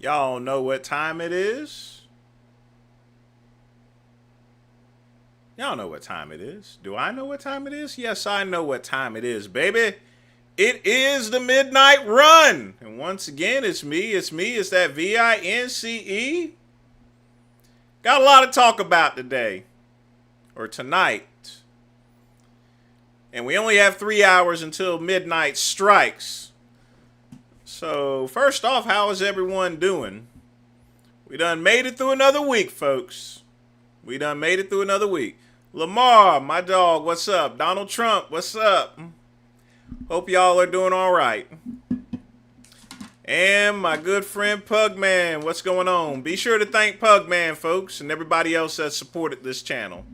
Y'all know what time it is? Y'all know what time it is. Do I know what time it is? Yes, I know what time it is, baby. It is the midnight run. And once again, it's me. It's that VINCE. Got a lot to talk about today. Or tonight. And we only have 3 hours until midnight strikes. So, first off, how is everyone doing? We done made it through another week, folks. We done made it through another week. Lamar, my dog, what's up? Donald Trump, what's up? Hope y'all are doing all right. And my good friend Pugman, what's going on? Be sure to thank Pugman, folks, and everybody else that supported this channel.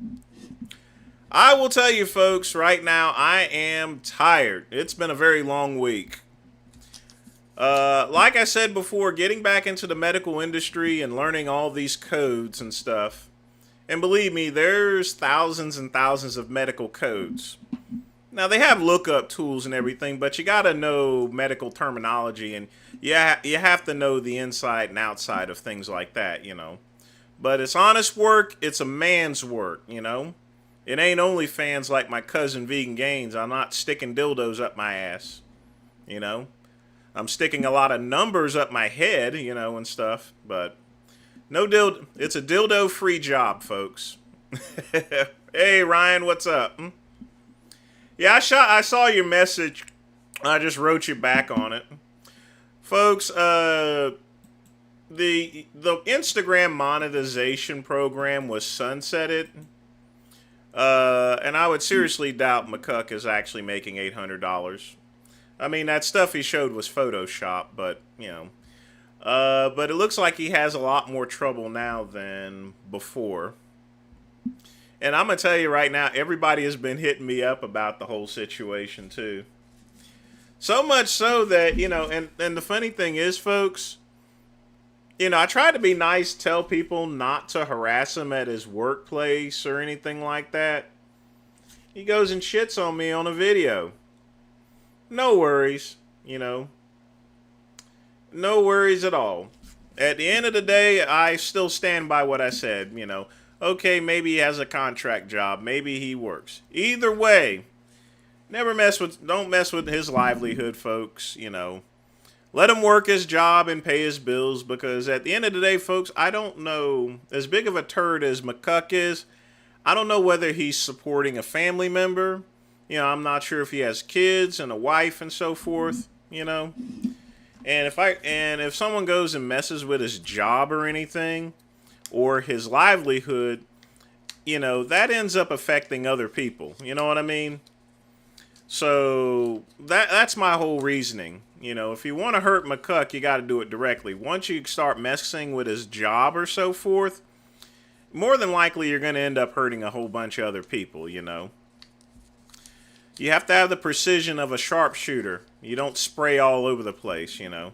I will tell you, folks, right now, I am tired. It's been a very long week. Like I said before, getting back into the medical industry and learning all these codes and stuff. And believe me, there's thousands and thousands of medical codes. Now, they have lookup tools and everything, but you got to know medical terminology, and you have to know the inside and outside of things like that, you know. But it's honest work. It's a man's work, you know. It ain't only fans like my cousin Vegan Gaines. I'm not sticking dildos up my ass, you know. I'm sticking a lot of numbers up my head, you know, and stuff, but no dildo. It's a dildo-free job, folks. Hey, Ryan, what's up? Yeah, I saw your message. I just wrote you back on it. Folks, the Instagram monetization program was sunsetted. And I would seriously doubt McCuck is actually making $800. I mean, that stuff he showed was Photoshop, but, you know. But it looks like he has a lot more trouble now than before. And I'm going to tell you right now, everybody has been hitting me up about the whole situation, too. So much so that, you know, and the funny thing is, folks, you know, I try to be nice, tell people not to harass him at his workplace or anything like that. He goes and shits on me on a video. No worries, you know. No worries at all. At the end of the day, I still stand by what I said, you know. Okay, maybe he has a contract job. Maybe he works. Either way, don't mess with his livelihood, folks, you know. Let him work his job and pay his bills, because at the end of the day, folks, I don't know, as big of a turd as McCuck is, I don't know whether he's supporting a family member. You know, I'm not sure if he has kids and a wife and so forth, you know. And if someone goes and messes with his job or anything, or his livelihood, you know, that ends up affecting other people. You know what I mean? So that's my whole reasoning. You know, if you want to hurt McCuck, you got to do it directly. Once you start messing with his job or so forth, more than likely you're going to end up hurting a whole bunch of other people, you know. You have to have the precision of a sharpshooter. You don't spray all over the place, you know.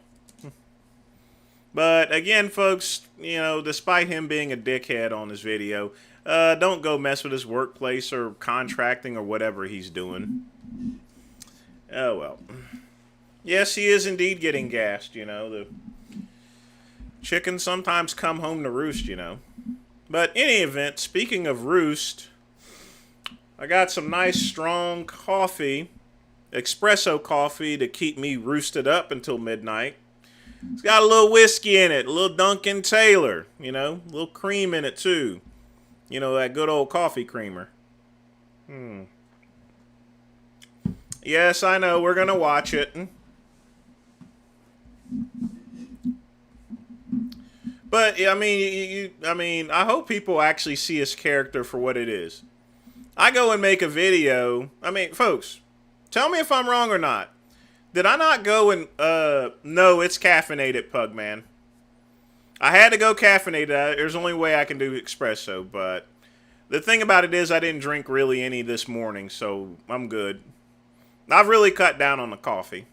But again, folks, you know, despite him being a dickhead on this video, don't go mess with his workplace or contracting or whatever he's doing. Oh, well. Yes, he is indeed getting gassed, you know. The chickens sometimes come home to roost, you know. But in any event, speaking of roost, I got some nice strong coffee, espresso coffee, to keep me roosted up until midnight. It's got a little whiskey in it, a little Dunkin' Taylor, you know, a little cream in it too. You know, that good old coffee creamer. Yes, I know, we're going to watch it. But, I mean, I hope people actually see his character for what it is. I go and make a video. I mean, folks, tell me if I'm wrong or not. Did I not go and, no, it's caffeinated, Pugman. I had to go caffeinated. There's only way I can do espresso, but the thing about it is I didn't drink really any this morning, so I'm good. I've really cut down on the coffee.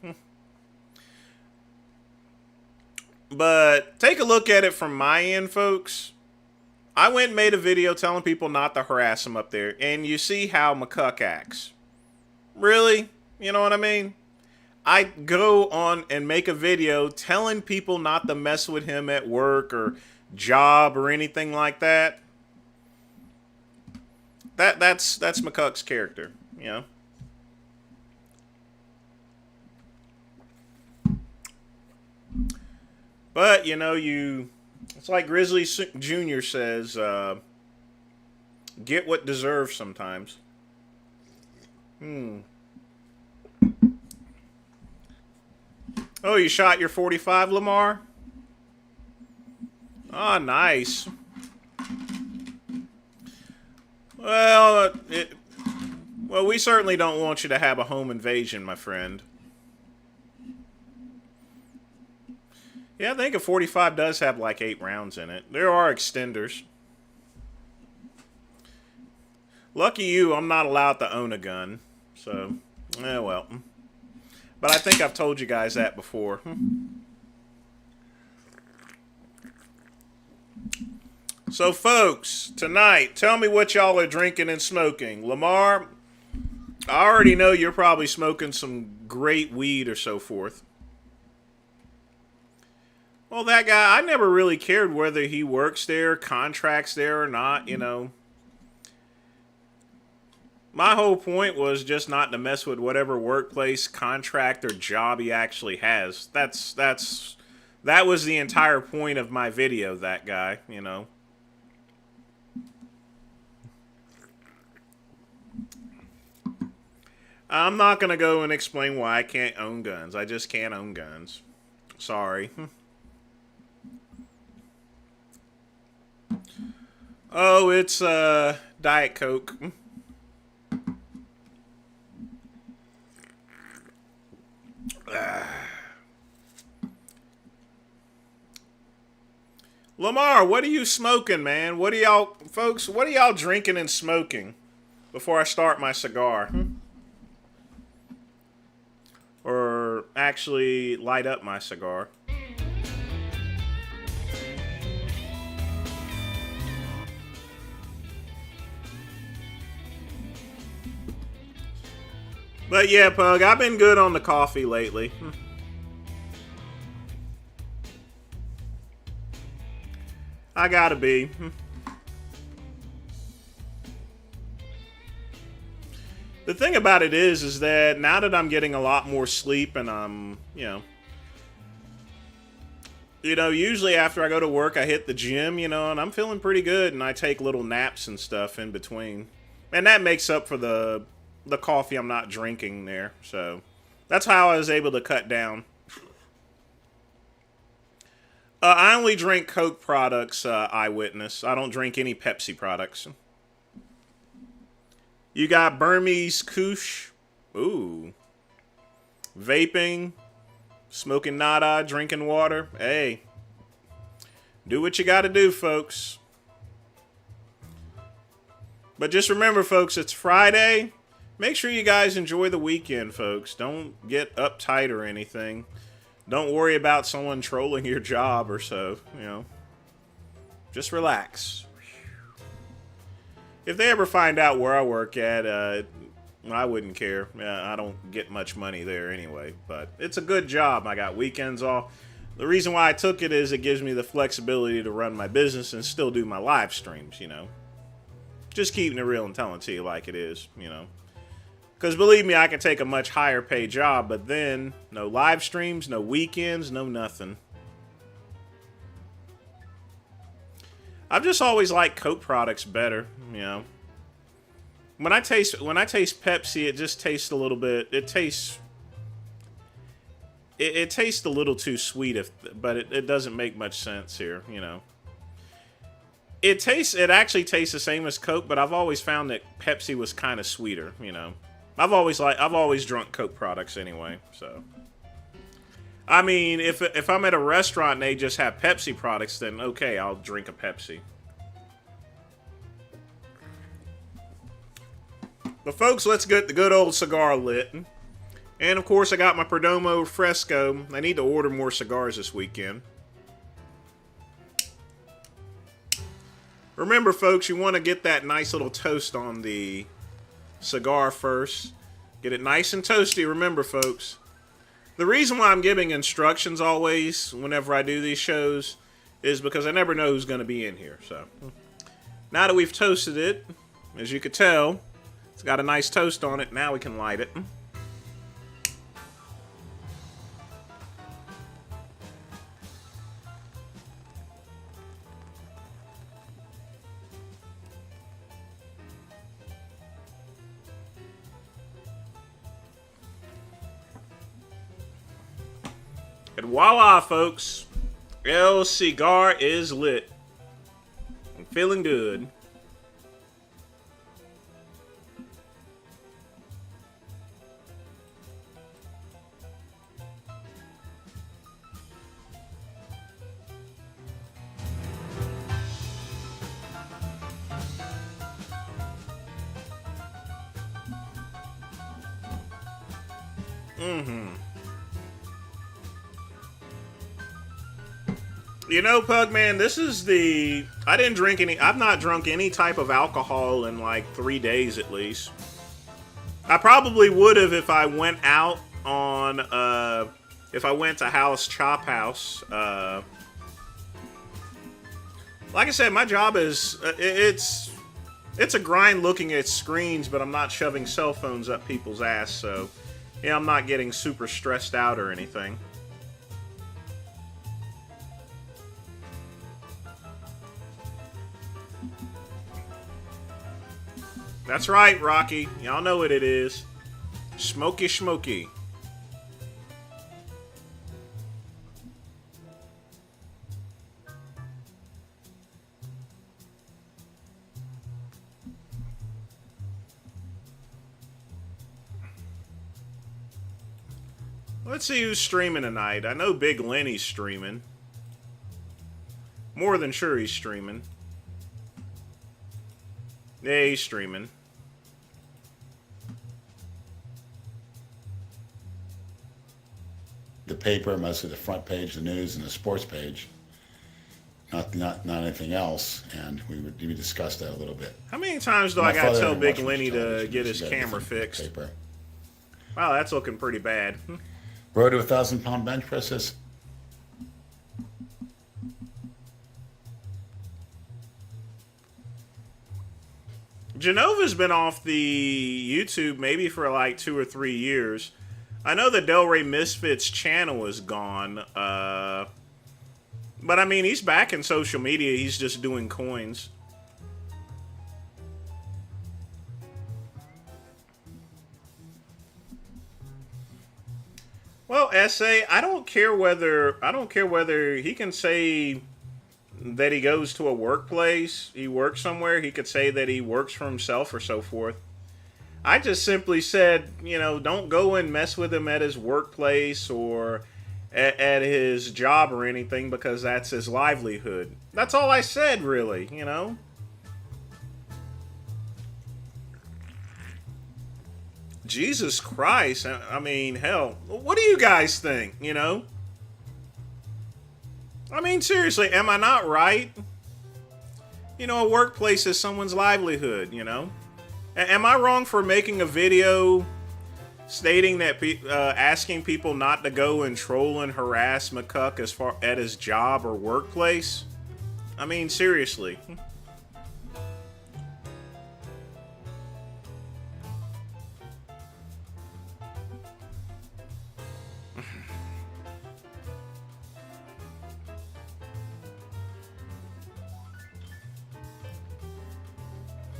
But take a look at it from my end, folks. I went and made a video telling people not to harass him up there, and you see how McCuck acts. Really? You know what I mean? I go on and make a video telling people not to mess with him at work or job or anything like that. That's McCuck's character, you know. But you know, it's like Grizzly Jr. says, get what deserves sometimes. Oh, you shot your 45, Lamar? Ah, nice. Well, we certainly don't want you to have a home invasion, my friend. Yeah, I think a 45 does have like 8 rounds in it. There are extenders. Lucky you, I'm not allowed to own a gun. So, well. But I think I've told you guys that before. So, folks, tonight, tell me what y'all are drinking and smoking. Lamar, I already know you're probably smoking some great weed or so forth. Well, that guy, I never really cared whether he works there, contracts there or not, you know. My whole point was just not to mess with whatever workplace, contract, or job he actually has. That was the entire point of my video, that guy, you know. I'm not going to go and explain why I can't own guns. I just can't own guns. Sorry. Oh, it's Diet Coke. Lamar, what are you smoking, man? What are y'all, folks, what are y'all drinking and smoking before I start my cigar? Or actually light up my cigar. But yeah, Pug, I've been good on the coffee lately. I gotta be. The thing about it is that now that I'm getting a lot more sleep and I'm, you know, usually after I go to work, I hit the gym, you know, and I'm feeling pretty good, and I take little naps and stuff in between. And that makes up for the coffee I'm not drinking there. So that's how I was able to cut down. I only drink Coke products, Eyewitness. I don't drink any Pepsi products. You got Burmese Kush. Ooh. Vaping. Smoking nada. Drinking water. Hey. Do what you gotta do, folks. But just remember, folks, it's Friday. Make sure you guys enjoy the weekend, folks. Don't get uptight or anything. Don't worry about someone trolling your job or so, you know. Just relax. If they ever find out where I work at, I wouldn't care. I don't get much money there anyway. But it's a good job. I got weekends off. The reason why I took it is it gives me the flexibility to run my business and still do my live streams, you know. Just keeping it real and telling it to you like it is, you know. Because believe me, I can take a much higher paid job, but then no live streams, no weekends, no nothing. I've just always liked Coke products better, you know. When I taste Pepsi, it just tastes a little bit. It tastes a little too sweet, but it doesn't make much sense here, you know. It actually tastes the same as Coke, but I've always found that Pepsi was kind of sweeter, you know. I've always drunk Coke products anyway, so. I mean, if I'm at a restaurant and they just have Pepsi products, then okay, I'll drink a Pepsi. But folks, let's get the good old cigar lit. And of course, I got my Perdomo Fresco. I need to order more cigars this weekend. Remember, folks, you want to get that nice little toast on the cigar first. Get it nice and toasty. Remember, folks, The reason why I'm giving instructions always whenever I do these shows is because I never know who's going to be in here. So now that we've toasted it, as you can tell, it's got a nice toast on it. Now we can light it. And voila, folks. El Cigar is lit. I'm feeling good. You know, Pugman, this is the... I didn't drink any... I've not drunk any type of alcohol in like 3 days at least. I probably would have if I went out on... if I went to Chop House. Like I said, my job is... It's a grind looking at screens, but I'm not shoving cell phones up people's ass, so... Yeah, I'm not getting super stressed out or anything. That's right, Rocky. Y'all know what it is. Smoky, smoky. Let's see who's streaming tonight. I know Big Lenny's streaming. More than sure he's streaming. Yeah, he's streaming. The paper, mostly the front page, the news, and the sports page. Not anything else, and we discussed that a little bit. How many times do I gotta tell Big Lenny to get his camera fixed? Paper. Wow, that's looking pretty bad. Road to 1,000-pound bench presses. Genova's been off the YouTube maybe for like 2 or 3 years. I know the Delray Misfits channel is gone. But I mean, he's back in social media. He's just doing coins. Well, SA, I don't care whether he can say that he goes to a workplace, he works somewhere, he could say that he works for himself or so forth. I just simply said, you know, don't go and mess with him at his workplace or at his job or anything because that's his livelihood. That's all I said, really, you know. Jesus Christ, I mean, hell, what do you guys think, you know? I mean, seriously, am I not right? You know, a workplace is someone's livelihood, you know? Am I wrong for making a video stating that, asking people not to go and troll and harass McCuck as far at his job or workplace? I mean, seriously.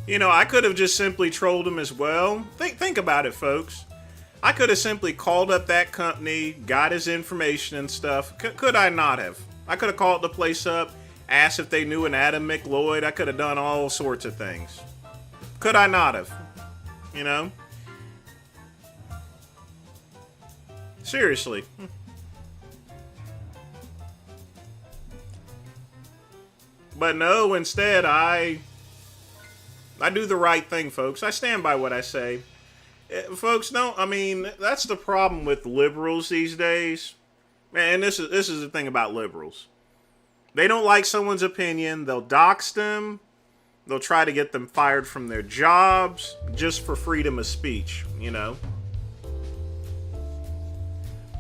You know, I could have just simply trolled him as well. Think about it, folks. I could have simply called up that company, got his information and stuff. Could I not have? I could have called the place up, asked if they knew an Adam McLeod. I could have done all sorts of things. Could I not have? You know? Seriously. But no, instead I do the right thing, folks. I stand by what I say. Folks, I mean, that's the problem with liberals these days. Man, this is the thing about liberals. They don't like someone's opinion. They'll dox them. They'll try to get them fired from their jobs just for freedom of speech, you know.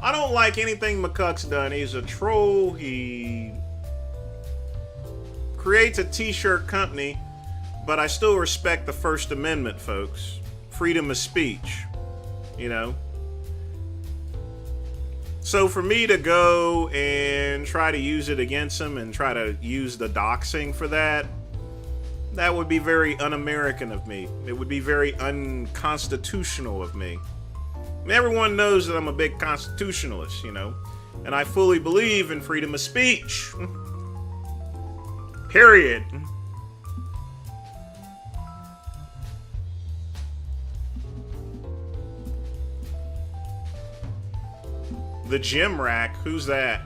I don't like anything McCuck's done. He's a troll. He creates a t-shirt company, but I still respect the First Amendment, folks. Freedom of speech, you know? So for me to go and try to use it against him and try to use the doxing for that, that would be very un-American of me. It would be very unconstitutional of me. And everyone knows that I'm a big constitutionalist, you know? And I fully believe in freedom of speech. Period. The gym rack, who's that?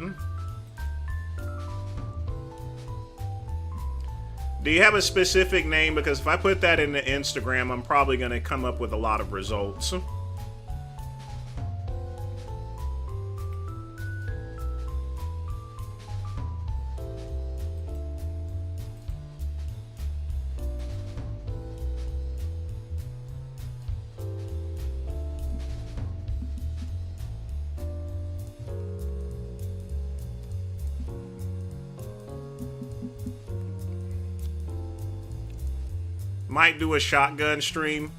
Do you have a specific name? Because if I put that into Instagram, I'm probably going to come up with a lot of results. Might do a shotgun stream.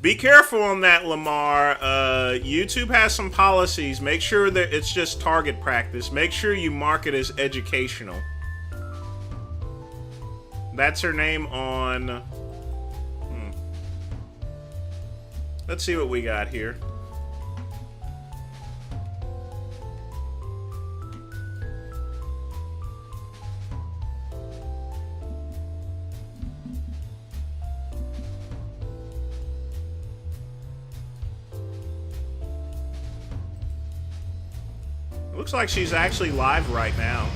Be careful on that, Lamar. YouTube has some policies. Make sure that it's just target practice. Make sure you mark it as educational. That's her name on... Let's see what we got here. Looks like she's actually live right now.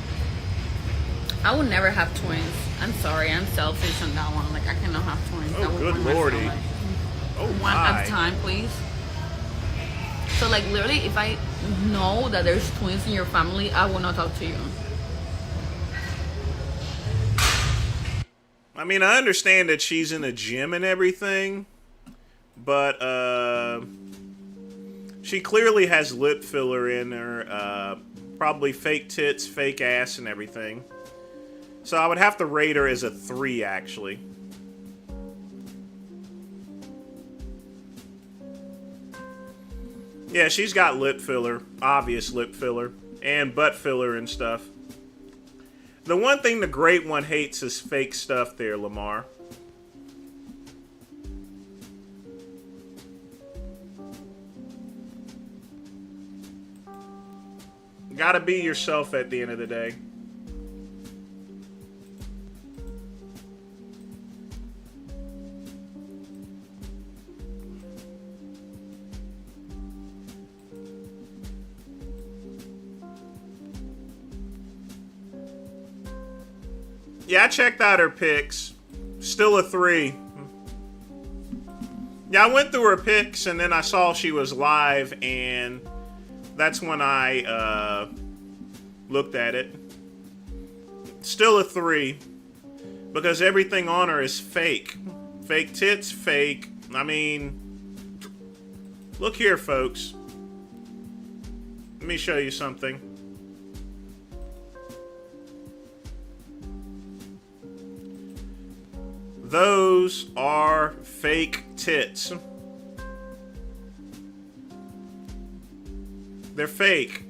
I would never have twins. I'm sorry, I'm selfish on that one. Like, I cannot have twins. Oh, good lordy. Oh, one at a time, please. So, like, literally, if I know that there's twins in your family, I will not talk to you. I mean, I understand that she's in a gym and everything, but, she clearly has lip filler in her, probably fake tits, fake ass, and everything. So I would have to rate her as a 3, actually. Yeah, she's got lip filler, obvious lip filler, and butt filler and stuff. The one thing the Great One hates is fake stuff there, Lamar. Gotta be yourself at the end of the day. Yeah, I checked out her pics. Still a 3. Yeah, I went through her pics and then I saw she was live and that's when I looked at it. Still a 3. Because everything on her is fake. Fake tits, fake. I mean, look here, folks. Let me show you something. Those are fake tits. They're fake.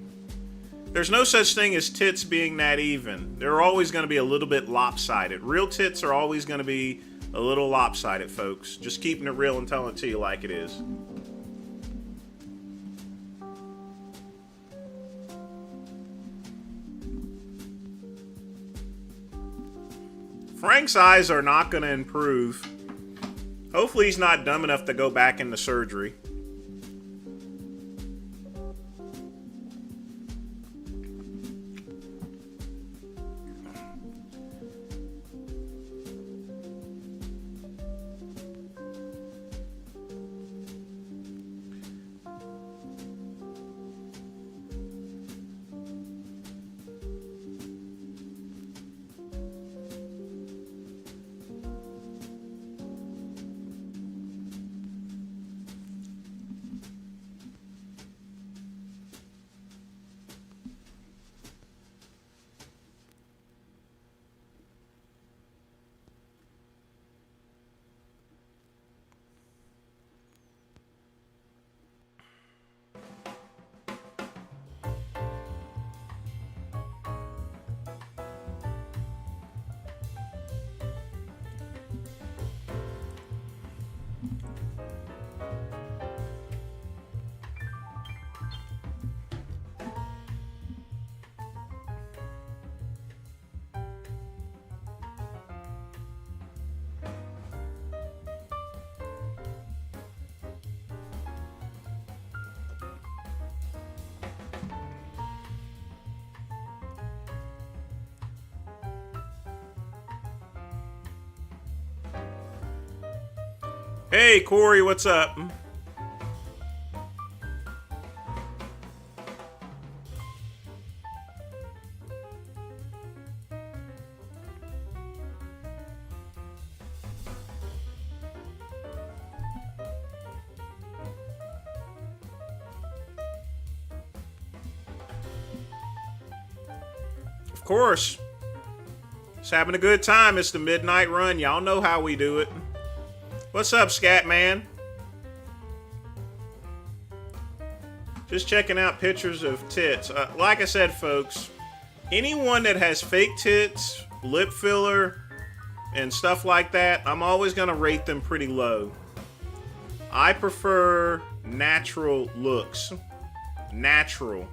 There's no such thing as tits being that even. They're always going to be a little bit lopsided. Real tits are always going to be a little lopsided, folks. Just keeping it real and telling it to you like it is. Frank's eyes are not going to improve. Hopefully he's not dumb enough to go back into surgery. Hey, Corey, what's up? Of course. Just having a good time. It's the midnight run. Y'all know how we do it. What's up, Scatman? Just checking out pictures of tits. Like I said, folks, anyone that has fake tits, lip filler, and stuff like that, I'm always going to rate them pretty low. I prefer natural looks. Natural.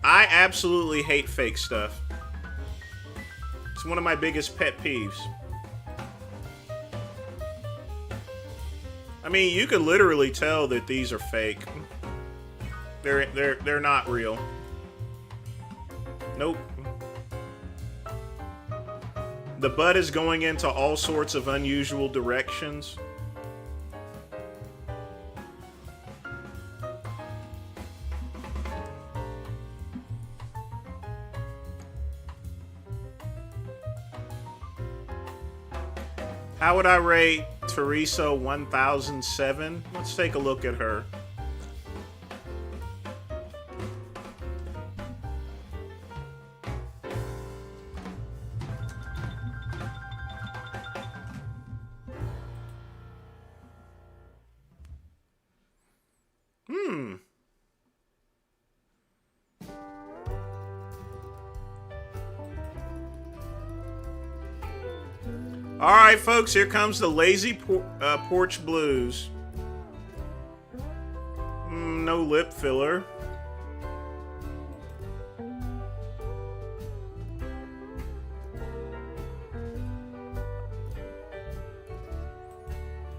I absolutely hate fake stuff. It's one of my biggest pet peeves. I mean, you could literally tell that these are fake. They're not real. Nope. The butt is going into all sorts of unusual directions. How would I rate Teresa 1007? Let's take a look at her. Alright, folks, here comes the Lazy Porch Blues. No lip filler.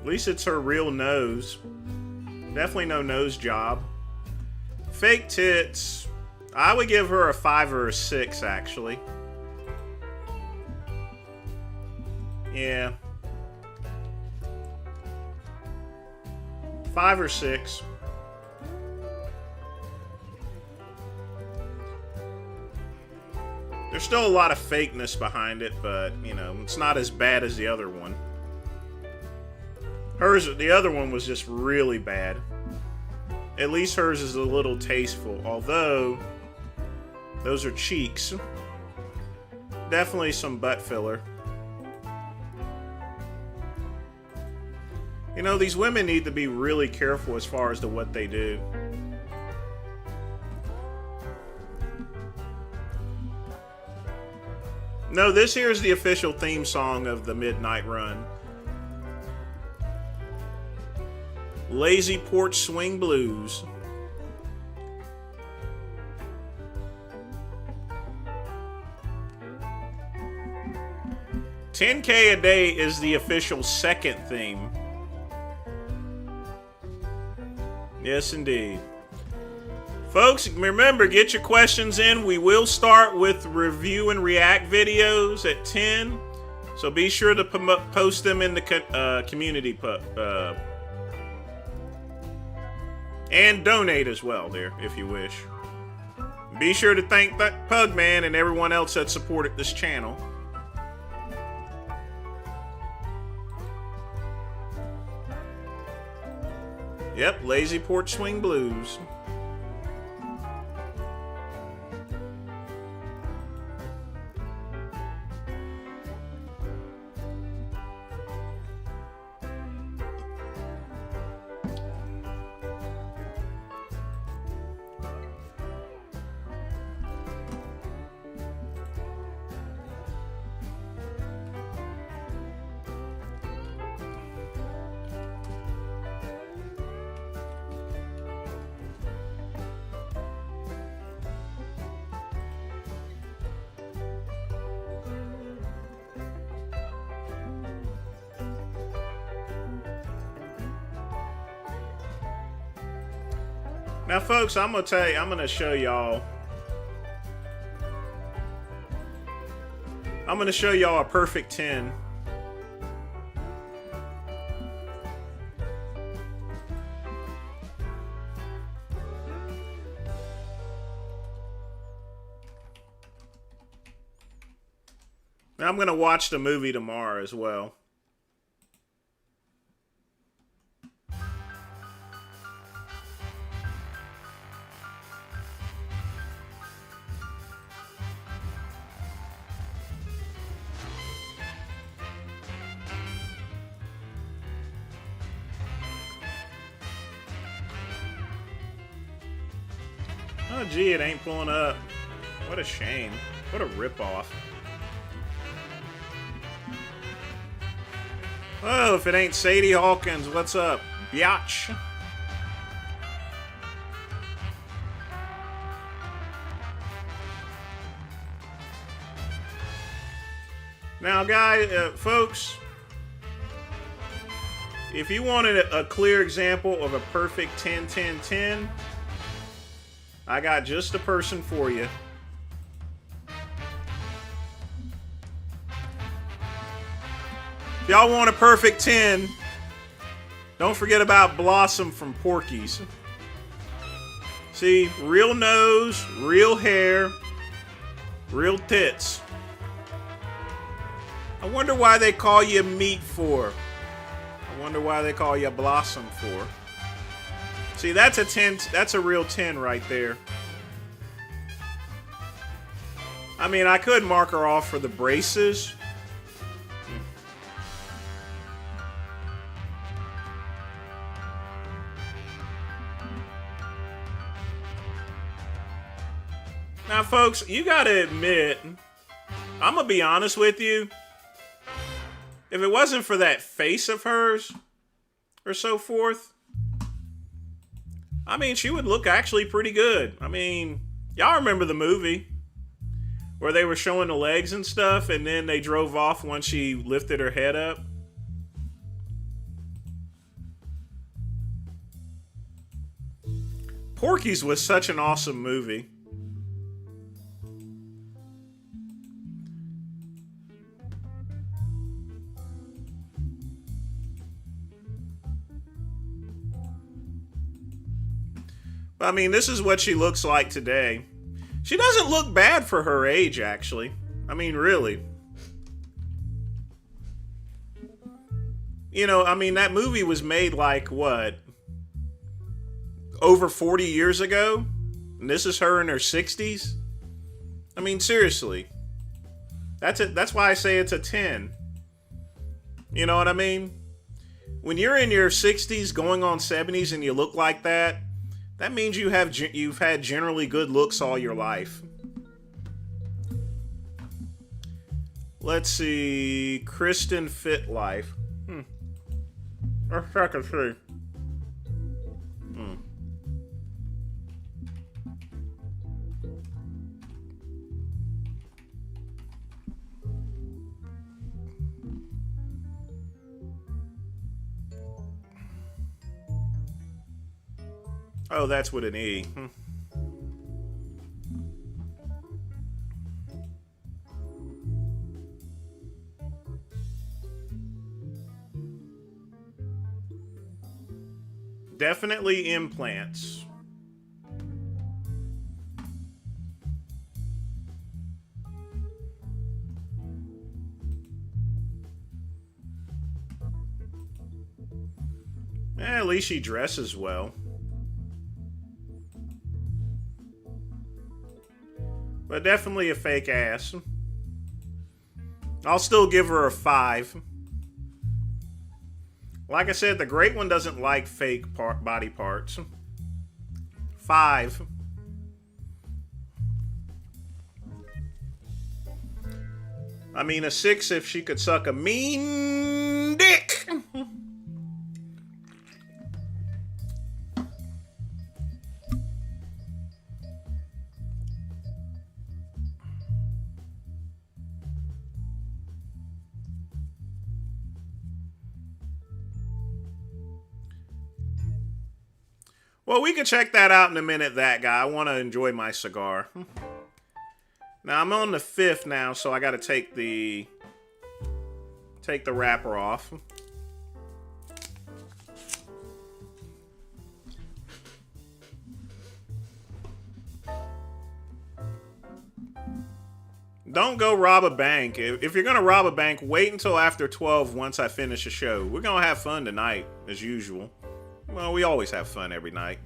At least it's her real nose. Definitely no nose job. Fake tits. I would give her a 5 or a 6, actually. Yeah. 5 or 6. There's still a lot of fakeness behind it, but, you know, it's not as bad as the other one. The other one was just really bad. At least hers is a little tasteful, although those are cheeks. Definitely some butt filler. You know, these women need to be really careful as far as to what they do. No, this here is the official theme song of the Midnight Run. Lazy Porch Swing Blues. $10K a day is the official second theme. Yes, indeed. Folks, remember, get your questions in. We will start with review and react videos at 10. So be sure to post them in the community. And donate as well there, if you wish. Be sure to thank that Pugman and everyone else that supported this channel. Yep, Lazy Porch Swing Blues. Now, folks, I'm going to show y'all a perfect 10. I'm going to watch the movie tomorrow as well. Oh, gee, it ain't pulling up. What a shame. What a ripoff. Oh, if it ain't Sadie Hawkins, what's up? Biatch. Now, guys, folks, if you wanted a clear example of a perfect 10-10-10, I got just the person for you. If y'all want a perfect 10, don't forget about Blossom from Porky's. See, real nose, real hair, real tits. I wonder why they call you Meat for. I wonder why they call you Blossom for. See, that's a 10. That's a real 10 right there. I mean, I could mark her off for the braces. Now, folks, you gotta admit, I'm gonna be honest with you. If it wasn't for that face of hers, or so forth, I mean, she would look actually pretty good. I mean, y'all remember the movie where they were showing the legs and stuff, and then they drove off once she lifted her head up? Porky's was such an awesome movie. I mean, this is what she looks like today. She doesn't look bad for her age, actually. I mean, really. You know, I mean, that movie was made like, what? Over 40 years ago? And this is her in her 60s? I mean, seriously. That's why I say it's a 10. You know what I mean? When you're in your 60s going on 70s and you look like that, that means you've had generally good looks all your life. Let's see. Kristen Fitlife. Let's check and see. Oh, that's with an E. Definitely implants. At least she dresses well. But definitely a fake ass. I'll still give her a 5. Like I said, the great one doesn't like fake body parts. 5. I mean, a 6 if she could suck a mean dick. Well, we can check that out in a minute, that guy. I want to enjoy my cigar. Now, I'm on the 5th now, so I got to take the wrapper off. don't go rob a bank. If you're gonna rob a bank, wait until after 12 once I finish a show. We're gonna have fun tonight, as usual. Well, we always have fun every night.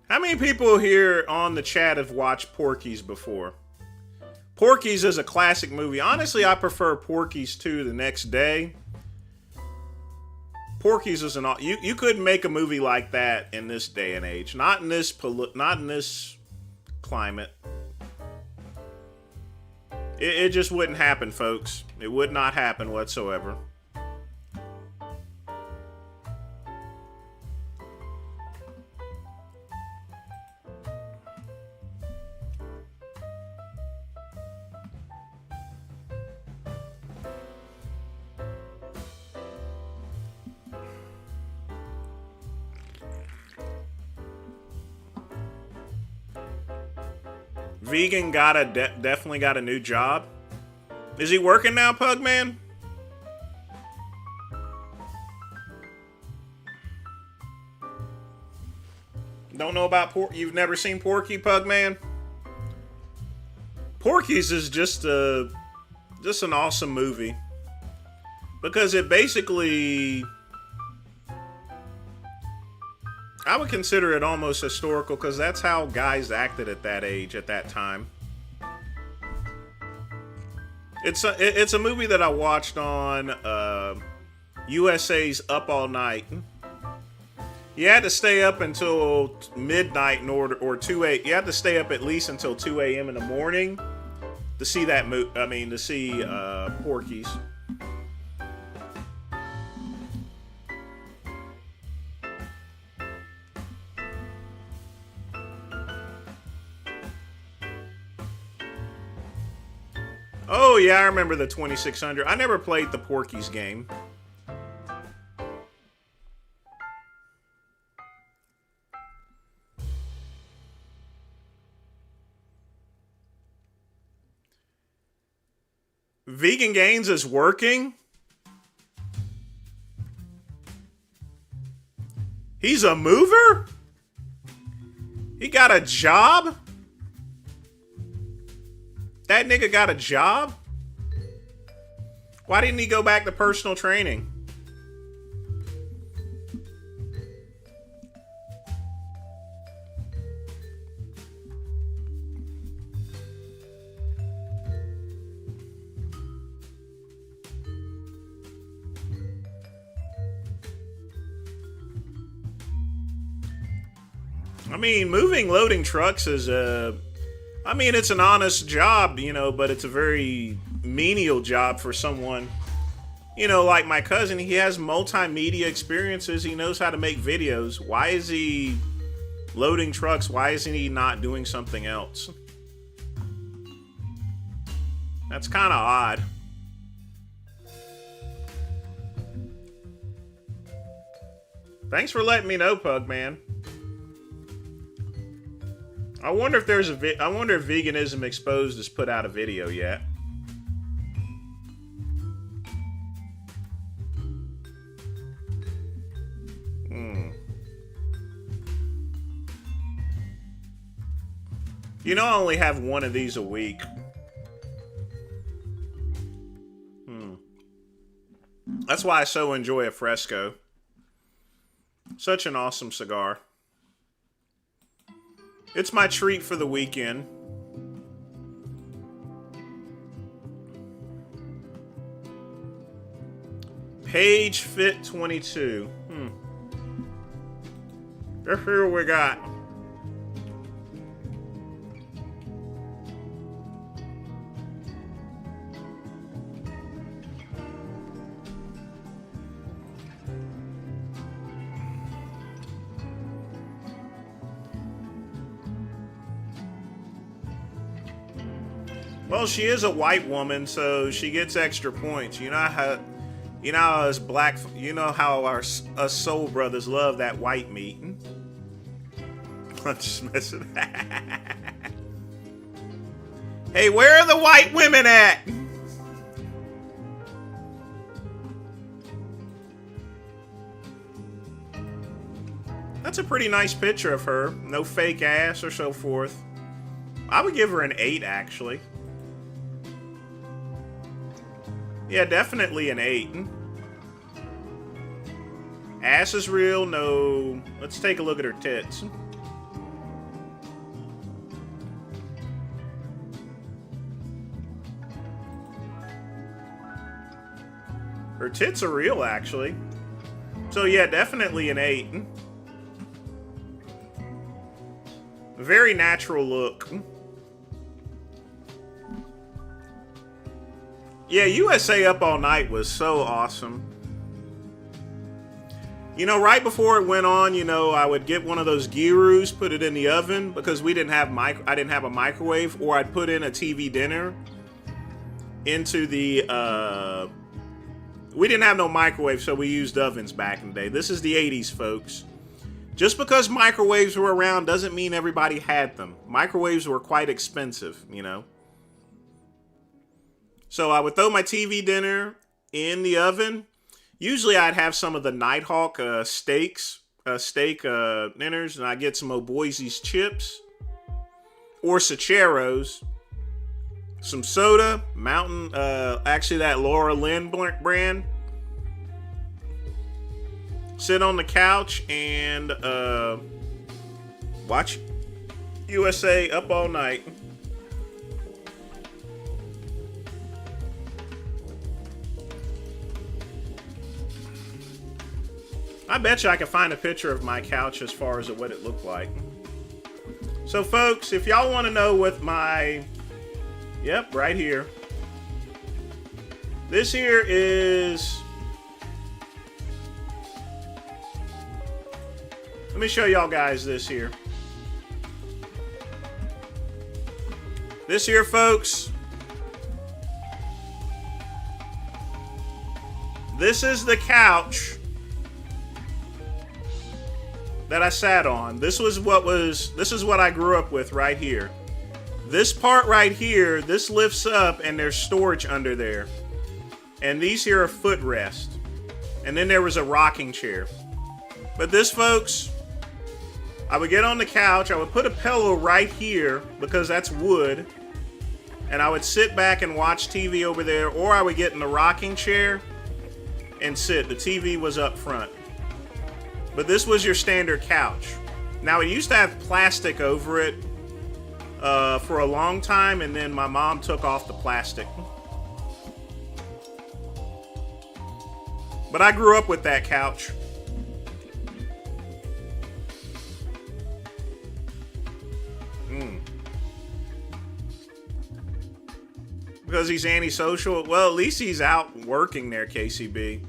How many people here on the chat have watched Porky's before? Porky's is a classic movie. Honestly, I prefer Porky's 2 the next day. Porky's is you couldn't make a movie like that in this day and age. Not in this climate. It just wouldn't happen, folks. It would not happen whatsoever. Vegan definitely got a new job. Is he working now, Pugman? Don't know about You've never seen Porky, Pugman? Porky's is just an awesome movie because it basically, I would consider it almost historical because that's how guys acted at that age, at that time. It's a movie that I watched on USA's Up All Night. You had to stay up until midnight or 2 a.m. You had to stay up at least until 2 a.m. in the morning to see that to see Porky's. Oh yeah, I remember the 2600. I never played the Porky's game. Vegan Gains is working? He's a mover? He got a job? That nigga got a job? Why didn't he go back to personal training? I mean, moving loading trucks is it's an honest job, but it's a very menial job for someone, like my cousin. He has multimedia experiences. He knows how to make videos. Why is he loading trucks? Why isn't he not doing something else? That's kind of odd. Thanks for letting me know, Pugman. I wonder if I wonder if Veganism Exposed has put out a video yet. I only have one of these a week. That's why I so enjoy a Fresco. Such an awesome cigar. It's my treat for the weekend. Page Fit 22. Let's see what we got. Well, she is a white woman, so she gets extra points. You know how us black, how us soul brothers love that white meat. I'm just messing. Hey, where are the white women at? a pretty nice picture of her. No fake ass or so forth. I would give her an 8, actually. Yeah, definitely an 8. Ass is real, no... Let's take a look at her tits. Her tits are real, actually. So yeah, definitely an 8. Very natural look. Yeah, USA Up All Night was so awesome. You know, right before it went on, you know, I would get one of those gyros, put it in the oven because we didn't have I didn't have a microwave, or I'd put in a TV dinner into the we didn't have no microwave, so we used ovens back in the day. This is the 80s, folks. Just because microwaves were around doesn't mean everybody had them. Microwaves were quite expensive, you know. So I would throw my TV dinner in the oven. Usually I'd have some of the Nighthawk steak dinners, and I'd get some O'Boise's chips or Sacheros, some soda, Mountain, actually that Laura Lynn brand. Sit on the couch and watch USA Up All Night. I bet you I could find a picture of my couch as far as what it looked like. So folks, if y'all want to know what my... Yep, right here. This here is... Let me show y'all guys this here. This here, folks. This is the couch that I sat on. This is what I grew up with right here. This part right here, this lifts up and there's storage under there. And these here are footrests. And then there was a rocking chair. But this, folks, I would get on the couch, I would put a pillow right here because that's wood. And I would sit back and watch TV over there, or I would get in the rocking chair and sit. The TV was up front. But this was your standard couch. Now, it used to have plastic over it for a long time, and then my mom took off the plastic. But I grew up with that couch. Because he's antisocial? Well, at least he's out working there, KCB.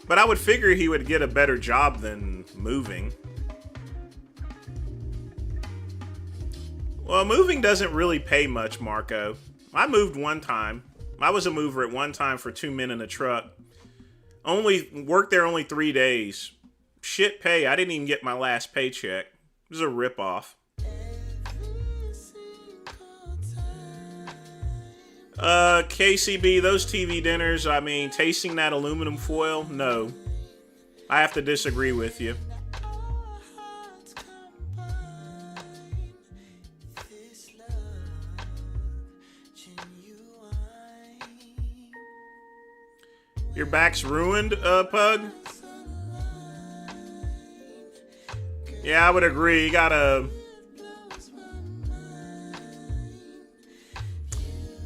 But I would figure he would get a better job than moving. Well, moving doesn't really pay much, Marco. I moved one time. I was a mover at one time for 2 men in a truck. Worked there only 3 days. Shit pay. I didn't even get my last paycheck. It was a ripoff. KCB, those TV dinners, I mean, tasting that aluminum foil, no. I have to disagree with you. Your back's ruined, Pug? Yeah, I would agree. You gotta...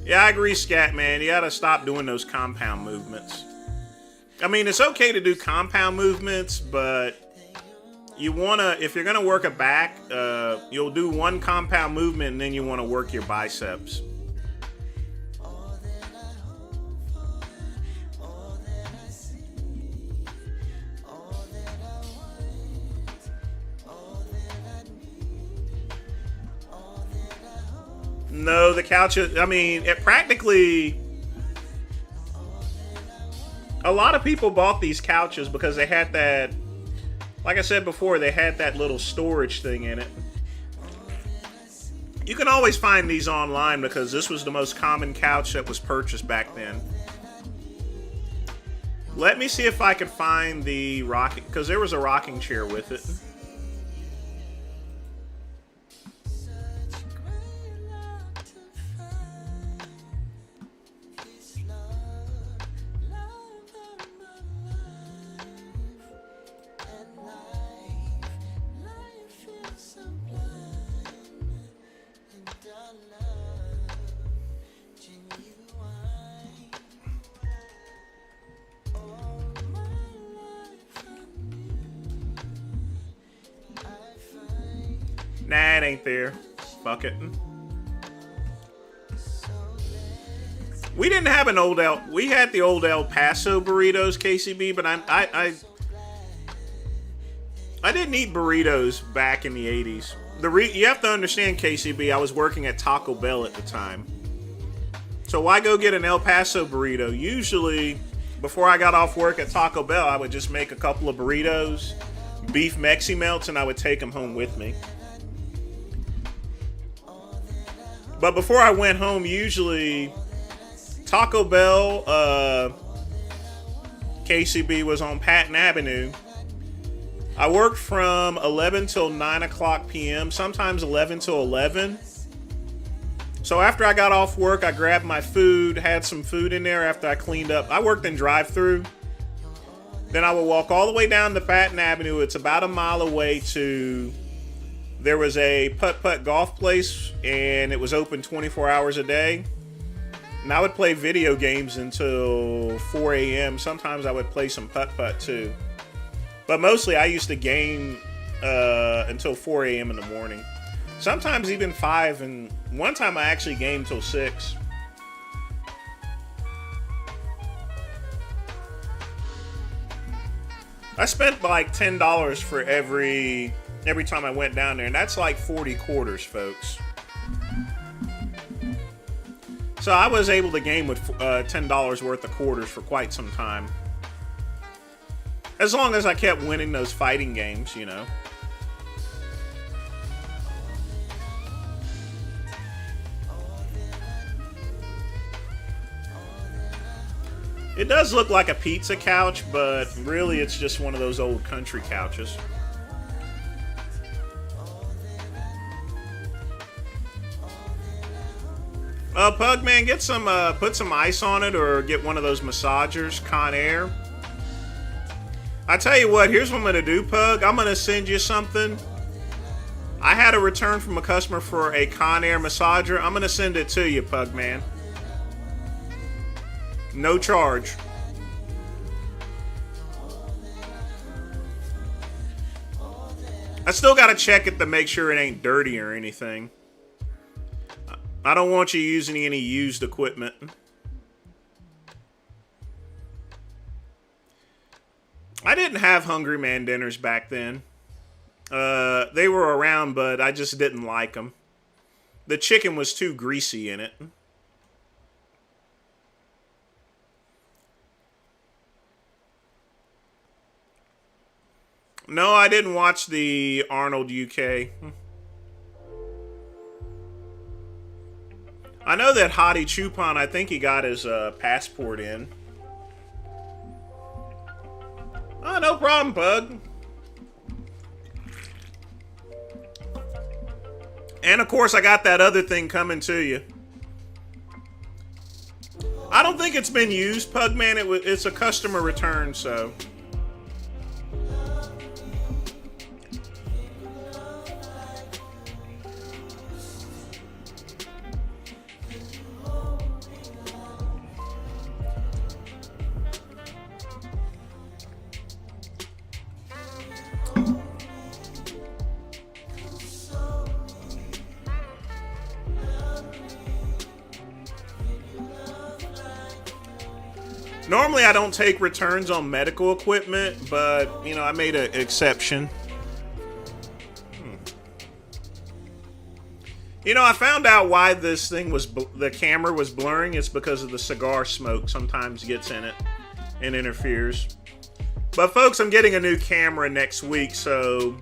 Yeah, I agree, Scat Man. You gotta stop doing those compound movements. I mean, it's okay to do compound movements, but you wanna, if you're gonna work a back, you'll do one compound movement and then you wanna work your biceps. No, the couch, I mean, it practically... A lot of people bought these couches because they had that... Like I said before, they had that little storage thing in it. You can always find these online because this was the most common couch that was purchased back then. Let me see if I can find the rocking... Because there was a rocking chair with it. Nah, it ain't there. Fuck it. We didn't have an old El... We had the old El Paso burritos, KCB, but I didn't eat burritos back in the 80s. You have to understand, KCB, I was working at Taco Bell at the time. So why go get an El Paso burrito? Usually, before I got off work at Taco Bell, I would just make a couple of burritos, beef Mexi Melts, and I would take them home with me. But before I went home, usually Taco Bell, KCB was on Patton Avenue. I worked from 11 till 9 o'clock p.m., sometimes 11 till 11. So after I got off work, I grabbed my food, had some food in there after I cleaned up. I worked in drive-thru. Then I would walk all the way down to Patton Avenue. It's about a mile away to... There was a putt-putt golf place, and it was open 24 hours a day. And I would play video games until 4 a.m. Sometimes I would play some putt-putt, too. But mostly I used to game until 4 a.m. in the morning. Sometimes even 5, and one time I actually gamed till 6. I spent like $10 for every time I went down there, and that's like 40 quarters, folks. So I was able to game with $10 worth of quarters for quite some time. As long as I kept winning those fighting games, you know. It does look like a pizza couch, but really it's just one of those old country couches. Pugman, get some, put some ice on it, or get one of those massagers, Conair. I tell you what, here's what I'm gonna do, Pug. I'm gonna send you something. I had a return from a customer for a Conair massager. I'm gonna send it to you, Pugman. No charge. I still gotta check it to make sure it ain't dirty or anything. I don't want you using any used equipment. I didn't have Hungry Man dinners back then. They were around, but I just didn't like them. The chicken was too greasy in it. No, I didn't watch the Arnold UK. I know that Hottie Chupon, I think he got his passport in. Oh, no problem, Bug. And of course, I got that other thing coming to you. I don't think it's been used, Pugman. It's a customer return, so... Normally, I don't take returns on medical equipment, but, you know, I made an exception. You know, I found out why this thing was, the camera was blurring. It's because of the cigar smoke sometimes gets in it and interferes. But, folks, I'm getting a new camera next week, so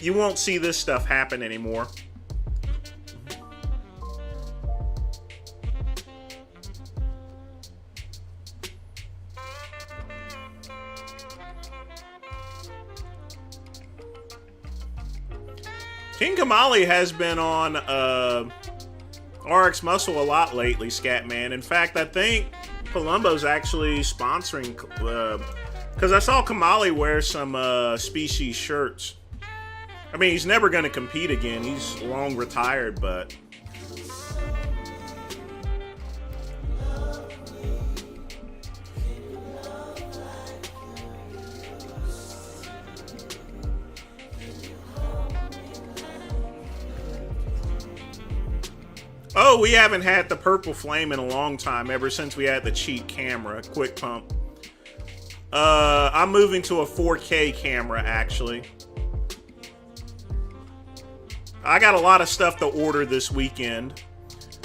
you won't see this stuff happen anymore. King Kamali has been on RX Muscle a lot lately, Scatman. In fact, I think Palumbo's actually sponsoring, because I saw Kamali wear some Species shirts. I mean, he's never going to compete again. He's long retired, but... Oh, we haven't had the purple flame in a long time, ever since we had the cheap camera, quick pump. I'm moving to a 4K camera, actually. I got a lot of stuff to order this weekend.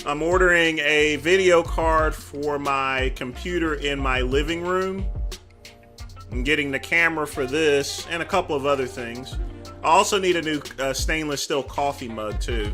I'm ordering a video card for my computer in my living room. I'm getting the camera for this and a couple of other things. I also need a new stainless steel coffee mug, too.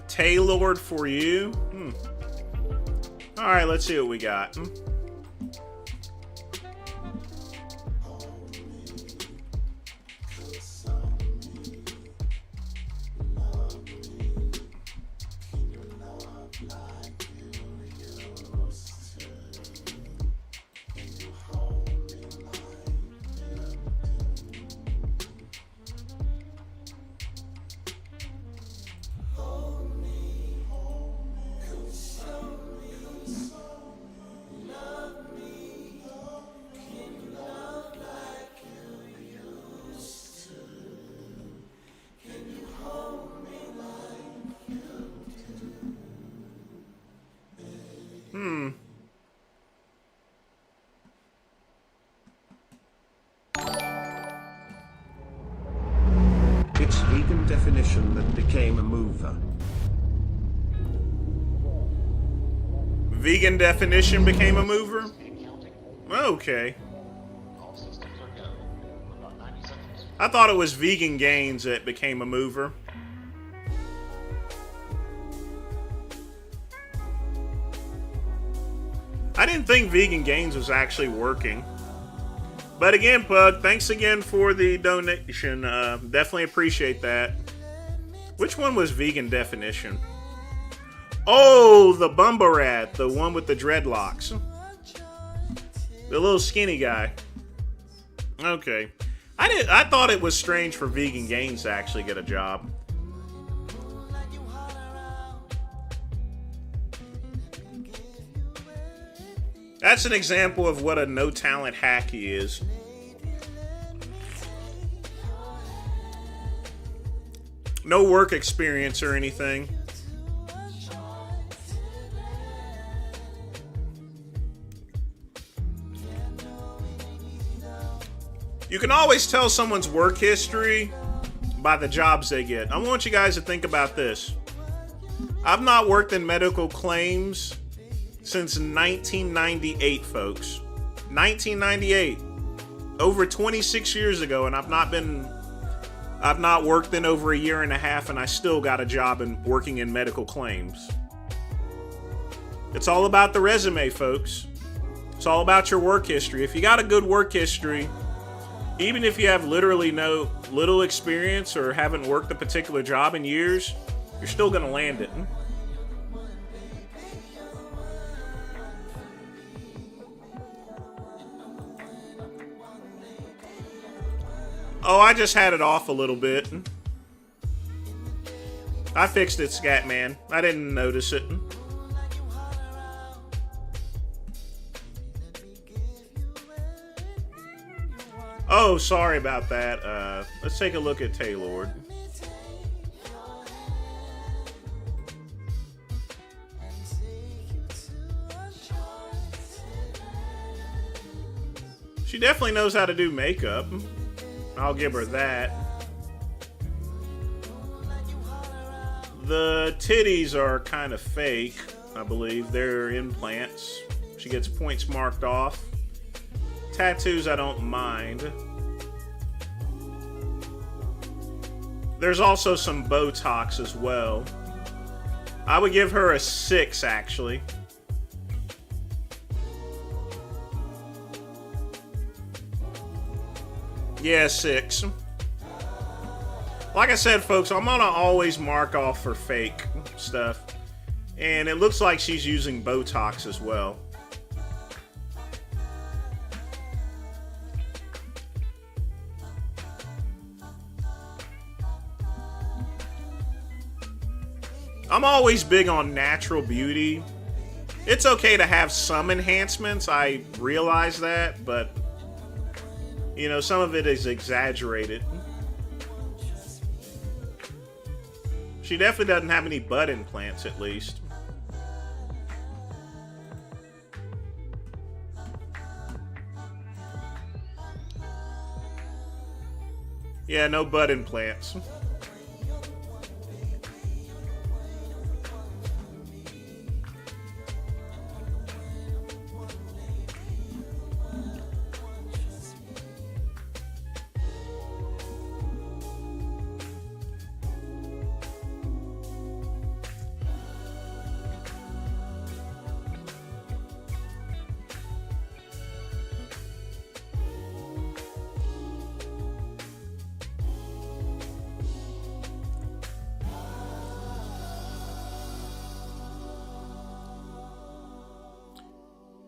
Tailored for you. All right, let's see what we got. It's vegan definition that became a mover. Vegan definition became a mover? Okay. I thought it was Vegan Gains that became a mover. I didn't think Vegan Gains was actually working. But again, Pug, thanks again for the donation. Definitely appreciate that. Which one was Vegan Definition? Oh, the Bumbarat, the one with the dreadlocks. The little skinny guy. Okay. I thought it was strange for Vegan Gains to actually get a job. That's an example of what a no-talent hack he is. No work experience or anything. You can always tell someone's work history by the jobs they get. I want you guys to think about this. I've not worked in medical claims since 1998, folks. 1998. Over 26 years ago, and I've not worked in over a year and a half, and I still got a job working in medical claims. It's all about the resume, folks. It's all about your work history. If you got a good work history, even if you have literally little experience or haven't worked a particular job in years, you're still gonna land it. Oh, I just had it off a little bit. I fixed it, Scatman. I didn't notice it. Oh, sorry about that. Let's take a look at Taylord. She definitely knows how to do makeup. I'll give her that. The titties are kind of fake, I believe. They're implants. She gets points marked off. Tattoos, I don't mind. There's also some Botox as well. I would give her a 6, actually. Yeah, 6. Like I said, folks, I'm gonna always mark off for fake stuff. And it looks like she's using Botox as well. I'm always big on natural beauty. It's okay to have some enhancements, I realize that, but, you know, some of it is exaggerated. She definitely doesn't have any butt implants, at least. Yeah, no butt implants.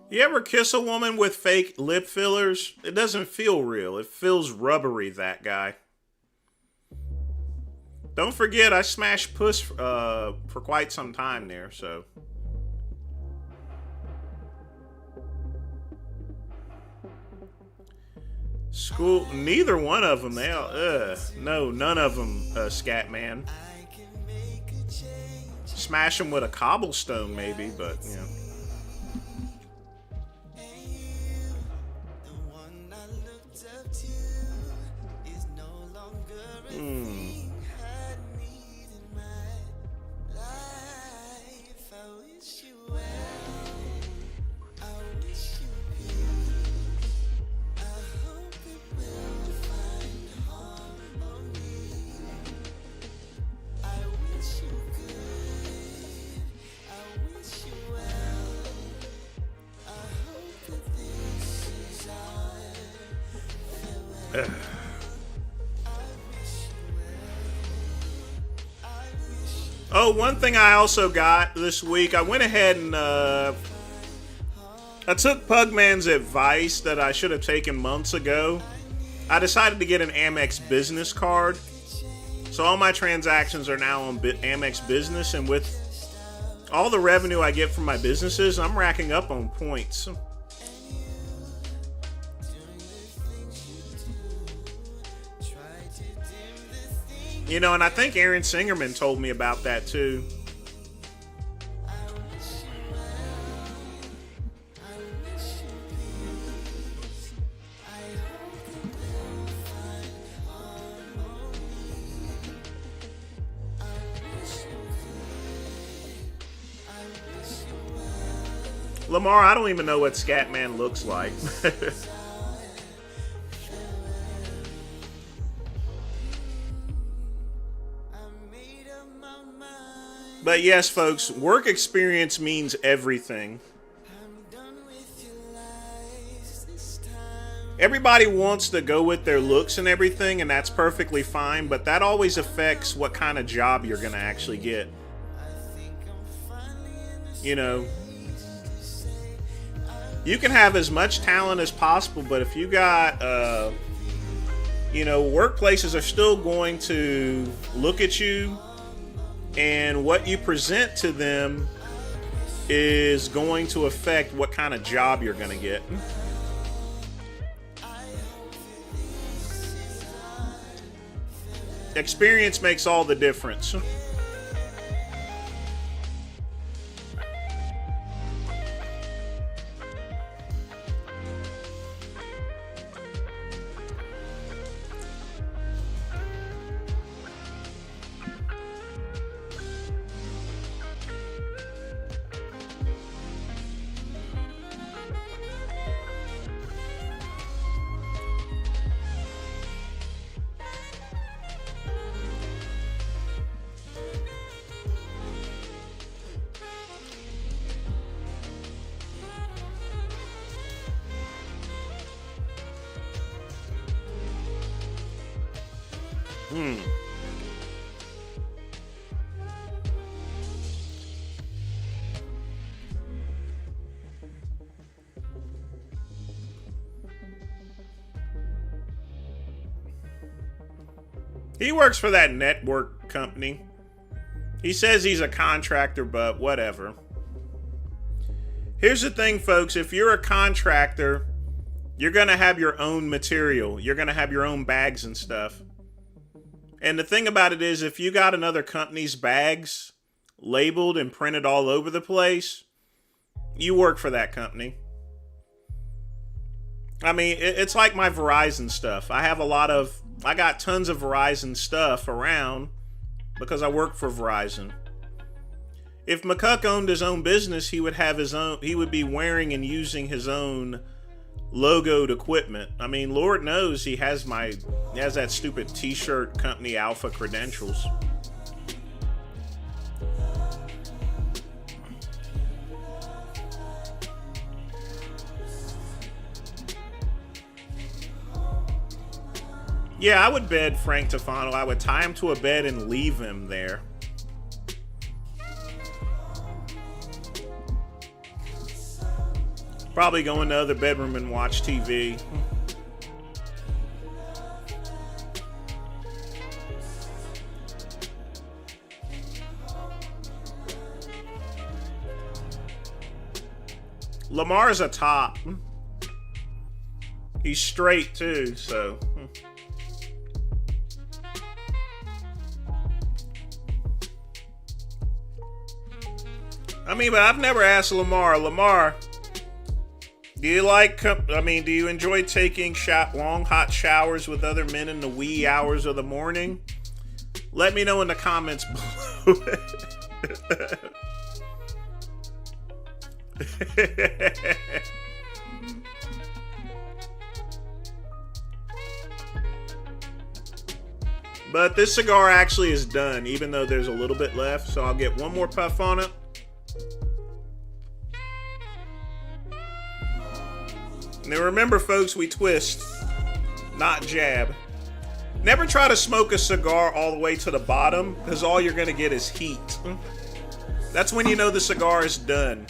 You ever kiss a woman with fake lip fillers? It doesn't feel real. It feels rubbery, that guy. Don't forget, I smashed puss for quite some time there, so. School, neither one of them. They all, no, none of them, Scatman. Smash them with a cobblestone, maybe, but, you know. Oh, one thing I also got this week, I went ahead and I took Pugman's advice that I should have taken months ago. I decided to get an Amex business card. So all my transactions are now on Amex Business, and with all the revenue I get from my businesses, I'm racking up on points. You know, and I think Aaron Singerman told me about that too. Lamar, I don't even know what Scatman looks like. But yes, folks, work experience means everything. Everybody wants to go with their looks and everything, and that's perfectly fine, but that always affects what kind of job you're going to actually get. You know, you can have as much talent as possible, but if you got, you know, workplaces are still going to look at you, and what you present to them is going to affect what kind of job you're going to get. Experience makes all the difference. He works for that network company. He says he's a contractor, but whatever. Here's the thing, folks. If you're a contractor, you're going to have your own material. You're going to have your own bags and stuff. And the thing about it is, if you got another company's bags labeled and printed all over the place, you work for that company. I mean, it's like my Verizon stuff. I got tons of Verizon stuff around because I work for Verizon. If McCuck owned his own business, he would be wearing and using his own logoed equipment. I mean, Lord knows he has that stupid t-shirt company Alpha credentials. Yeah, I would bed Frank Tufano. I would tie him to a bed and leave him there. Probably go in the other bedroom and watch TV. Lamar's a top. He's straight too, so. I mean, but I've never asked Lamar. Lamar, do you enjoy taking long hot showers with other men in the wee hours of the morning? Let me know in the comments below. But this cigar actually is done, even though there's a little bit left. So I'll get one more puff on it. Now remember, folks, we twist, not jab. Never try to smoke a cigar all the way to the bottom, because all you're going to get is heat. That's when you know the cigar is done.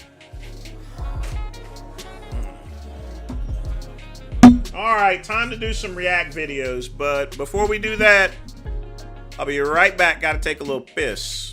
Alright, time to do some react videos, but before we do that, I'll be right back. Gotta take a little piss.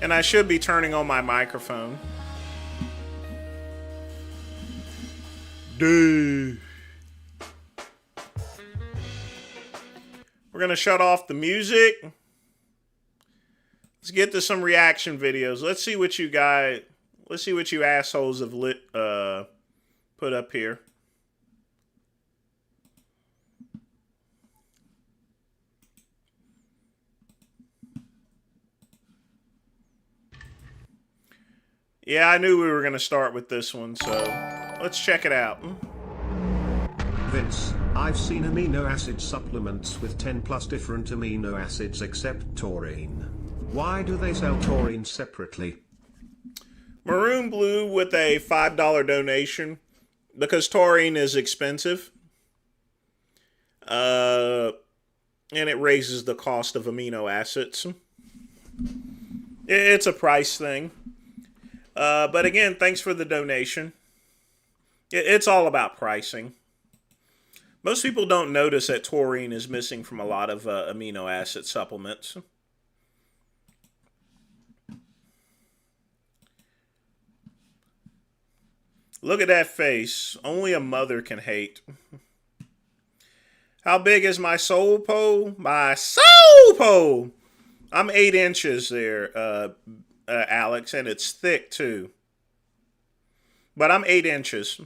And I should be turning on my microphone. Dude. We're going to shut off the music. Let's get to some reaction videos. Let's see what you guys Let's see what you assholes have put up here. Yeah, I knew we were going to start with this one, so let's check it out. Vince, I've seen amino acid supplements with 10 plus different amino acids except taurine. Why do they sell taurine separately? Maroon Blue with a $5 donation because taurine is expensive. And it raises the cost of amino acids. It's a price thing. But again, thanks for the donation. It's all about pricing. Most people don't notice that taurine is missing from a lot of amino acid supplements. Look at that face. Only a mother can hate. How big is my soul pole? My soul pole! I'm 8 inches there, Alex, and it's thick too. But I'm 8 inches.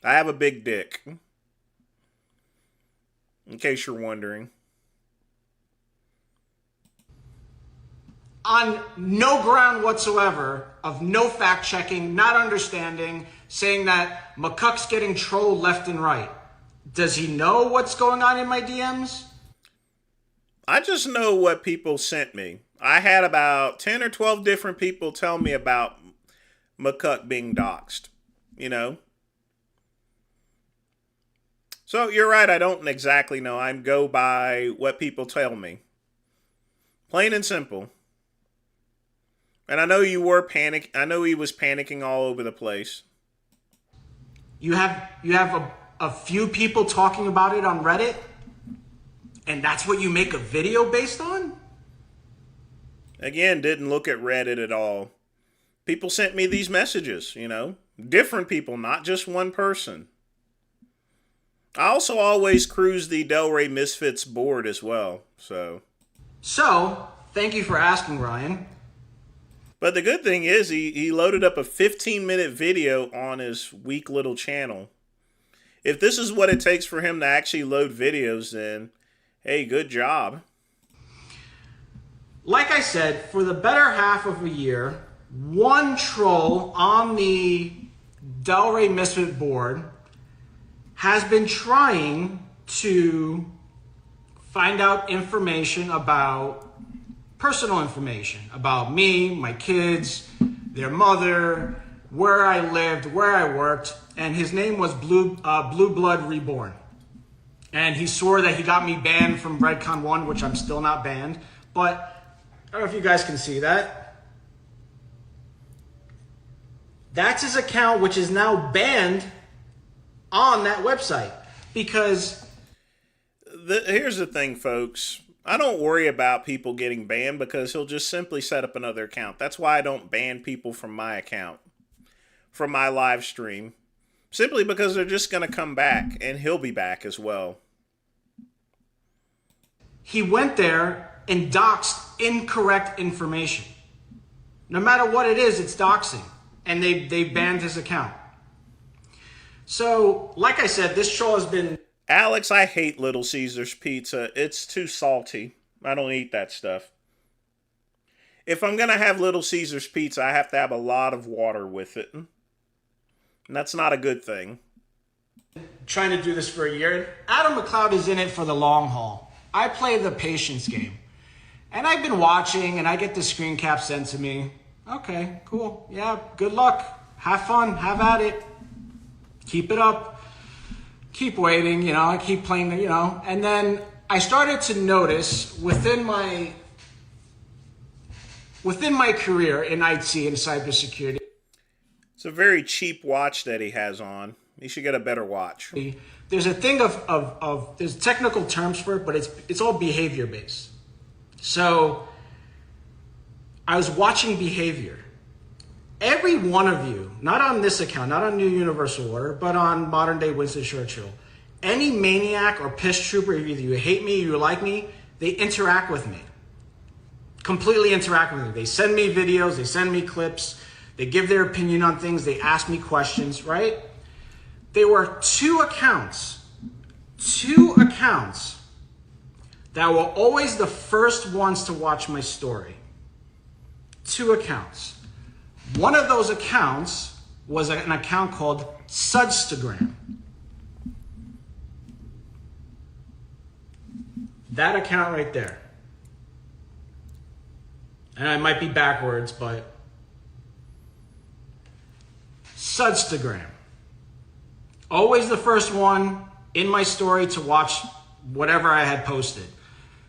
I have a big dick. In case you're wondering. On no ground whatsoever of no fact checking, not understanding, saying that McCuck's getting trolled left and right. Does he know what's going on in my DMs? I just know what people sent me. I had about 10 or 12 different people tell me about McCuck being doxxed, you know? So you're right, I don't exactly know. I go by what people tell me. Plain and simple. And I know you were I know he was panicking all over the place. You have a few people talking about it on Reddit? And that's what you make a video based on? Again, didn't look at Reddit at all. People sent me these messages, you know. Different people, not just one person. I also always cruise the Delray Misfits board as well, so. So, thank you for asking, Ryan. But the good thing is he loaded up a 15-minute video on his weak little channel. If this is what it takes for him to actually load videos, then, hey, good job. Like I said, for the better half of a year, one troll on the Delray Misfit board has been trying to find out information about personal information about me, my kids, their mother, where I lived, where I worked, and his name was Blue Blood Reborn. And he swore that he got me banned from Redcon 1, which I'm still not banned, but I don't know if you guys can see that. That's his account, which is now banned on that website because here's the thing, folks. I don't worry about people getting banned because he'll just simply set up another account. That's why I don't ban people from my account, from my live stream, simply because they're just going to come back, and he'll be back as well. He went there and doxed incorrect information. No matter what it is, it's doxing, and they banned his account. So, like I said, this show has been... Alex, I hate Little Caesars pizza. It's too salty. I don't eat that stuff. If I'm going to have Little Caesars pizza, I have to have a lot of water with it. And that's not a good thing. Trying to do this for a year. Adam McLeod is in it for the long haul. I play the patience game. And I've been watching, and I get the screen cap sent to me. Okay, cool. Yeah, good luck. Have fun. Have at it. Keep it up. Keep waiting, you know, I keep playing, you know. And then I started to notice within my career in IT and cybersecurity. It's a very cheap watch that he has on. He should get a better watch. There's a thing of there's technical terms for it, but it's all behavior based. So I was watching behavior. Every one of you, not on this account, not on New Universal Order, but on modern day Winston Churchill, any maniac or piss trooper, either you hate me or you like me, they interact with me. Completely interact with me. They send me videos, they send me clips, They give their opinion on things. They ask me questions, right? There were two accounts that were always the first ones to watch my story. Two accounts. One of those accounts was an account called Sudstagram. That account right there. And I might be backwards, but Sudstagram. Always the first one in my story to watch whatever I had posted.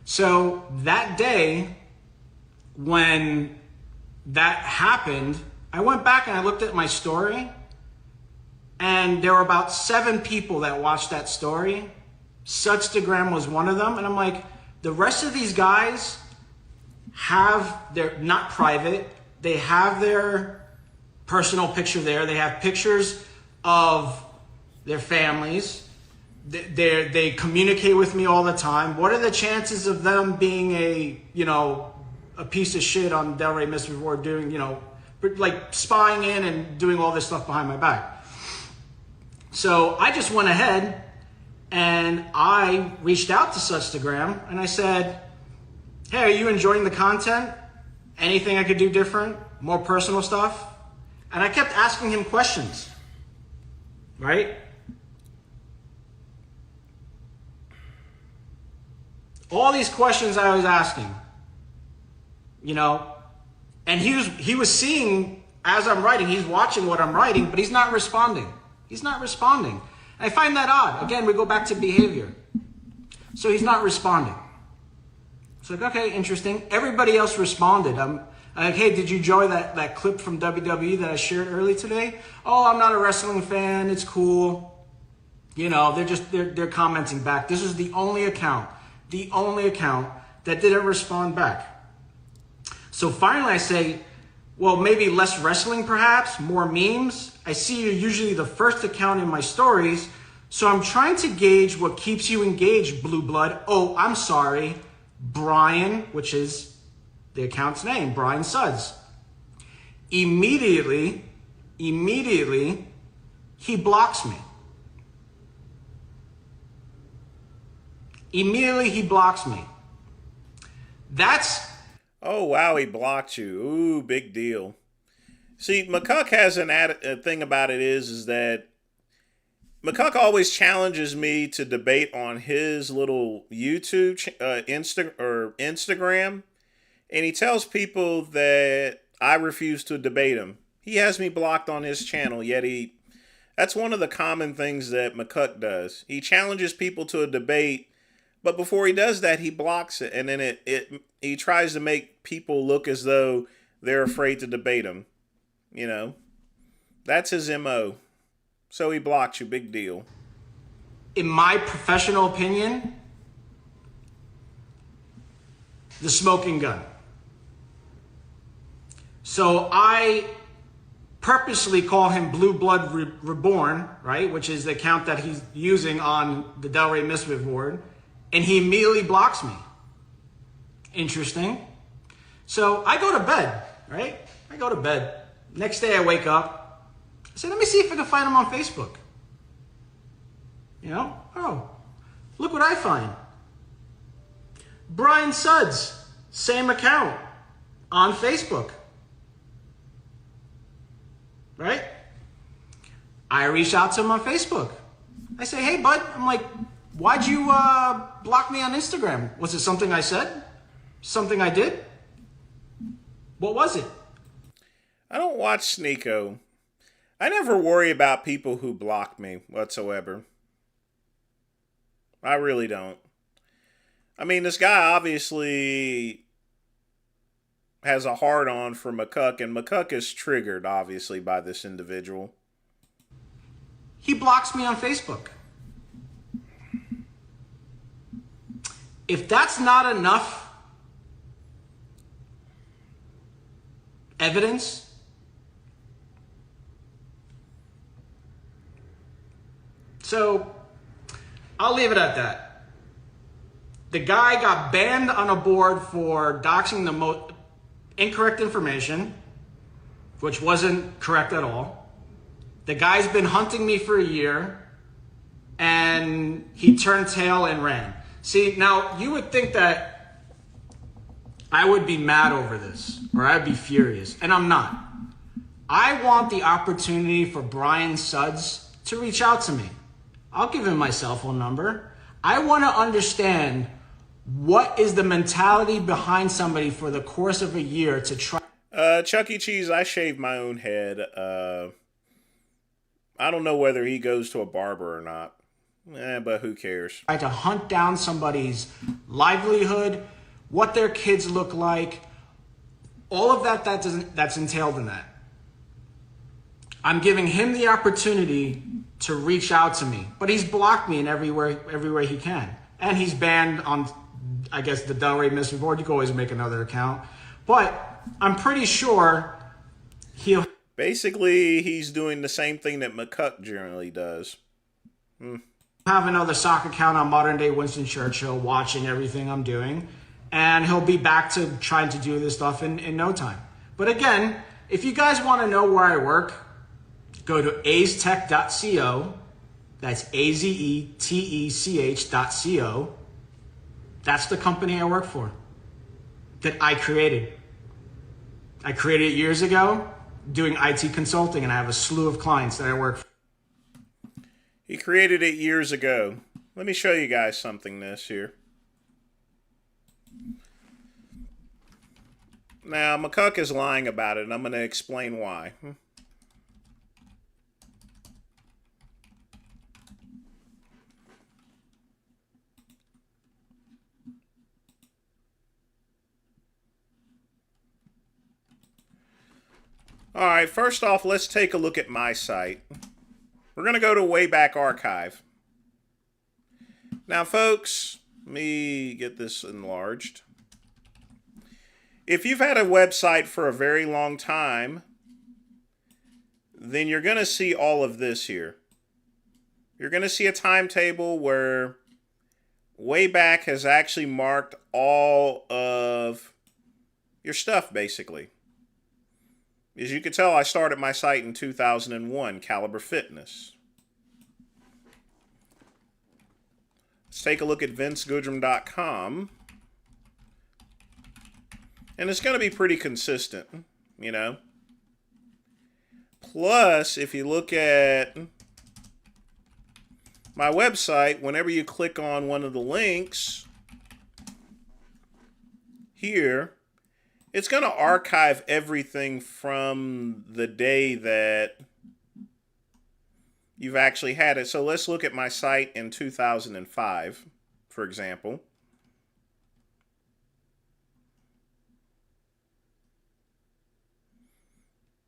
So that day, when that happened, I went back and I looked at my story, and there were about 7 people that watched that story. Sudstagram was one of them, and I'm like, the rest of these guys they're not private, they have their personal picture there, they have pictures of their families, they communicate with me all the time. What are the chances of them being a piece of shit on Delray Mystery Board, doing, like spying in and doing all this stuff behind my back? So I just went ahead and I reached out to Sudstagram and I said, hey, are you enjoying the content? Anything I could do different? More personal stuff? And I kept asking him questions, right? All these questions I was asking, and he was seeing as I'm writing, he's watching what I'm writing, but he's not responding. He's not responding. And I find that odd. Again, we go back to behavior. So he's not responding. It's like, okay, interesting. Everybody else responded. I'm like, hey, did you enjoy that clip from WWE that I shared early today? Oh, I'm not a wrestling fan. It's cool. They're commenting back. This is the only account that didn't respond back. So finally I say, well, maybe less wrestling perhaps, more memes. I see you're usually the first account in my stories, so I'm trying to gauge what keeps you engaged, Blue Blood. Oh, I'm sorry. Brian, which is the account's name, Brian Suds. Immediately, he blocks me. Immediately, he blocks me. Oh, wow, he blocked you. Ooh, big deal. See, McCuck has a thing about it is that McCuck always challenges me to debate on his little YouTube, Instagram, and he tells people that I refuse to debate him. He has me blocked on his channel, yet that's one of the common things that McCuck does. He challenges people to a debate, but before he does that, he blocks it, and then he tries to make people look as though they're afraid to debate him. That's his MO. So he blocked you, big deal. In my professional opinion, the smoking gun. So I purposely call him Blue Blood Reborn, right? Which is the account that he's using on the Delray Misfit board. And he immediately blocks me. Interesting. So I go to bed, right? I go to bed. Next day I wake up. I said, let me see if I can find him on Facebook. Oh, look what I find. Brian Suds, same account on Facebook. Right? I reach out to him on Facebook. I say, hey, bud, I'm like, why'd you block me on Instagram? Was it something I said? Something I did? What was it? I don't watch Sneeko. I never worry about people who block me whatsoever. I really don't. I mean, this guy obviously has a hard-on for McCuck, and McCuck is triggered, obviously, by this individual. He blocks me on Facebook. If that's not enough evidence, so I'll leave it at that. The guy got banned on a board for doxing the incorrect information, which wasn't correct at all. The guy's been hunting me for a year, and he turned tail and ran. See, now you would think that I would be mad over this, or I'd be furious, and I'm not. I want the opportunity for Brian Sudds to reach out to me. I'll give him my cell phone number. I want to understand what is the mentality behind somebody for the course of a year to try. Chuck E. Cheese, I shave my own head. I don't know whether he goes to a barber or not. But who cares? Try to hunt down somebody's livelihood, what their kids look like, all of that's entailed in that. I'm giving him the opportunity to reach out to me, but he's blocked me in everywhere he can. And he's banned on, I guess, the Delray Mystery Board. You can always make another account. But I'm pretty sure he'll... Basically, he's doing the same thing that McCuck generally does. have another sock account on Modern Day Winston Churchill watching everything I'm doing. And he'll be back to trying to do this stuff in no time. But again, if you guys want to know where I work, go to azetech.co. That's azetech.co. That's the company I work for, that I created. I created it years ago doing IT consulting, and I have a slew of clients that I work for. He created it years ago. Let me show you guys something this here. Now, McCuck is lying about it, and I'm going to explain why. Alright, first off, let's take a look at my site. We're going to go to Wayback Archive. Now, folks, let me get this enlarged. If you've had a website for a very long time, then you're going to see all of this here. You're going to see a timetable where Wayback has actually marked all of your stuff, basically. As you can tell, I started my site in 2001, Caliber Fitness. Let's take a look at VinceGoodrum.com. And it's going to be pretty consistent, you know. Plus, if you look at my website, whenever you click on one of the links here, it's going to archive everything from the day that you've actually had it. So let's look at my site in 2005, for example.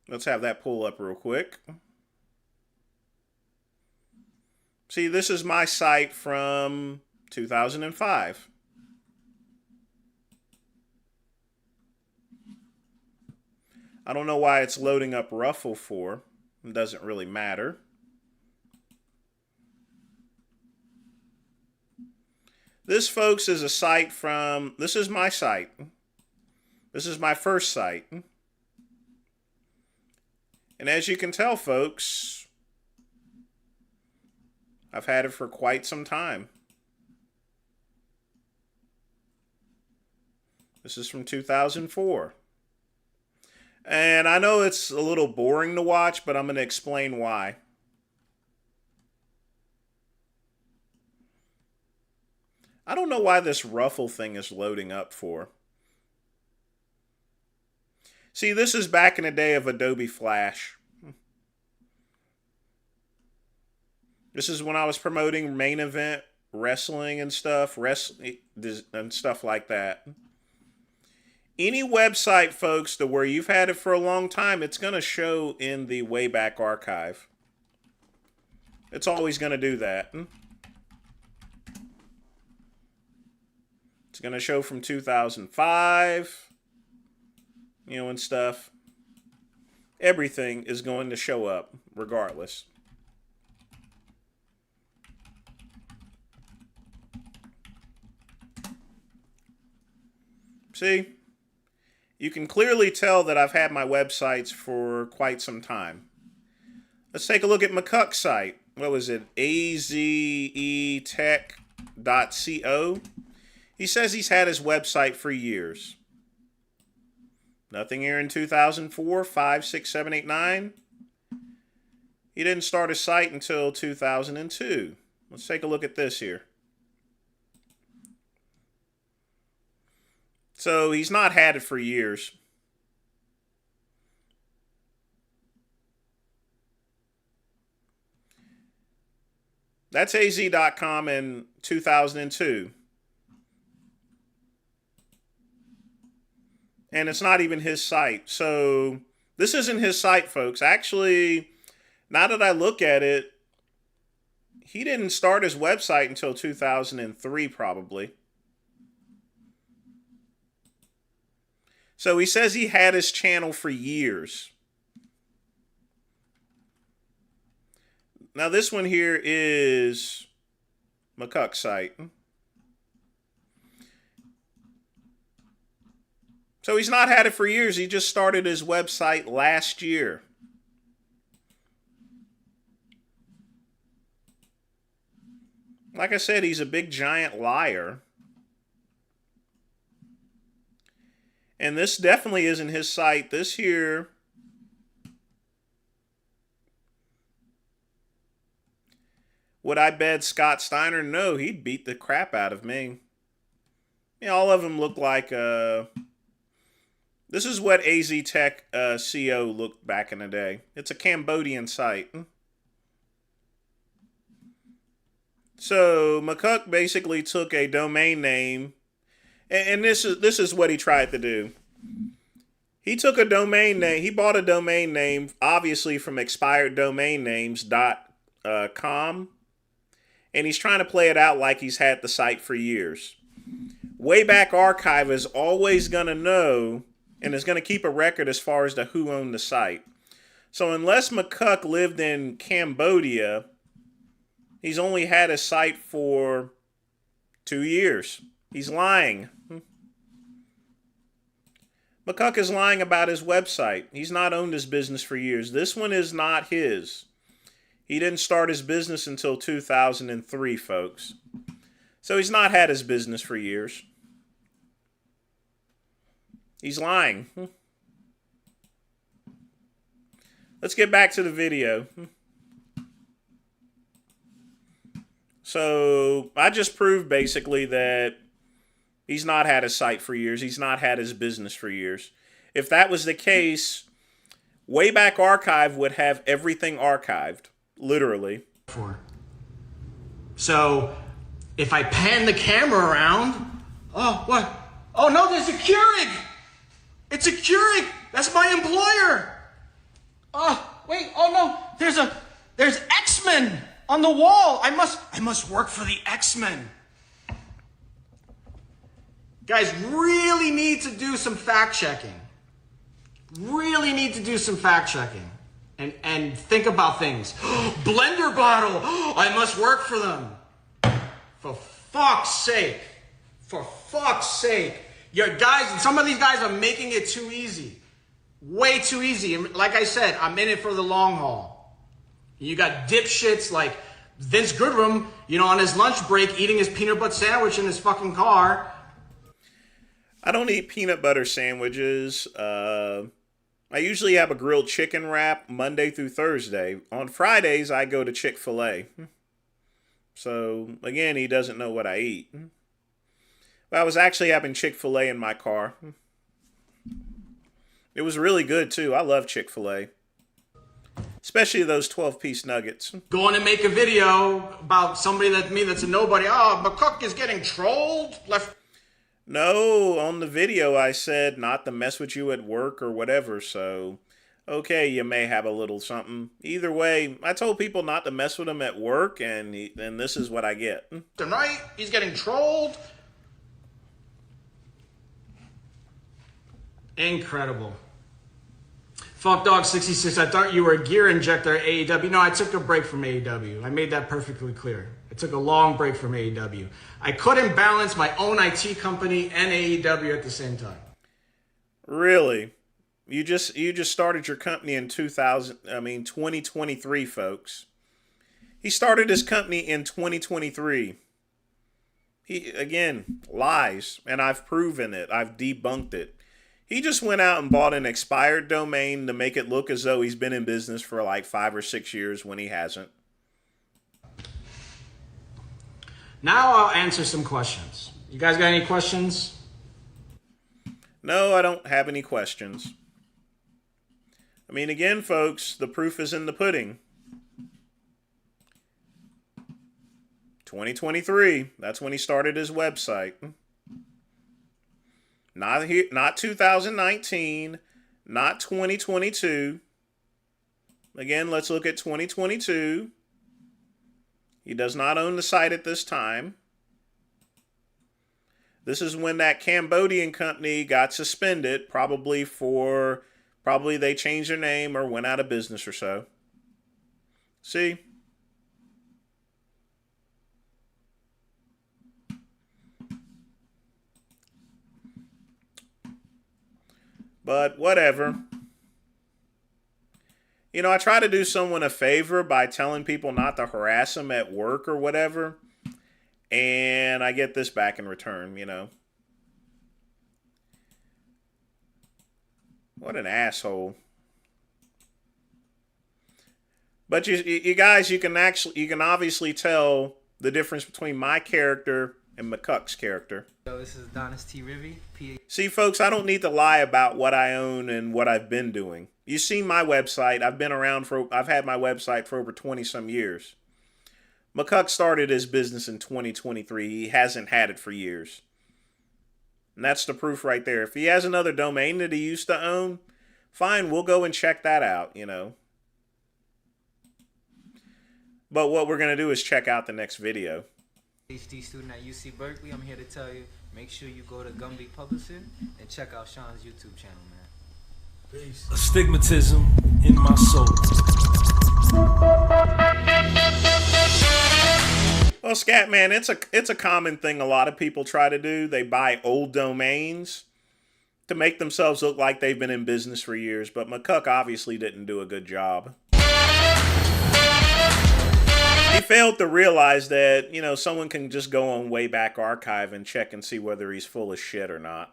Let's have that pull up real quick. See, this is my site from 2005. I don't know why it's loading up Ruffle for. It doesn't really matter. This, folks, is a site from... This is my site. This is my first site. And as you can tell, folks, I've had it for quite some time. This is from 2004. And I know it's a little boring to watch, but I'm going to explain why. I don't know why this Ruffle thing is loading up for. See, this is back in the day of Adobe Flash. This is when I was promoting main event wrestling and stuff, and stuff like that. Any website, folks, to where you've had it for a long time, it's going to show in the Wayback Archive. It's always going to do that. It's going to show from 2005, you know, and stuff. Everything is going to show up regardless. See? You can clearly tell that I've had my websites for quite some time. Let's take a look at McCuck's site. What was it? azetech.co. He says he's had his website for years. Nothing here in 2004, 5, 6, 7, 8, 9. He didn't start his site until 2002. Let's take a look at this here. So he's not had it for years. That's az.com in 2002. And it's not even his site. So this isn't his site, folks. Actually, now that I look at it, he didn't start his website until 2003, probably. So he says he had his channel for years. Now this one here is McCuck's site. So he's not had it for years. He just started his website last year. Like I said, he's a big giant liar. And this definitely isn't his site. This here, would I bet Scott Steiner? No, he'd beat the crap out of me. Yeah, all of them look like, this is what AZ Tech CO looked back in the day. It's a Cambodian site. So McCuck basically took a domain name, and this is what he tried to do. He took a domain name. He bought a domain name, obviously from expireddomainnames.com, and he's trying to play it out like he's had the site for years. Wayback Archive is always going to know and is going to keep a record as far as to who owned the site. So unless McCuck lived in Cambodia, he's only had his site for 2 years. He's lying. McCuck is lying about his website. He's not owned his business for years. This one is not his. He didn't start his business until 2003, folks. So he's not had his business for years. He's lying. Let's get back to the video. So I just proved basically that he's not had a site for years. He's not had his business for years. If that was the case, Wayback Archive would have everything archived, literally. So if I pan the camera around, oh, what? Oh no, there's a Keurig! It's a Keurig! That's my employer! Oh, wait, oh no, there's X-Men on the wall! I must work for the X-Men. Guys, really need to do some fact checking. Really need to do some fact checking. And think about things. Blender bottle! I must work for them. For fuck's sake. For fuck's sake. Your guys, some of these guys are making it too easy. Way too easy. And like I said, I'm in it for the long haul. You got dipshits like Vince Goodrum, on his lunch break eating his peanut butter sandwich in his fucking car. I don't eat peanut butter sandwiches. I usually have a grilled chicken wrap Monday through Thursday. On Fridays, I go to Chick-fil-A. So, again, he doesn't know what I eat. But I was actually having Chick-fil-A in my car. It was really good, too. I love Chick-fil-A. Especially those 12-piece nuggets. Going to make a video about somebody that's a nobody. Oh, McCuck is getting trolled. No, on the video I said not to mess with you at work or whatever, so okay, you may have a little something. Either way, I told people not to mess with him at work, and this is what I get. Tonight, he's getting trolled. Incredible. FuckDog66, I thought you were a gear injector at AEW. No, I took a break from AEW. I made that perfectly clear. I took a long break from AEW. I couldn't balance my own IT company and AEW at the same time. Really? You just started your company in 2023, folks. He started his company in 2023. He again lies, and I've proven it. I've debunked it. He just went out and bought an expired domain to make it look as though he's been in business for like 5 or 6 years when he hasn't. Now I'll answer some questions. You guys got any questions? No, I don't have any questions. I mean, again, folks, the proof is in the pudding. 2023, that's when he started his website. Not 2019, not 2022. Again, let's look at 2022. He does not own the site at this time. This is when that Cambodian company got suspended, probably they changed their name or went out of business or so. See? But whatever. You know, I try to do someone a favor by telling people not to harass them at work or whatever. And I get this back in return, you know. What an asshole. But you guys, you can obviously tell the difference between my character and McCuck's character. Yo, this is Donis T. Rivy, PA. See, folks, I don't need to lie about what I own and what I've been doing. You see my website. I've had my website for over 20 some years. McCuck started his business in 2023. He hasn't had it for years. And that's the proof right there. If he has another domain that he used to own, fine, we'll go and check that out, you know. But what we're going to do is check out the next video. PhD student at UC Berkeley. I'm here to tell you, make sure you go to Gumby Publishing and check out Sean's YouTube channel, man. Peace. Astigmatism in my soul. Well, Scatman, it's a common thing a lot of people try to do. They buy old domains to make themselves look like they've been in business for years, but McCuck obviously didn't do a good job. He failed to realize that, you know, someone can just go on Wayback Archive and check and see whether he's full of shit or not.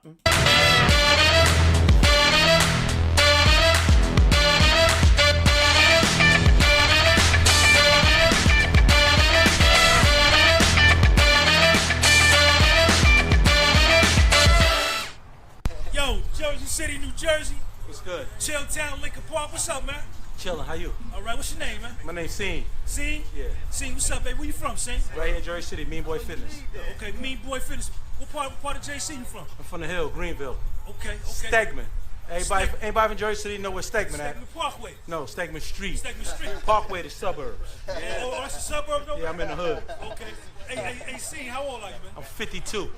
Yo, Jersey City, New Jersey. What's good? Chilltown, Lincoln Park. What's up, man? Chillin', how you? All right, what's your name, man? My name's Scene. Scene? Yeah. Scene, what's up, baby? Where you from, Scene? Right here in Jersey City, Mean Boy Fitness. Okay, Mean Boy Fitness. What part of JC you from? I'm from the Hill, Greenville. Okay. Stegman. Anybody from Jersey City know where Stegman at? Stegman Parkway. No, Stegman Street. Stegman Street. Parkway, the suburbs. Oh, that's the suburbs over Yeah, I'm in the hood. Okay. Hey, Scene, how old are you, man? I'm 52.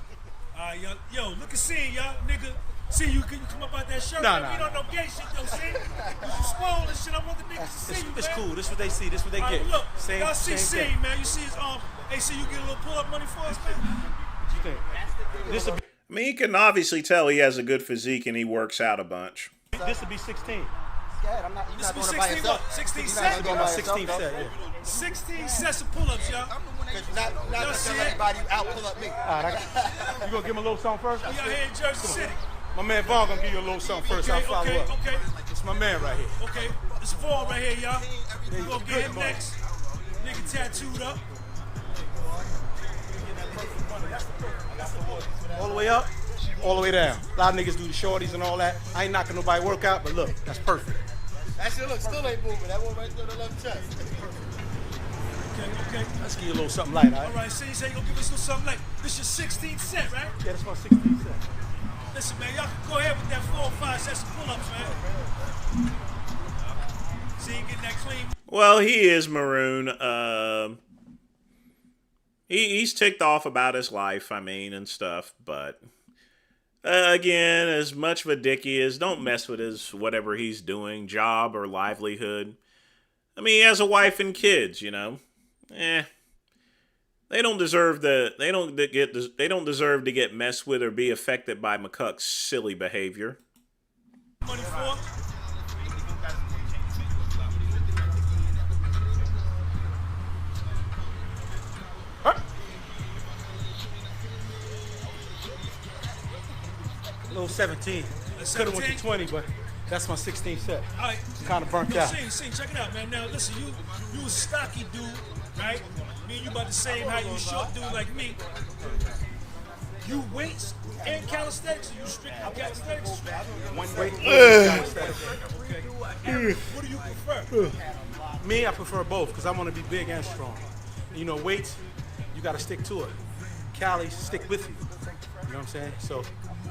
Yo, look at Scene, y'all. Nigga, see you come up out that shirt. Nah, We nah. don't know gay shit, though, Scene. Cause you swole and shit. I want the niggas to see you, It's man. cool. This what they see. This what they All get. right, look, Same, y'all see same Scene, thing. man. You see his arm. Hey, see you get a little pull-up money for us, man? What you think? This will I mean, you can obviously tell he has a good physique and he works out a bunch. be 16. I'm not, you're This not be doing it by 16 yourself. what? 16 You're not sets? doing it by yourself, 16 though. set, yeah. 16 sets of pull-ups, y'all. Because you're not Y'all gonna see tell it? everybody you out pull up me. All right, you gonna give him a little something first? We out here in Jersey City. My man Vaughn gonna give you a little something first. I'll follow up. Okay. It's my man right here. Okay. It's Vaughn right here, y'all. We gonna get him next. Nigga tattooed up. All the way up, all the way down. A lot of niggas do the shorties and all that. I ain't knocking nobody workout, but look, that's perfect. That shit look still ain't moving. That one right there on the left chest. Okay. Let's give you a little something light, all right? All right, so you say you gonna give us a little something like this your 16th set, right? Yeah, that's my 16 set. Listen, man, y'all can go ahead with that 4 or 5 sets of pull-ups, man. See you getting that clean. Well, he is maroon. He's ticked off about his life, I mean, and stuff. But again, as much of a dick he is, don't mess with his whatever he's doing, job or livelihood. I mean, he has a wife and kids, you know. They don't deserve they don't deserve to get messed with or be affected by McCuck's silly behavior. Money for? Little 17. Could have went to 20, but that's my 16th set. All right. Kind of burnt out. Sing, check it out, man. Now, listen, you a stocky dude, right? Me and you about the same height. You short dude like me. You weights and calisthenics, or you strictly calisthenics? One weight. Okay. What do you prefer? Me, I prefer both because I want to be big and strong. You know, weights, you got to stick to it. Cali, stick with you. You know what I'm saying? So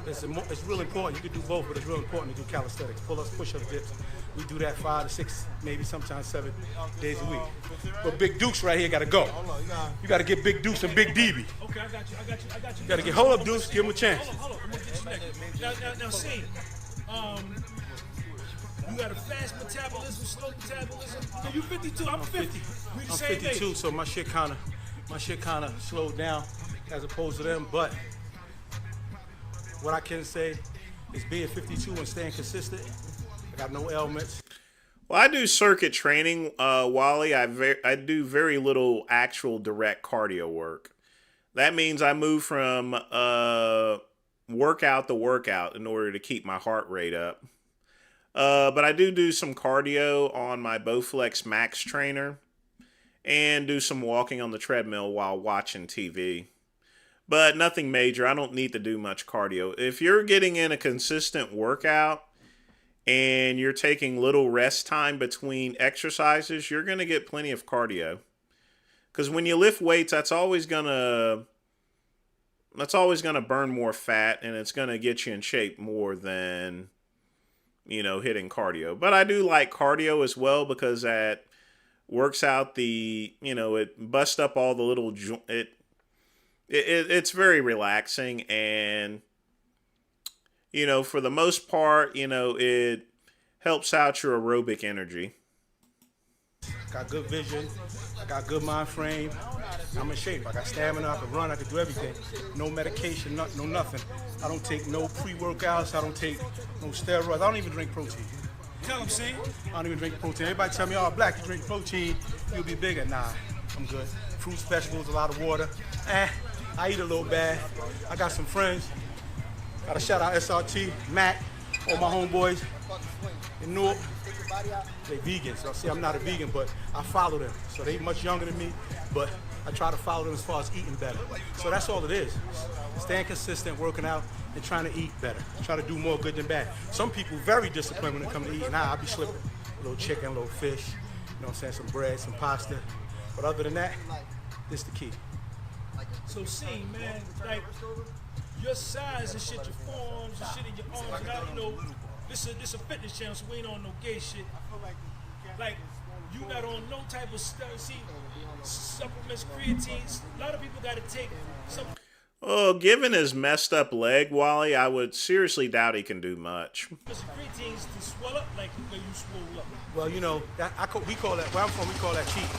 it's real important. You can do both, but it's real important to do calisthenics. Pull-ups, push-ups, dips. We do that 5 to 6, maybe sometimes 7 days a week. But Big Deuce right here got to go. You got to get Big Deuce and Big DB. Okay, I got you. You got to get, hold up, Deuce, give him a chance. Hold on. I'm going to get you next. Now, see, you got a fast metabolism, slow metabolism. So you 52, I'm 50. We the I'm same 52, age. so my shit kind of slowed down as opposed to them. But what I can say is being 52 and staying consistent. I got no ailments. Well, I do circuit training, Wally. I do very little actual direct cardio work. That means I move from workout to workout in order to keep my heart rate up. But I do some cardio on my Bowflex Max trainer and do some walking on the treadmill while watching TV. But nothing major. I don't need to do much cardio. If you're getting in a consistent workout and you're taking little rest time between exercises, you're going to get plenty of cardio. Because when you lift weights, that's always going to burn more fat, and it's going to get you in shape more than, hitting cardio. But I do like cardio as well because that works out it busts up all the little it's very relaxing, and for the most part, it helps out your aerobic energy. Got good vision. I got good mind frame. I'm in shape. I got stamina. I can run. I can do everything. No medication. No nothing. I don't take no pre-workouts. I don't take no steroids. I don't even drink protein. Tell him, see? I don't even drink protein. Everybody tell me, oh, Black, you drink protein, you'll be bigger. Nah, I'm good. Fruits, vegetables, a lot of water. I eat a little bad. I got some friends. Got to shout out SRT, Matt, all my homeboys in Newark. They vegans. So see, I'm not a vegan, but I follow them. So they much younger than me, but I try to follow them as far as eating better. So that's all it is. Staying consistent, working out, and trying to eat better. Try to do more good than bad. Some people very disciplined when it comes to eating. I'll be slipping. A little chicken, a little fish, you know what I'm saying, some bread, some pasta. But other than that, this is the key. So see, man, like your size and shit, your forms and shit in your arms, and I, this a fitness channel, so we ain't on no gay shit. Like, you not on no type of stuff. See, supplements, creatines. A lot of people got to take some. Oh, given his messed up leg, Wally, I would seriously doubt he can do much. Creatines to swell up like you swole up. Well, we call that, where I'm from, we call that cheating.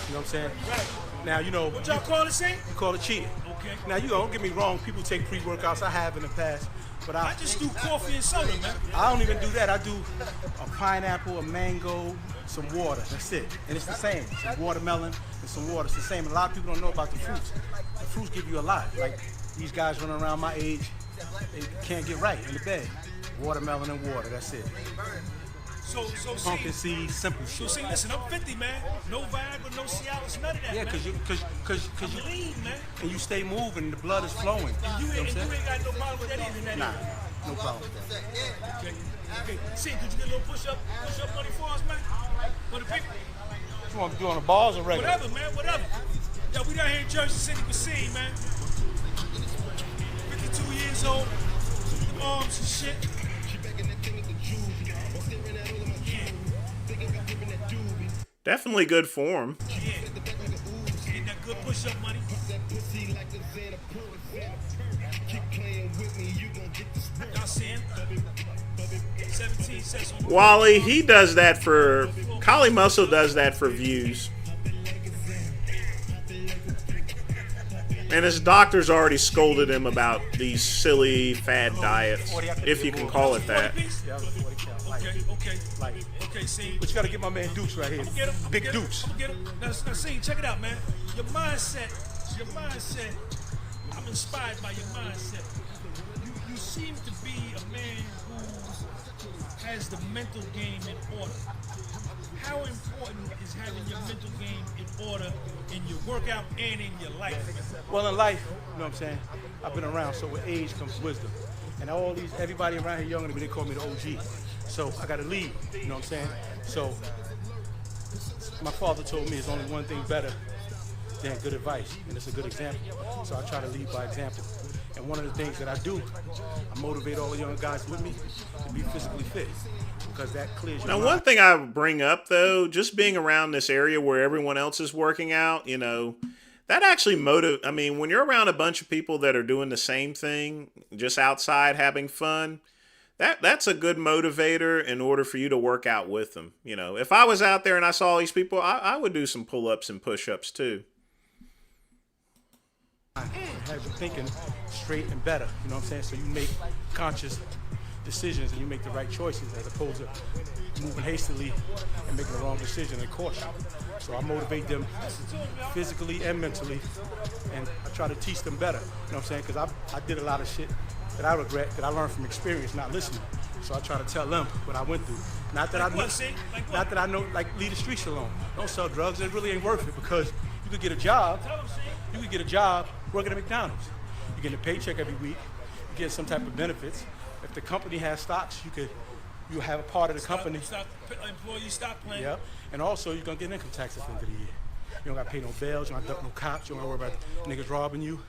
You know what I'm saying? Right. Now, what y'all call it, say? We call it cheating. Okay. Now, don't get me wrong, people take pre-workouts. I have in the past. But I just do coffee and soda, man. I don't even do that. I do a pineapple, a mango, some water. That's it. And it's the same. Some watermelon and some water. It's the same. And a lot of people don't know about the fruits. The fruits give you a lot. Like these guys running around my age, they can't get right in the bed. Watermelon and water. That's it. So pumpkin seeds, simple shit. So see, listen, I'm 50, man. No Viagra, no Cialis, none of that. Yeah, cause you lean, man. And you stay moving, the blood is flowing. And you ain't got no problem with that either. Nah, no problem with that. Okay. See, could you get a little push up money for us, man? For the people. You want to do on the balls or regular? Whatever, man, whatever. Yo, we down here in Jersey City, Machine, man. 52 years old, arms and shit. Definitely good form. Yeah. Getting that good push-up money. Y'all seeing? 17 cents. Wally, he does that for... Kali Muscle does that for views. And his doctor's already scolded him about these silly fad diets, if you can call it that. Yeah, I was 40 count. Light. Okay. Light. Okay, see. But you gotta get my man Dukes right here. Big Dukes. Now, see, check it out, man. Your mindset. I'm inspired by your mindset. You seem to be a man who has the mental game in order. How important is having your mental game in order in your workout and in your life? Well, in life, you know what I'm saying? I've been around, so with age comes wisdom. And everybody around here younger than me, they call me the OG. So I gotta lead, you know what I'm saying? So my father told me there's only one thing better than good advice, and it's a good example. So I try to lead by example. And one of the things that I do, I motivate all the young guys with me to be physically fit, because that clears your Now, mind. one thing I bring up, though, just being around this area where everyone else is working out, that actually I mean, when you're around a bunch of people that are doing the same thing, just outside having fun, that's a good motivator in order for you to work out with them. If I was out there and I saw all these people, I would do some pull-ups and push-ups, too. Have you thinking straight and better, you know what I'm saying? So you make conscious decisions and you make the right choices as opposed to moving hastily and making the wrong decision and caution. So I motivate them physically and mentally, and I try to teach them better, you know what I'm saying? Because I did a lot of shit that I regret, that I learned from experience, not listening. So I try to tell them what I went through. Not that I know, like, leave the streets alone. Don't sell drugs. It really ain't worth it, because you could get a job. You could get a job working at McDonald's. You get a paycheck every week. You get some type of benefits. If the company has stocks, you have a part of the company. Employee stock plan. Yeah, and also you're gonna get income tax at the end of the year. You don't gotta pay no bills. You don't gotta duck no cops. You don't gotta worry about niggas robbing you. You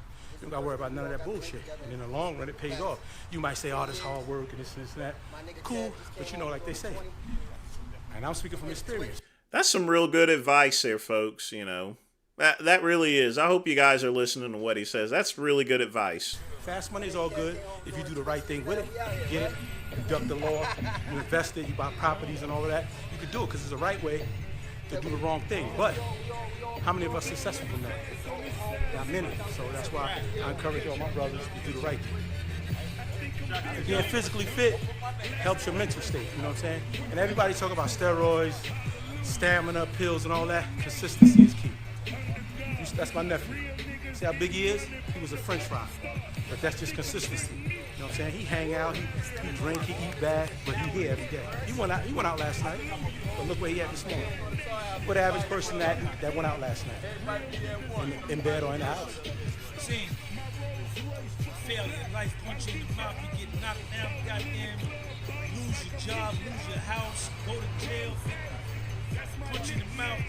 don't gotta worry about none of that bullshit. And in the long run, it pays off. You might say, "Oh, this hard work and this and that." Cool, but like they say, and I'm speaking from experience. That's some real good advice there, folks. That really is. I hope you guys are listening to what he says. That's really good advice. Fast money is all good if you do the right thing with it. You get it, you duck the law, you invest it, you buy properties and all of that. You can do it because it's the right way to do the wrong thing. But how many of us are successful from that? Not many. So that's why I encourage all my brothers to do the right thing. Being physically fit helps your mental state, you know what I'm saying? And everybody talk about steroids, stamina, pills and all that. Consistency is key. That's my nephew. See how big he is? He was a French fry. But that's just consistency. You know what I'm saying? He hang out, he drink, he eat bad, but he here every day. He went out last night, but look where he at this morning. What average person that went out last night? In bed or in the house? See, failure, life punch you in the mouth, you get knocked down, goddamn, lose your job, lose your house, go to jail, punch in the mouth.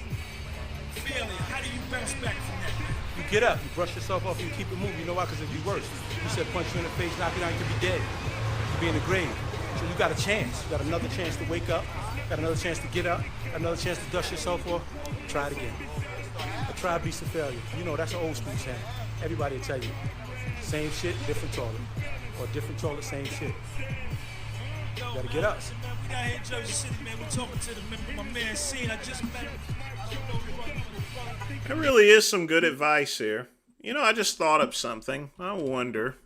Failure, how do you bounce back from that? You get up, you brush yourself off, you keep it moving. You know why? Because it'd be worse. You said punch you in the face, knock you down, you could be dead. You could be in the grave. So you got a chance. You got another chance to wake up, got another chance to get up, another chance to dust yourself off. Try it again. A try beats a failure. That's an old school saying. Everybody will tell you, same shit, different toilet. Or different toilet, same shit. You gotta get up. We down here in Jersey City, man. We talking to my man Scene. I just met him. There really is some good advice here. I just thought of something. I wonder.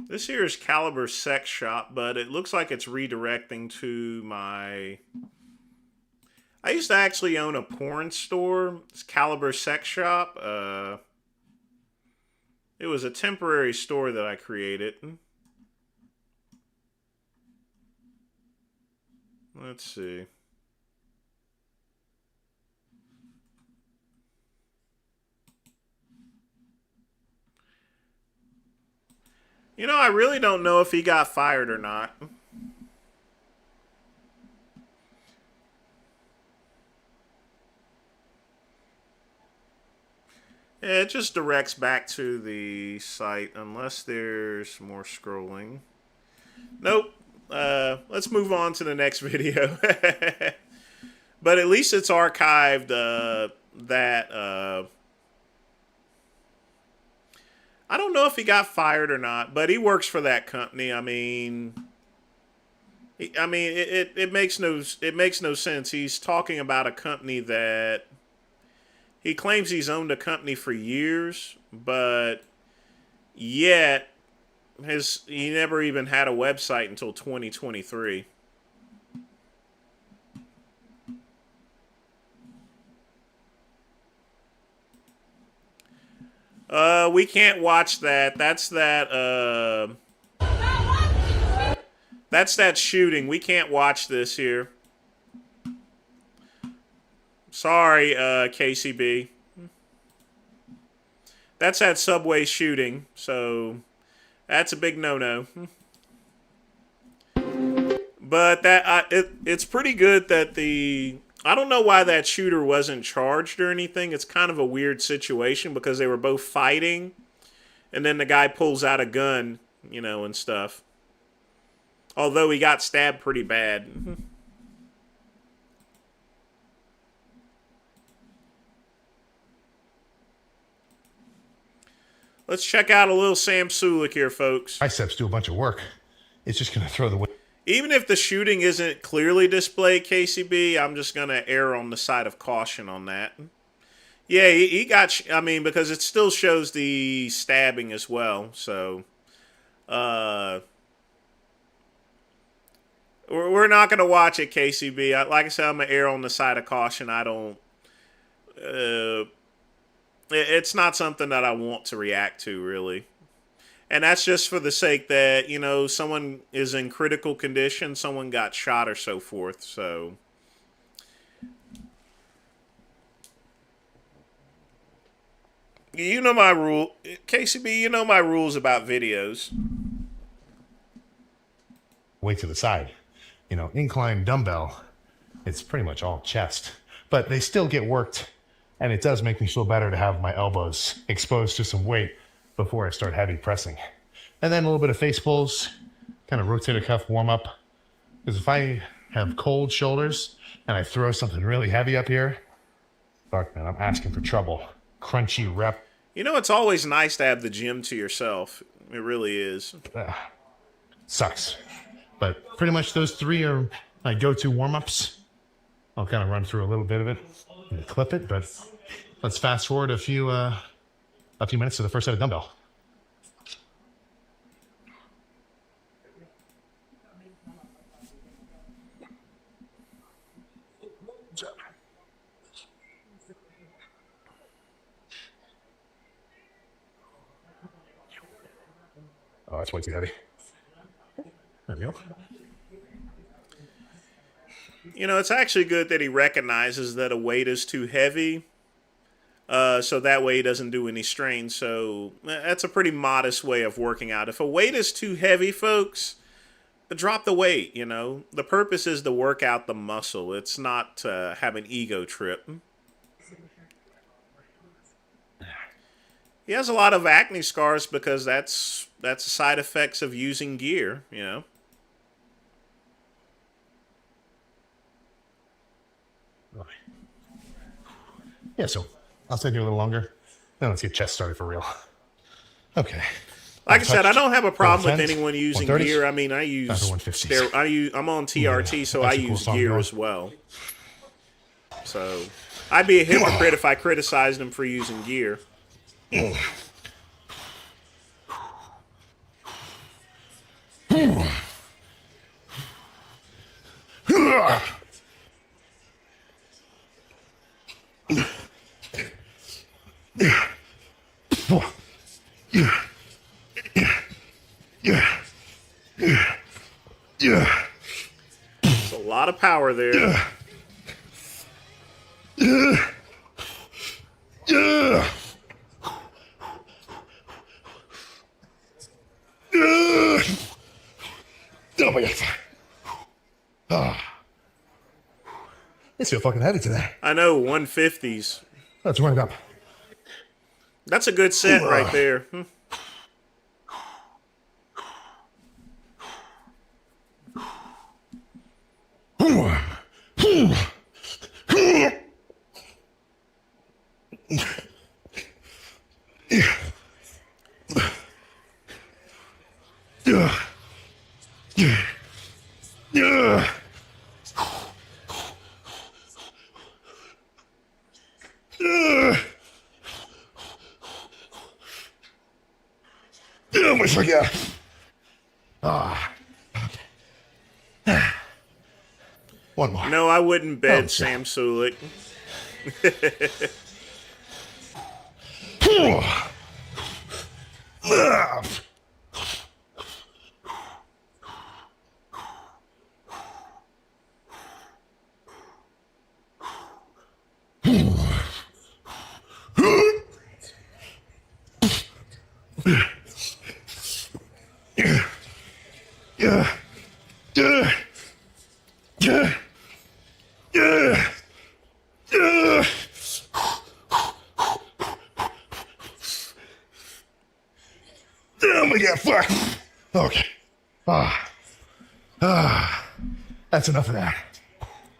This here is Caliber Sex Shop, but it looks like it's redirecting to my... I used to actually own a porn store. It's Caliber Sex Shop. It was a temporary store that I created. Let's see. You know, I really don't know if he got fired or not. Yeah, it just directs back to the site unless there's more scrolling. Nope. Let's move on to the next video. But at least it's archived I don't know if he got fired or not, but he works for that company. I mean, it makes no sense. He's talking about a company that he claims he's owned a company for years, but yet he never even had a website until 2023. We can't watch that. That's that shooting. We can't watch this here. Sorry, KCB. That's that subway shooting, so that's a big no-no. But it's pretty good that I don't know why that shooter wasn't charged or anything. It's kind of a weird situation because they were both fighting, and then the guy pulls out a gun, you know, and stuff. Although he got stabbed pretty bad. Let's check out a little Sam Sulik here, folks. Biceps do a bunch of work. It's just going to throw the... Even if the shooting isn't clearly displayed, KCB, I'm just going to err on the side of caution on that. Yeah, he got... I mean, because it still shows the stabbing as well, so... We're not going to watch it, KCB. Like I said, I'm going to err on the side of caution. I don't... it's not something that I want to react to, really. And that's just for the sake that, you know, someone is in critical condition, someone got shot or so forth, so... You know my rule. KCB, you know my rules about videos. Way to the side. You know, incline dumbbell, it's pretty much all chest. But they still get worked, and it does make me feel better to have my elbows exposed to some weight before I start heavy pressing. And then a little bit of face pulls, kind of rotator cuff warm up. Because if I have cold shoulders and I throw something really heavy up here, fuck man, I'm asking for trouble. Crunchy rep. You know, it's always nice to have the gym to yourself. It really is. Sucks. But pretty much those three are my go-to warm-ups. I'll kind of run through a little bit of it and clip it, but let's fast forward a few minutes to the first set of dumbbell. Oh, that's way too heavy. There we go. You know, it's actually good that he recognizes that a weight is too heavy, so that way he doesn't do any strain. So that's a pretty modest way of working out. If a weight is too heavy, folks, drop the weight, you know. The purpose is to work out the muscle. It's not to have an ego trip. He has a lot of acne scars because that's side effects of using gear, you know. Yeah, so I'll stay here a little longer. Then let's get chest started for real. Okay. Like I said, I don't have a problem with 110s, anyone using 130s, gear. I mean, I use I'm on TRT, so I use gear as well. So I'd be a hypocrite if I criticized him for using gear. There's a lot of power there. Oh my God. Ah. This feel fucking heavy today. I know, 150s. Let's run it up. That's a good set right there. Oh my God. Ah. One more. No, I wouldn't bet Oh, Sam Sulik. Oh my God, fuck. Okay. That's enough of that.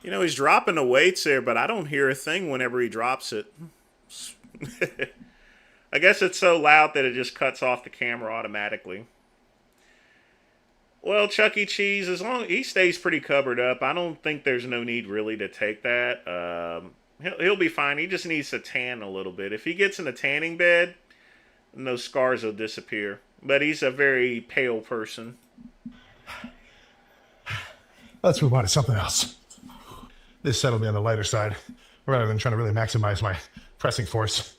You know, he's dropping the weights there, but I don't hear a thing whenever he drops it. I guess it's so loud that it just cuts off the camera automatically. Well, Chuck E. Cheese, as long as he stays pretty covered up, I don't think there's no need really to take that. He'll be fine. He just needs to tan a little bit. If he gets in a tanning bed, then those scars will disappear. But he's a very pale person. Let's move on to something else. This settled me on the lighter side. Rather than trying to really maximize my pressing force,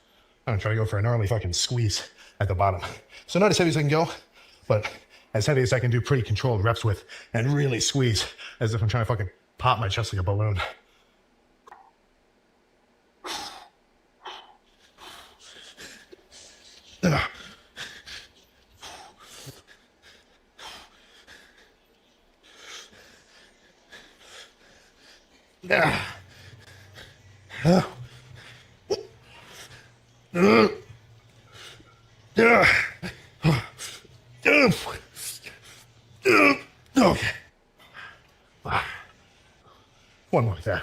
I'm trying to go for a gnarly fucking squeeze at the bottom. So not as heavy as I can go, but as heavy as I can do pretty controlled reps with and really squeeze as if I'm trying to fucking pop my chest like a balloon. Okay. One more there.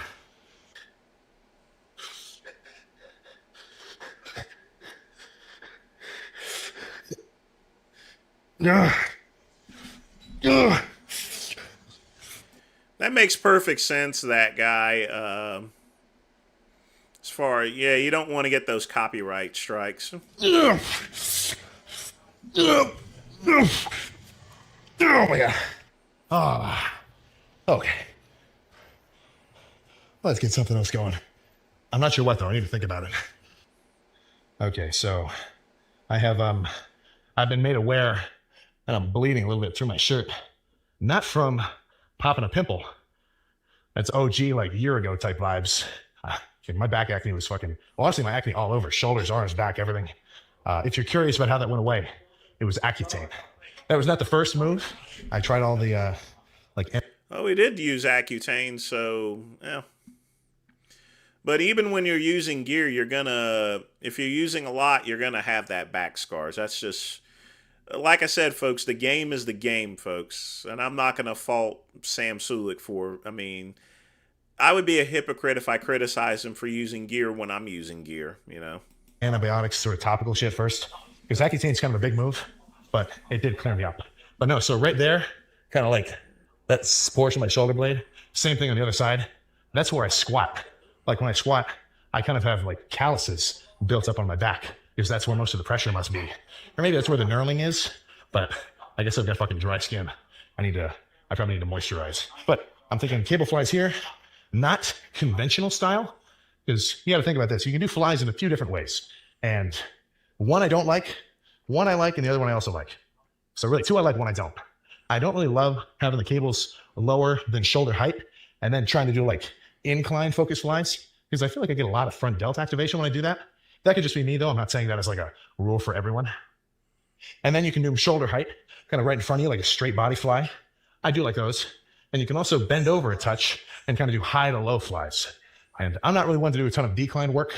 That makes perfect sense, that guy. As far, yeah, you don't want to get those copyright strikes. Oh my God. Okay. Let's get something else going. I'm not sure what though. I need to think about it. Okay, so I have I've been made aware that I'm bleeding a little bit through my shirt. Not from popping a pimple. That's OG like a year ago type vibes. My back acne was fucking, well, honestly, my acne all over, shoulders, arms, back, everything. If you're curious about how that went away, it was Accutane. That was not the first move. I tried all the, Oh, we did use Accutane, so, yeah. But even when you're using gear, you're gonna, if you're using a lot, you're gonna have that back scars. That's just, like I said, folks, the game is the game, folks. And I'm not gonna fault Sam Sulik for, I mean, I would be a hypocrite if I criticize him for using gear when I'm using gear, you know? Antibiotics, sort of topical shit first. Because Accutane's kind of a big move, but it did clear me up. But no, so right there, kind of like that portion of my shoulder blade, same thing on the other side. That's where I squat. Like when I squat, I kind of have like calluses built up on my back because that's where most of the pressure must be. Or maybe that's where the knurling is, but I guess I've got fucking dry skin. I probably need to moisturize. But I'm thinking cable flies here, not conventional style, because you got to think about this. You can do flies in a few different ways. And one I don't like, one I like, and the other one I also like. So really two I like, one I don't. I don't really love having the cables lower than shoulder height and then trying to do like incline focus flies because I feel like I get a lot of front delt activation when I do that. That could just be me though. I'm not saying that as like a rule for everyone. And then you can do shoulder height, kind of right in front of you like a straight body fly. I do like those. And you can also bend over a touch and kind of do high to low flies. And I'm not really one to do a ton of decline work.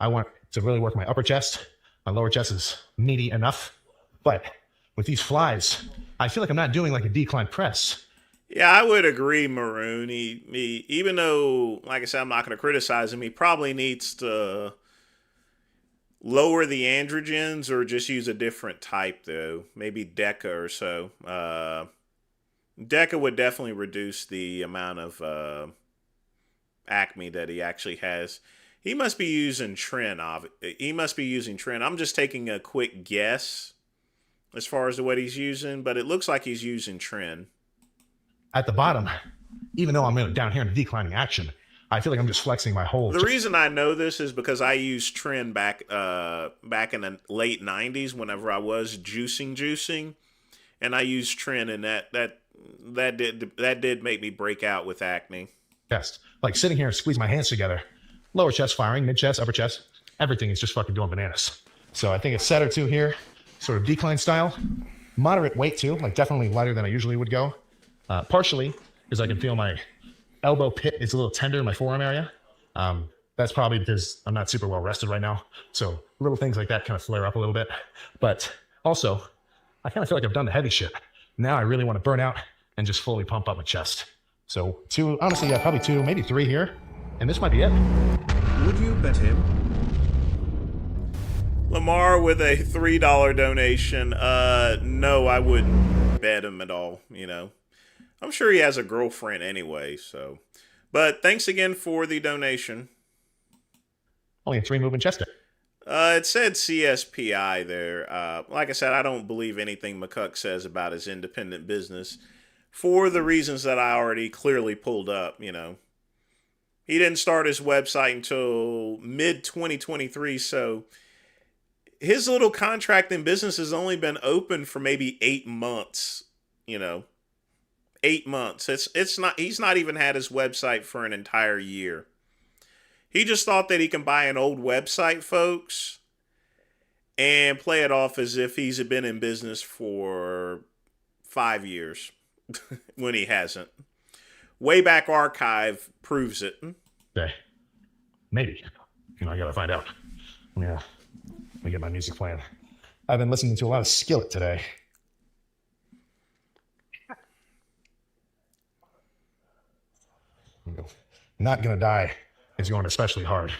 I want to really work my upper chest. My lower chest is meaty enough. But with these flies, I feel like I'm not doing like a decline press. Yeah, I would agree, Maroon. Even though, like I said, I'm not going to criticize him, he probably needs to lower the androgens or just use a different type, though. Maybe Deca or so. Deca would definitely reduce the amount of acme that he actually has. He must be using Tren. I'm just taking a quick guess as far as what he's using, but it looks like he's using Tren. At the bottom, even though I'm down here in the declining action, I feel like I'm just flexing my whole... The reason I know this is because I used Tren back in the late 90s whenever I was juicing, and I used Tren, and that did make me break out with acne. Chest. Like sitting here and squeeze my hands together. Lower chest firing, mid chest, upper chest. Everything is just fucking doing bananas. So I think a set or two here, sort of decline style. Moderate weight too, like definitely lighter than I usually would go. Partially because I can feel my elbow pit is a little tender in my forearm area. That's probably because I'm not super well rested right now. So little things like that kind of flare up a little bit. But also, I kind of feel like I've done the heavy shit. Now I really want to burn out and just fully pump up my chest. So probably two, maybe three here. And this might be it. Would you bet him? Lamar with a $3 donation. No, I wouldn't bet him at all, I'm sure he has a girlfriend anyway, so. But thanks again for the donation. Only a 3-movement chest day. It said CSPI there. Like I said, I don't believe anything McCuck says about his independent business for the reasons that I already clearly pulled up, He didn't start his website until mid-2023, so his little contracting business has only been open for maybe 8 months, 8 months. He's not even had his website for an entire year. He just thought that he can buy an old website, folks, and play it off as if he's been in business for 5 years when he hasn't. Wayback Archive proves it. Okay. Maybe. I gotta find out. Yeah. Let me get my music playing. I've been listening to a lot of Skillet today. Not gonna die is going especially hard.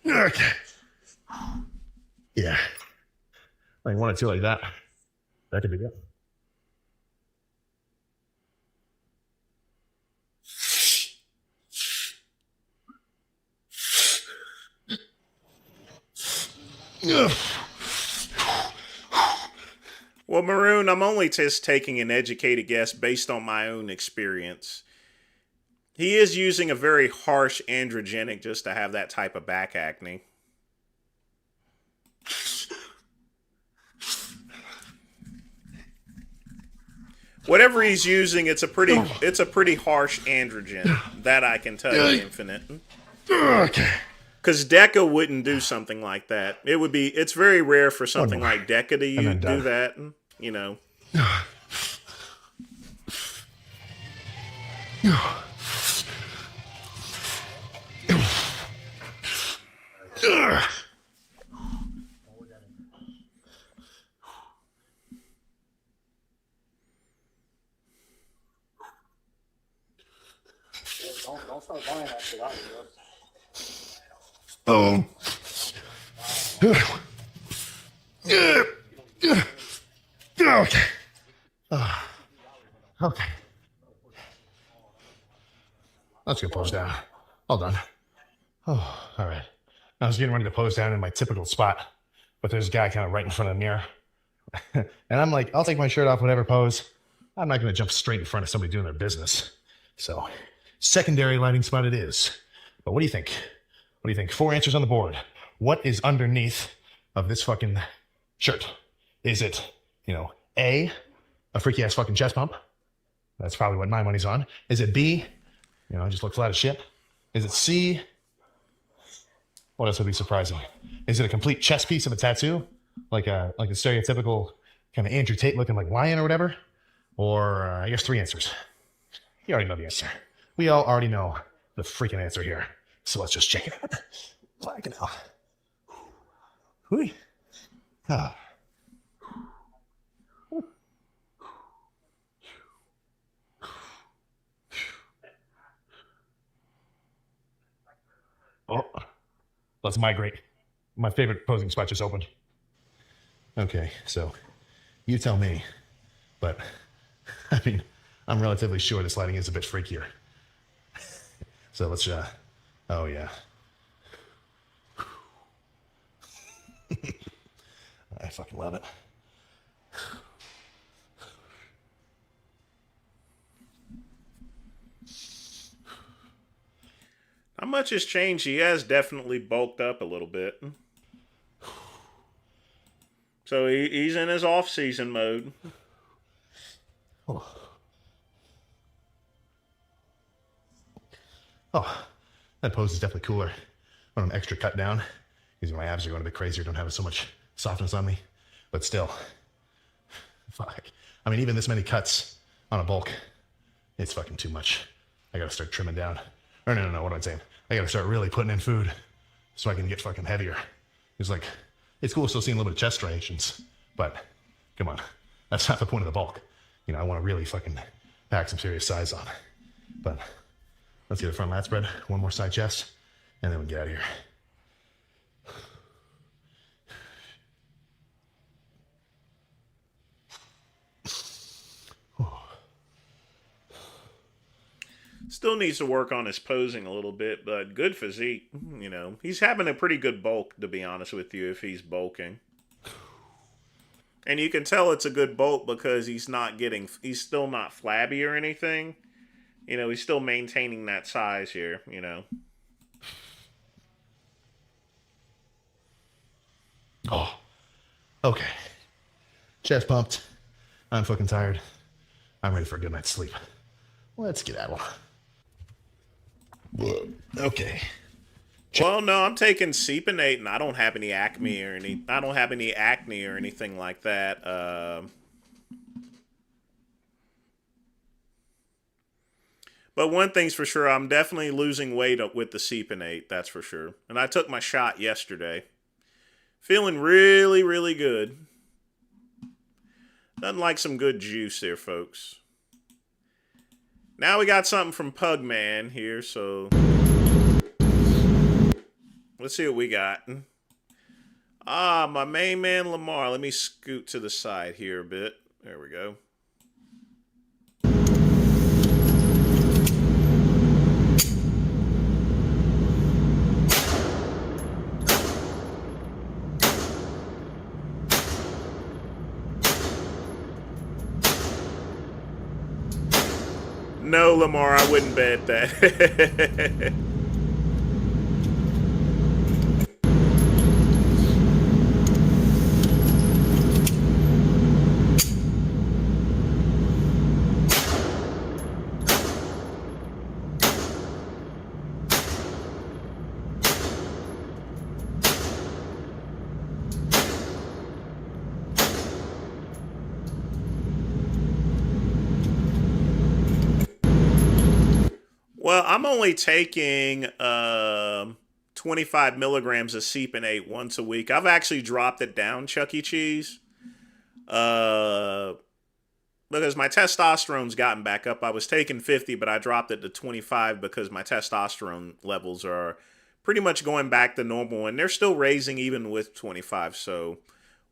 Okay. Yeah. Like 1 or 2 like that. That could be good. Well, Maroon, I'm only just taking an educated guess based on my own experience. He is using a very harsh androgenic just to have that type of back acne. Whatever he's using, it's a pretty harsh androgen. That I can tell you, Infinite. Okay. Because Deca wouldn't do something like that. It's very rare for something like Deca to do that, Don't start buying that shit out of here. Okay. Okay. Let's go pose down. All done. Oh, all right. I was getting ready to pose down in my typical spot, but there's a guy kind of right in front of the mirror. And I'm like, I'll take my shirt off, whatever pose. I'm not going to jump straight in front of somebody doing their business. So, secondary lighting spot it is. But what do you think? What do you think? 4 answers on the board. What is underneath of this fucking shirt? Is it, A, a freaky ass fucking chest pump? That's probably what my money's on. Is it B, just look flat as shit? Is it C? What else would be surprising? Is it a complete chest piece of a tattoo? Like a stereotypical kind of Andrew Tate looking like lion or whatever? Or I guess 3 answers. You already know the answer. We all already know the freaking answer here. So let's just check it out. Fucking hell. Hui. Ah. Oh, let's migrate. My favorite posing spot just opened. Okay, so you tell me, but I mean, I'm relatively sure this lighting is a bit freakier. So let's, oh yeah. I fucking love it. Not much has changed. He has definitely bulked up a little bit. So he's in his off-season mode. Oh, that pose is definitely cooler when I'm extra cut down. Because my abs are going a bit crazier, don't have so much softness on me. But still, fuck. I mean, even this many cuts on a bulk, it's fucking too much. I gotta start trimming down. Or no, what am I saying? I gotta start really putting in food so I can get fucking heavier. It's like, it's cool still seeing a little bit of chest striations, but come on, that's not the point of the bulk. I want to really fucking pack some serious size on. But let's get a front lat spread, 1 more side chest, and then we get out of here. Still needs to work on his posing a little bit, but good physique. He's having a pretty good bulk, to be honest with you, if he's bulking. And you can tell it's a good bulk because he's still not flabby or anything. He's still maintaining that size here, Oh, okay. Chest pumped. I'm fucking tired. I'm ready for a good night's sleep. Let's skedaddle. Okay. Well, no, I'm taking Seponate, and I don't have any acne or anything like that. But one thing's for sure, I'm definitely losing weight with the Seponate, that's for sure. And I took my shot yesterday. Feeling really, really good. Nothing like some good juice there, folks. Now we got something from Pugman here, so let's see what we got. My main man Lamar. Let me scoot to the side here a bit. There we go. No, Lamar, I wouldn't bet that. Well, I'm only taking 25 milligrams of Seponate once a week. I've actually dropped it down, Chuck E. Cheese, because my testosterone's gotten back up. I was taking 50, but I dropped it to 25 because my testosterone levels are pretty much going back to normal, and they're still raising even with 25, so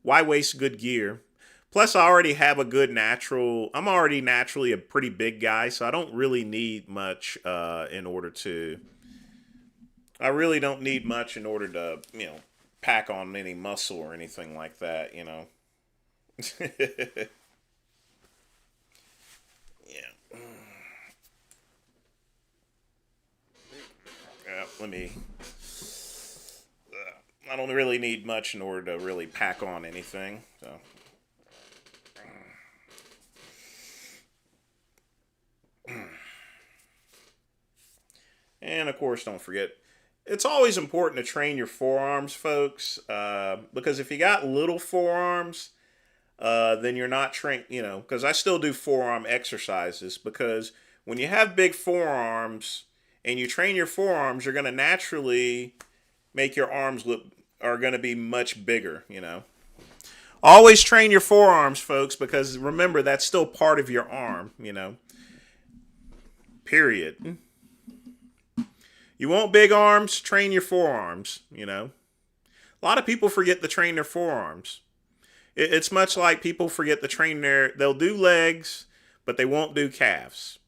why waste good gear? Plus, I already have a good natural. I'm already naturally a pretty big guy, so I don't really need much in order to. I really don't need much in order to, pack on any muscle or anything like that, Yeah. Let me. I don't really need much in order to really pack on anything. So. And of course, don't forget, it's always important to train your forearms, folks, because if you got little forearms, then you're not trained, because I still do forearm exercises, because when you have big forearms and you train your forearms, you're going to naturally make your arms are going to be much bigger, Always train your forearms, folks, because remember, that's still part of your arm, Period. You want big arms? Train your forearms, A lot of people forget to train their forearms. It's much like people forget to train they'll do legs, but they won't do calves.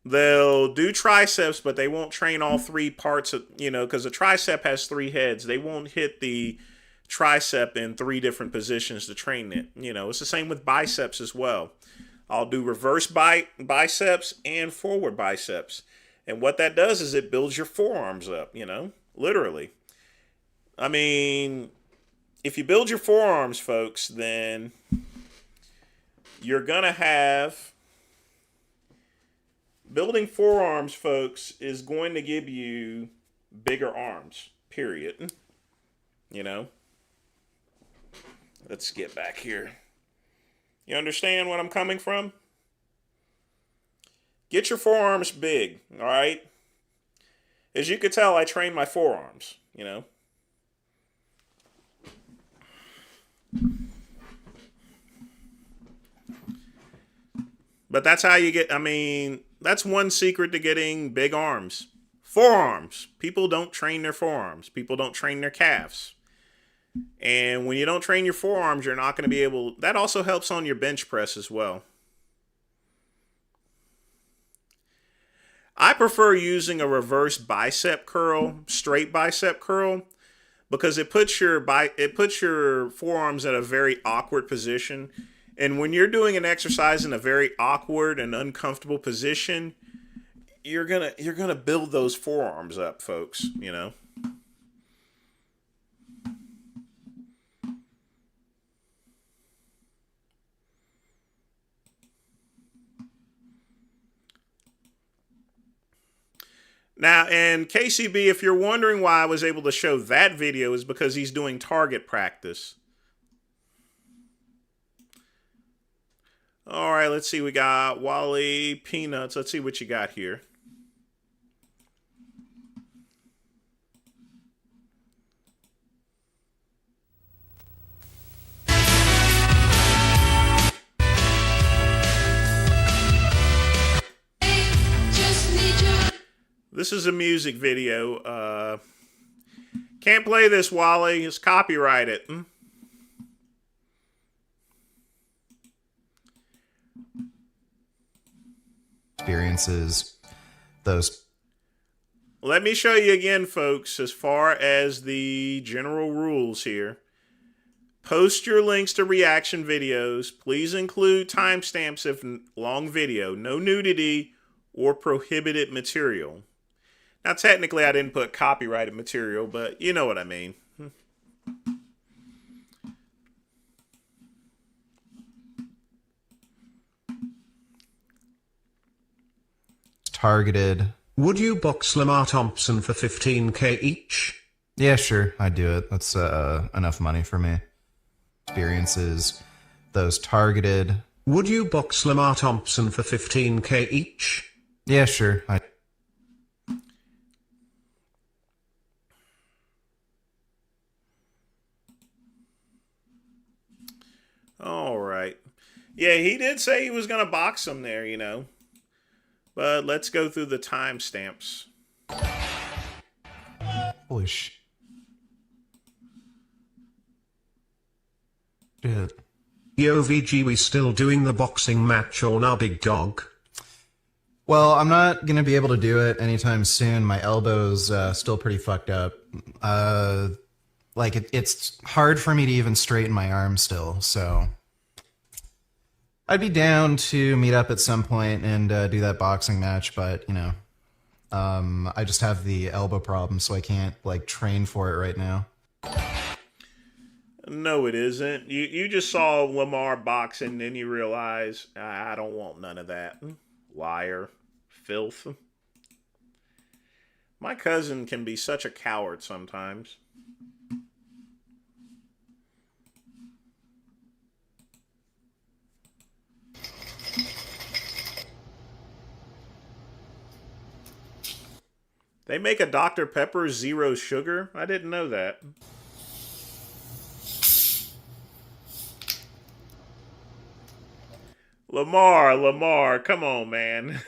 They'll do triceps, but they won't train all three parts of, because a tricep has three heads. They won't hit the tricep in three different positions to train it. It's the same with biceps as well. I'll do reverse biceps and forward biceps. And what that does is it builds your forearms up, literally. I mean, if you build your forearms, folks, then you're going to have... Building forearms, folks, is going to give you bigger arms, period. Let's get back here. You understand what I'm coming from? Get your forearms big, all right? As you could tell, I train my forearms, But that's how you get, that's one secret to getting big arms. Forearms. People don't train their forearms. People don't train their calves. And when you don't train your forearms, you're not going to be able... That also helps on your bench press as well. I prefer using a reverse bicep curl, straight bicep curl, because it puts your forearms in a very awkward position. And when you're doing an exercise in a very awkward and uncomfortable position, you're gonna build those forearms up, folks, Now, and KCB, if you're wondering why I was able to show that video, is because he's doing target practice. All right, let's see. We got Wally Peanuts. Let's see what you got here. This is a music video. Can't play this, Wally. It's copyrighted. Experiences those. Let me show you again, folks, as far as the general rules here. Post your links to reaction videos. Please include timestamps if long video. No nudity or prohibited material. Now, technically, I didn't put copyrighted material, but you know what I mean. Targeted. Would you box Lamar Thompson for 15k each? Yeah, sure. I'd do it. That's enough money for me. Experiences. Those targeted. Would you box Lamar Thompson for 15k each? Yeah, sure. All right. Yeah, he did say he was going to box him there, But let's go through the timestamps. Holy shit. Yo VG, we still doing the boxing match or nah, big dog? Well, I'm not going to be able to do it anytime soon. My elbow's still pretty fucked up. It's hard for me to even straighten my arm still, so I'd be down to meet up at some point and do that boxing match, but, you know, I just have the elbow problem, so I can't, like, train for it right now. No, it isn't. You just saw Lamar boxing, and then you realize, I don't want none of that. Liar. Filth. My cousin can be such a coward sometimes. They make a Dr. Pepper zero sugar? I didn't know that. Lamar, come on, man.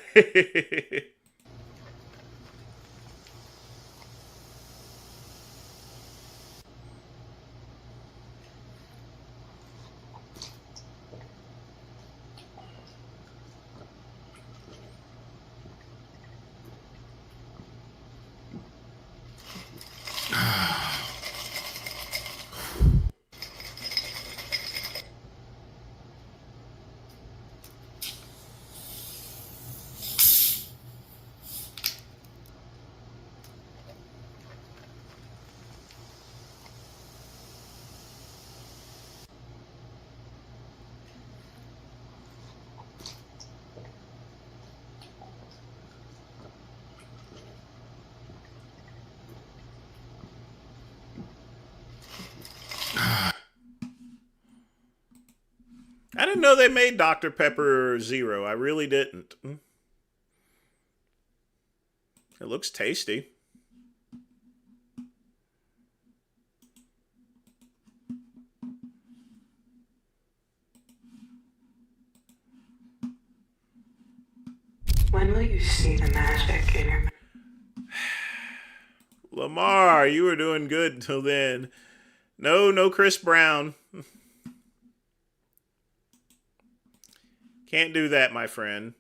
I didn't know they made Dr. Pepper Zero. I really didn't. It looks tasty. When will you see the magic in your... Lamar, you were doing good until then. No Chris Brown. Can't do that, my friend.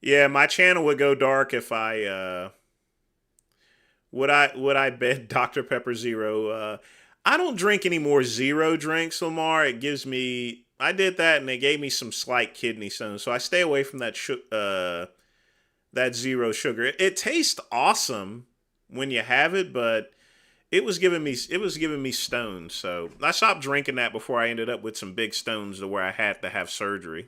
Yeah, my channel would go dark if I would I bet Dr. Pepper Zero. I don't drink any more zero drinks, Lamar. It gives me, I did that and it gave me some slight kidney stones. So I stay away from that that zero sugar. It tastes awesome when you have it, but it was giving me stones. So I stopped drinking that before I ended up with some big stones to where I had to have surgery.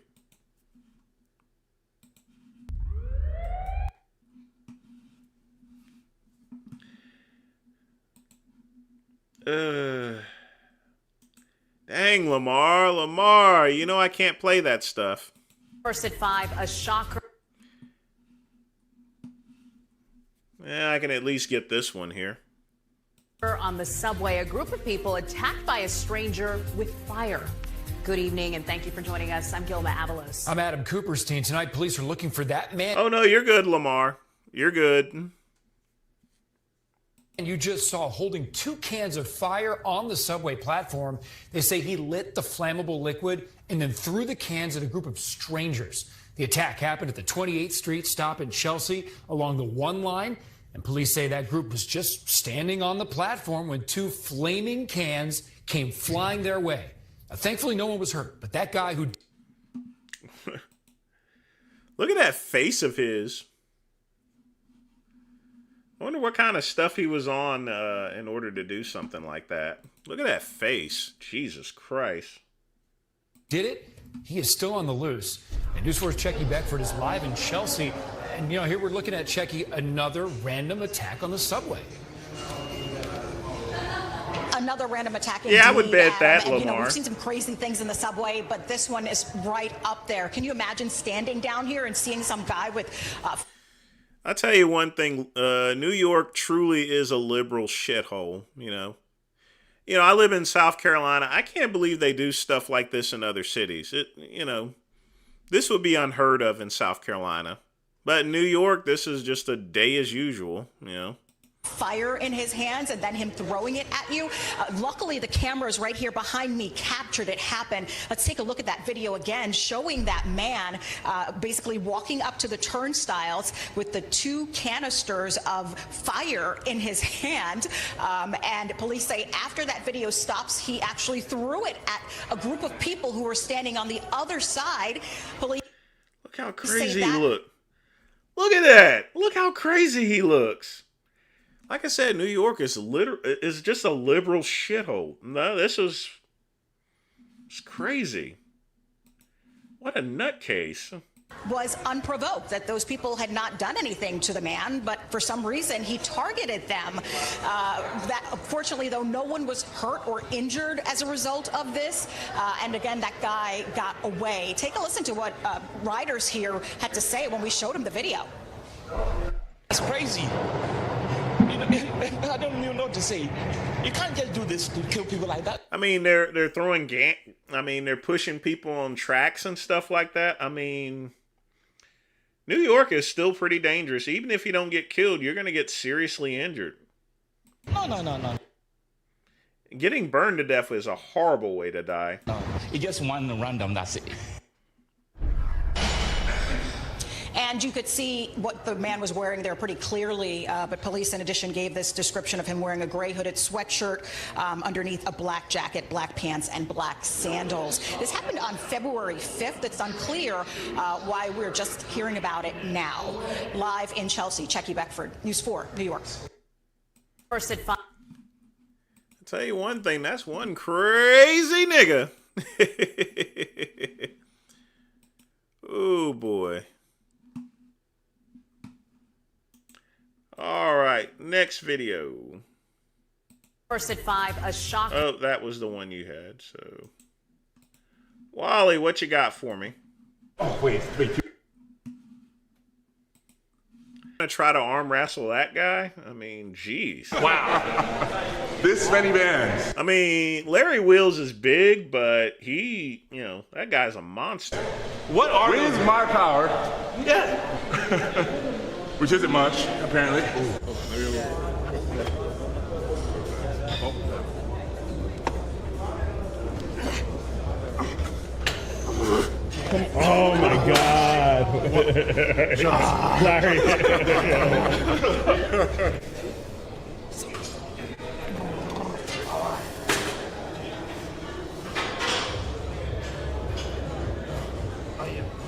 Dang, Lamar, you know I can't play that stuff. First at 5, a shocker. Yeah, I can at least get this one here. On the subway, a group of people attacked by a stranger with fire. Good evening, and thank you for joining us. I'm Gilma Avalos. I'm Adam Cooperstein. Tonight, police are looking for that man. Oh, no, you're good, Lamar. You're good. And you just saw holding 2 cans of fire on the subway platform. They say he lit the flammable liquid and then threw the cans at a group of strangers. The attack happened at the 28th Street stop in Chelsea along the 1 line. And police say that group was just standing on the platform when 2 flaming cans came flying their way. Now, thankfully, no one was hurt, but that guy who... Look at that face of his. I wonder what kind of stuff he was on in order to do something like that. Look at that face. Jesus Christ. Did it? He is still on the loose. And News 4's Checky Beckford is live in Chelsea. And, you know, here we're looking at, Checky, another random attack on the subway. Another random attack. Yeah, I would bet that, and, Lamar. you know, we've seen some crazy things in the subway, but this one is right up there. Can you imagine standing down here and seeing some guy with... I'll tell you one thing. New York truly is a liberal shithole, you know. You know, I live in South Carolina. I can't believe they do stuff like this in other cities. You know, this would be unheard of in South Carolina. But in New York, this is just a day as usual, you know. fire in his hands and then him throwing it at you. Luckily, the cameras right here behind me captured it happen. Let's take a look at that video again, showing that man basically walking up to the turnstiles with the 2 canisters of fire in his hand. And police say after that video stops, he actually threw it at a group of people who were standing on the other side. Police Look how crazy he look. Look at that. Look how crazy he looks. Like I said, New York is just a liberal shithole. No, it's crazy. What a nutcase. Was unprovoked, that those people had not done anything to the man, but for some reason he targeted them. That fortunately, though, no one was hurt or injured as a result of this. And again, that guy got away. Take a listen to what riders here had to say when we showed him the video. It's crazy. I don't even know what to say. You can't just do this to kill people like that. I mean, they're throwing they're pushing people on tracks and stuff like that. I mean, New York is still pretty dangerous. Even if you don't get killed, you're going to get seriously injured. No. Getting burned to death is a horrible way to die. No, it's just one random, that's it. And you could see what the man was wearing there pretty clearly, but police, in addition, gave this description of him wearing a gray hooded sweatshirt underneath a black jacket, black pants, and black sandals. This happened on February 5th. It's unclear why we're just hearing about it now. Live in Chelsea, Checky Beckford, News 4, New York. First at 5. I'll tell you one thing, that's one crazy nigga. Oh, boy. All right, next video. First at 5, a shock. Oh, that was the one you had, so. Wally, what you got for me? Oh, wait. Gonna try to arm wrestle that guy? I mean, jeez. Wow. This many bands. I mean, Larry Wheels is big, but he, that guy's a monster. What are Where's my power? Yeah. Which isn't much, apparently. Oh my God. Larry.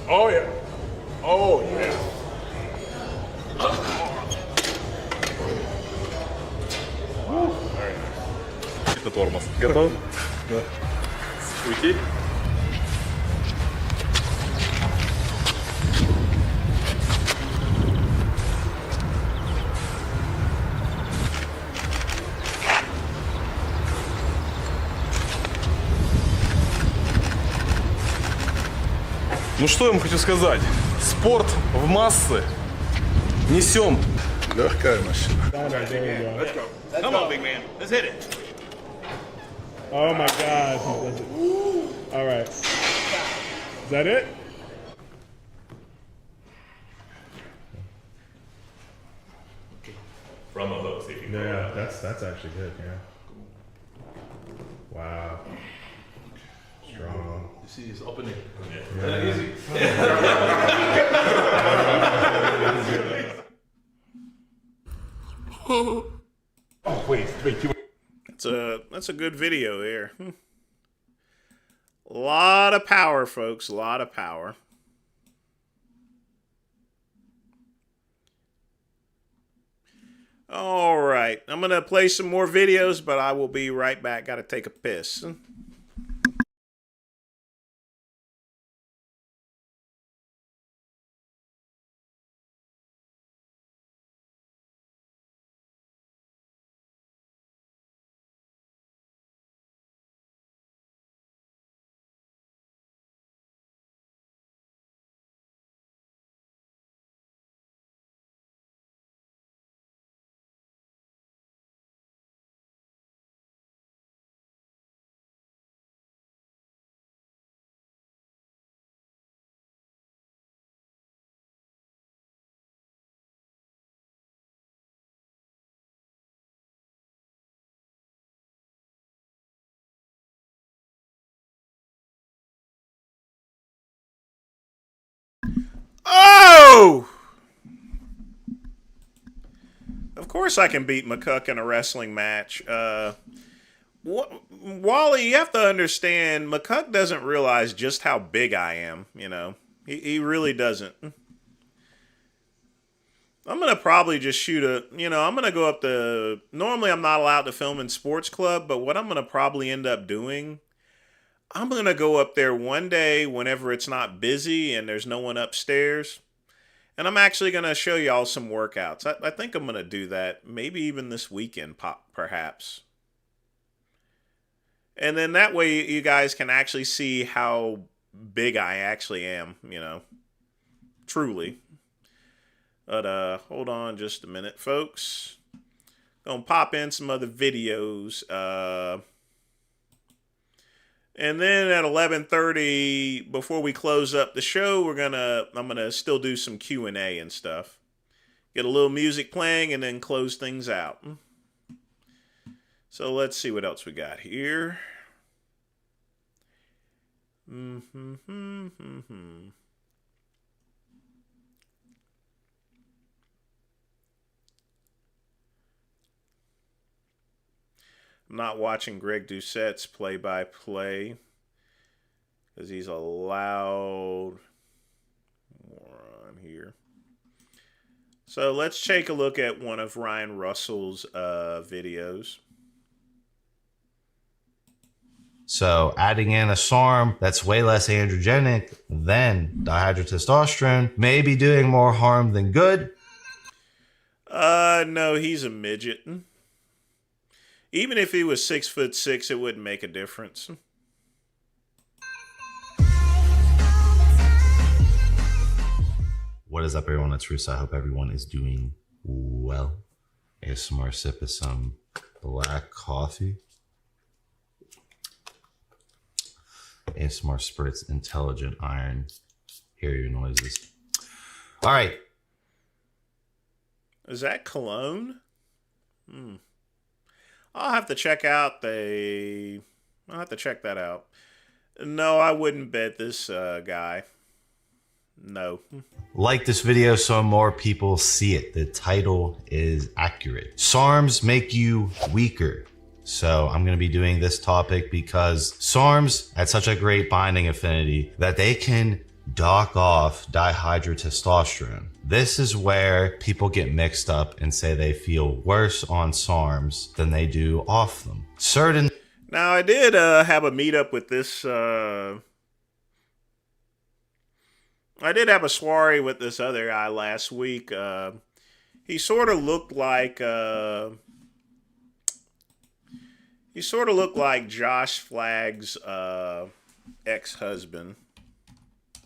Oh yeah. Oh yeah. Это тормоз. Готов? Да. Уйти? Ну что я вам хочу сказать? Спорт в массы несем. Легкая машина. Let's go. Come on, big man. Let's hit it. Oh my God. All right. Is that it? From a hook, see if you can. Yeah, that's actually good. Yeah. Wow. Strong. You see, it's opening. Yeah. Easy. Oh wait. That's a good video there. A lot of power, folks. A lot of power. All right. I'm going to play some more videos, but I will be right back. Got to take a piss. Oh! Of course I can beat McCuck in a wrestling match. Wally, you have to understand, McCuck doesn't realize just how big I am, you know. He really doesn't. I'm going to probably just shoot I'm going to go up to, normally I'm not allowed to film in Sports Club, but what I'm going to probably end up doing, I'm going to go up there one day whenever it's not busy and there's no one upstairs. And I'm actually going to show y'all some workouts. I think I'm going to do that. Maybe even this weekend, perhaps. And then that way you guys can actually see how big I actually am, you know. Truly. But hold on just a minute, folks. Gonna pop in some other videos. And then at 11:30, before we close up the show, I'm gonna still do some Q&A and stuff. Get a little music playing and then close things out. So let's see what else we got here. I'm not watching Greg Doucette's play-by-play because he's a loud moron here. So let's take a look at one of Ryan Russell's videos. So adding in a SARM that's way less androgenic than dihydrotestosterone may be doing more harm than good. No, he's a midget. Even if he was 6'6", it wouldn't make a difference. What is up, everyone? It's Russo. I hope everyone is doing well. ASMR sip of some black coffee. ASMR Spirits Intelligent Iron. Hear your noises. All right. Is that cologne? I'll have to check out I'll have to check that out. No, I wouldn't bet this guy. No. Like this video so more people see it. The title is accurate. SARMs make you weaker. So I'm going to be doing this topic because SARMs had such a great binding affinity that they can dock off dihydrotestosterone. This is where people get mixed up and say they feel worse on SARMs than they do off them. Now, I did have a meetup with this... I did have a soiree with this other guy last week. He sort of looked like... he sort of looked like Josh Flagg's ex-husband.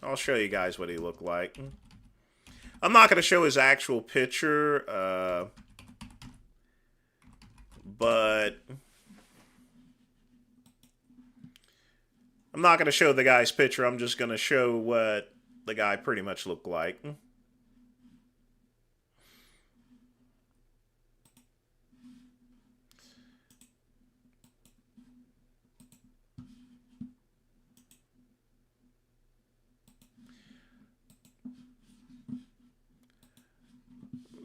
I'll show you guys what he looked like. I'm not going to show his actual picture, but I'm not going to show the guy's picture. I'm just going to show what the guy pretty much looked like.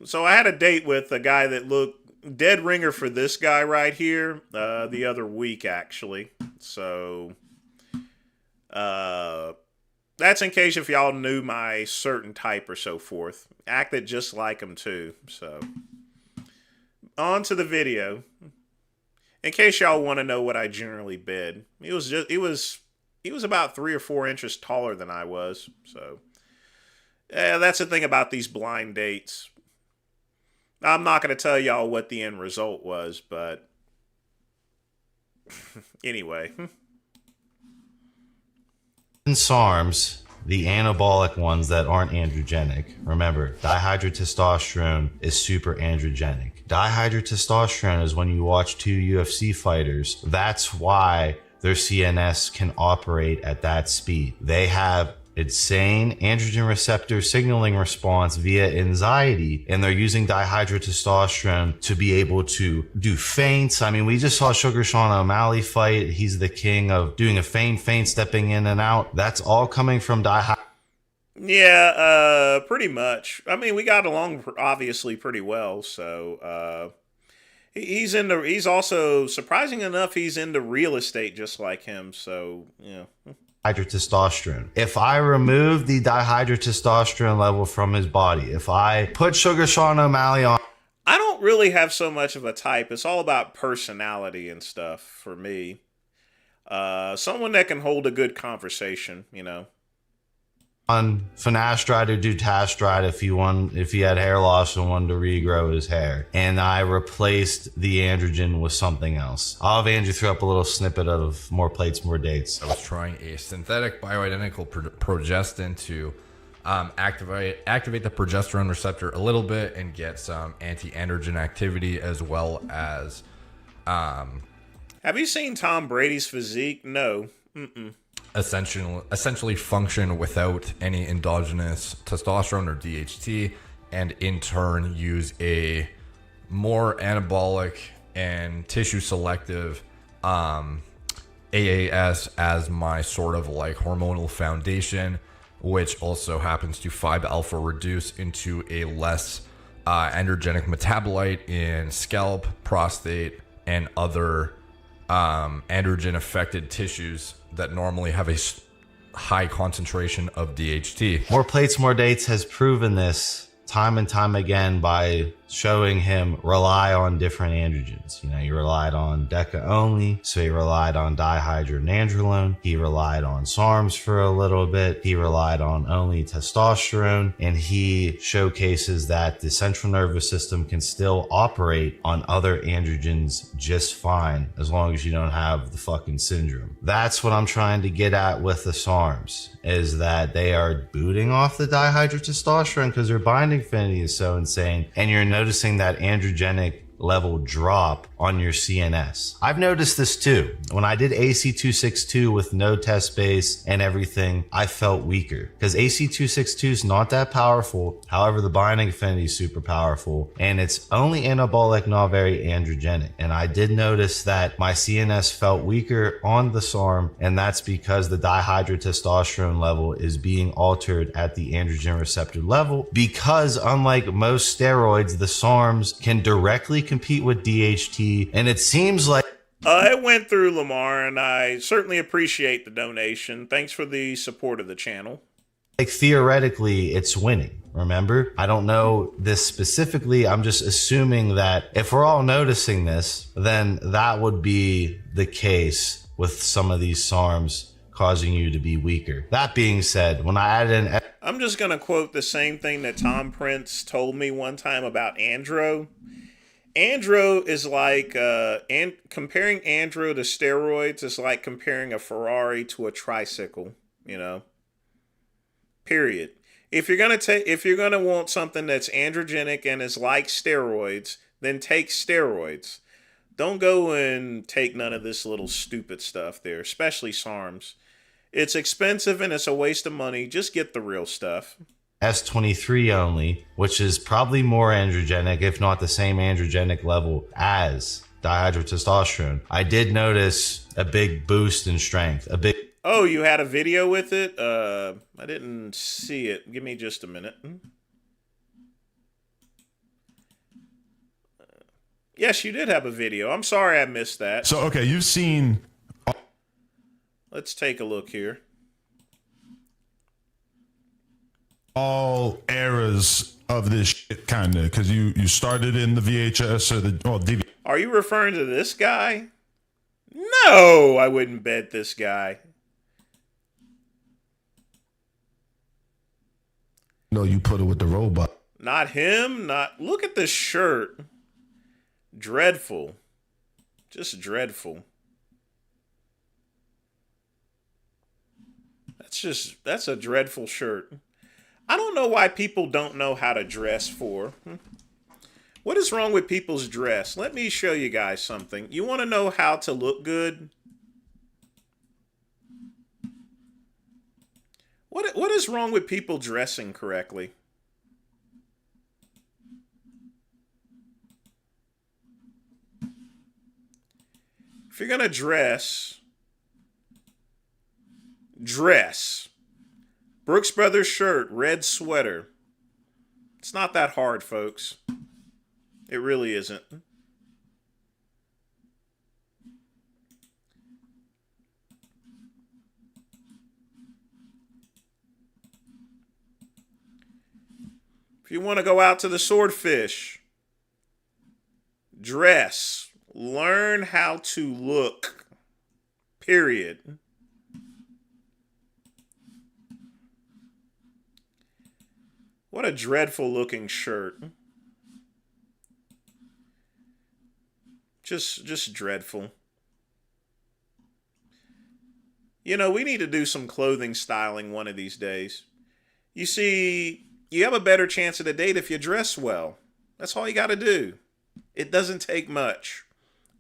So I had a date with a guy that looked dead ringer for this guy right here the other week, actually. So that's in case if y'all knew my certain type or so forth. Acted just like him too. So on to the video. In case y'all want to know what I generally bid, he was about 3 or 4 inches taller than I was. So yeah, that's the thing about these blind dates. I'm not going to tell y'all what the end result was, but anyway. In SARMs, the anabolic ones that aren't androgenic, remember, dihydrotestosterone is super androgenic. Dihydrotestosterone is when you watch 2 UFC fighters. That's why their CNS can operate at that speed. They have insane androgen receptor signaling response via anxiety, and they're using dihydrotestosterone to be able to do feints. I mean, we just saw Sugar Sean O'Malley fight. He's the king of doing a feint, stepping in and out. That's all coming from Yeah, pretty much. I mean, we got along obviously pretty well, so he's also surprising enough he's into real estate just like him, so yeah. Dihydrotestosterone. If I remove the dihydrotestosterone level from his body, if I put Sugar Sean O'Malley on, I don't really have so much of a type. It's all about personality and stuff for me. Someone that can hold a good conversation, you know. on finasteride or dutasteride if he had hair loss and wanted to regrow his hair, and I replaced the androgen with something else. I'll have Andrew throw up a little snippet of More Plates, More Dates. I was trying a synthetic bioidentical progestin to activate the progesterone receptor a little bit and get some anti-androgen activity, as well as have you seen Tom Brady's physique? No. Mm-mm. essentially function without any endogenous testosterone or DHT, and in turn use a more anabolic and tissue selective AAS as my sort of like hormonal foundation, which also happens to 5-alpha reduce into a less androgenic metabolite in scalp, prostate, and other androgen affected tissues that normally have a high concentration of DHT. More Plates, More Dates has proven this time and time again by showing him rely on different androgens. You know, he relied on DECA only, so he relied on dihydronandrolone. He relied on SARMs for a little bit. He relied on only testosterone, and he showcases that the central nervous system can still operate on other androgens just fine as long as you don't have the fucking syndrome. That's what I'm trying to get at with the SARMs, is that they are booting off the dihydrotestosterone because their binding affinity is so insane, and you're noticing that androgenic level drop on your CNS. I've noticed this too. When I did AC262 with no test base and everything, I felt weaker because AC262 is not that powerful. However, the binding affinity is super powerful, and it's only anabolic, not very androgenic. And I did notice that my CNS felt weaker on the SARM, and that's because the dihydrotestosterone level is being altered at the androgen receptor level, because unlike most steroids, the SARMs can directly compete with DHT, and it seems like it went through, Lamar, and I certainly appreciate the donation. Thanks for the support of the channel. like theoretically it's winning. Remember, I don't know this specifically. I'm just assuming that if we're all noticing this, then that would be the case with some of these SARMs causing you to be weaker. That being said, when I added in, I'm just going to quote the same thing that Tom Prince told me one time about Andro. Andro is like, comparing Andro to steroids is like comparing a Ferrari to a tricycle, you know? Period. If you're gonna want something that's androgenic and is like steroids, then take steroids. Don't go and take none of this little stupid stuff there, especially SARMs. It's expensive and it's a waste of money. Just get the real stuff. S23 only, which is probably more androgenic, if not the same androgenic level as dihydrotestosterone, I did notice a big boost in strength. Oh, you had a video with it? I didn't see it. Give me just a minute. Yes, you did have a video. I'm sorry I missed that. So, okay, you've seen... Let's take a look here. All eras of this shit, kind of, because you started in the VHS or the DVD. Are you referring to this guy? No, I wouldn't bet this guy. No, you put it with the robot. Not him. Not. Look at this shirt. Dreadful. Just dreadful. That's a dreadful shirt. I don't know why people don't know how to dress for. What is wrong with people's dress? Let me show you guys something. You want to know how to look good? What is wrong with people dressing correctly? If you're going to dress. Brooks Brothers shirt, red sweater. It's not that hard, folks. It really isn't. If you want to go out to the Swordfish, dress, learn how to look, period. What a dreadful looking shirt. Just dreadful. You know, we need to do some clothing styling one of these days. You see, you have a better chance at a date if you dress well. That's all you got to do. It doesn't take much.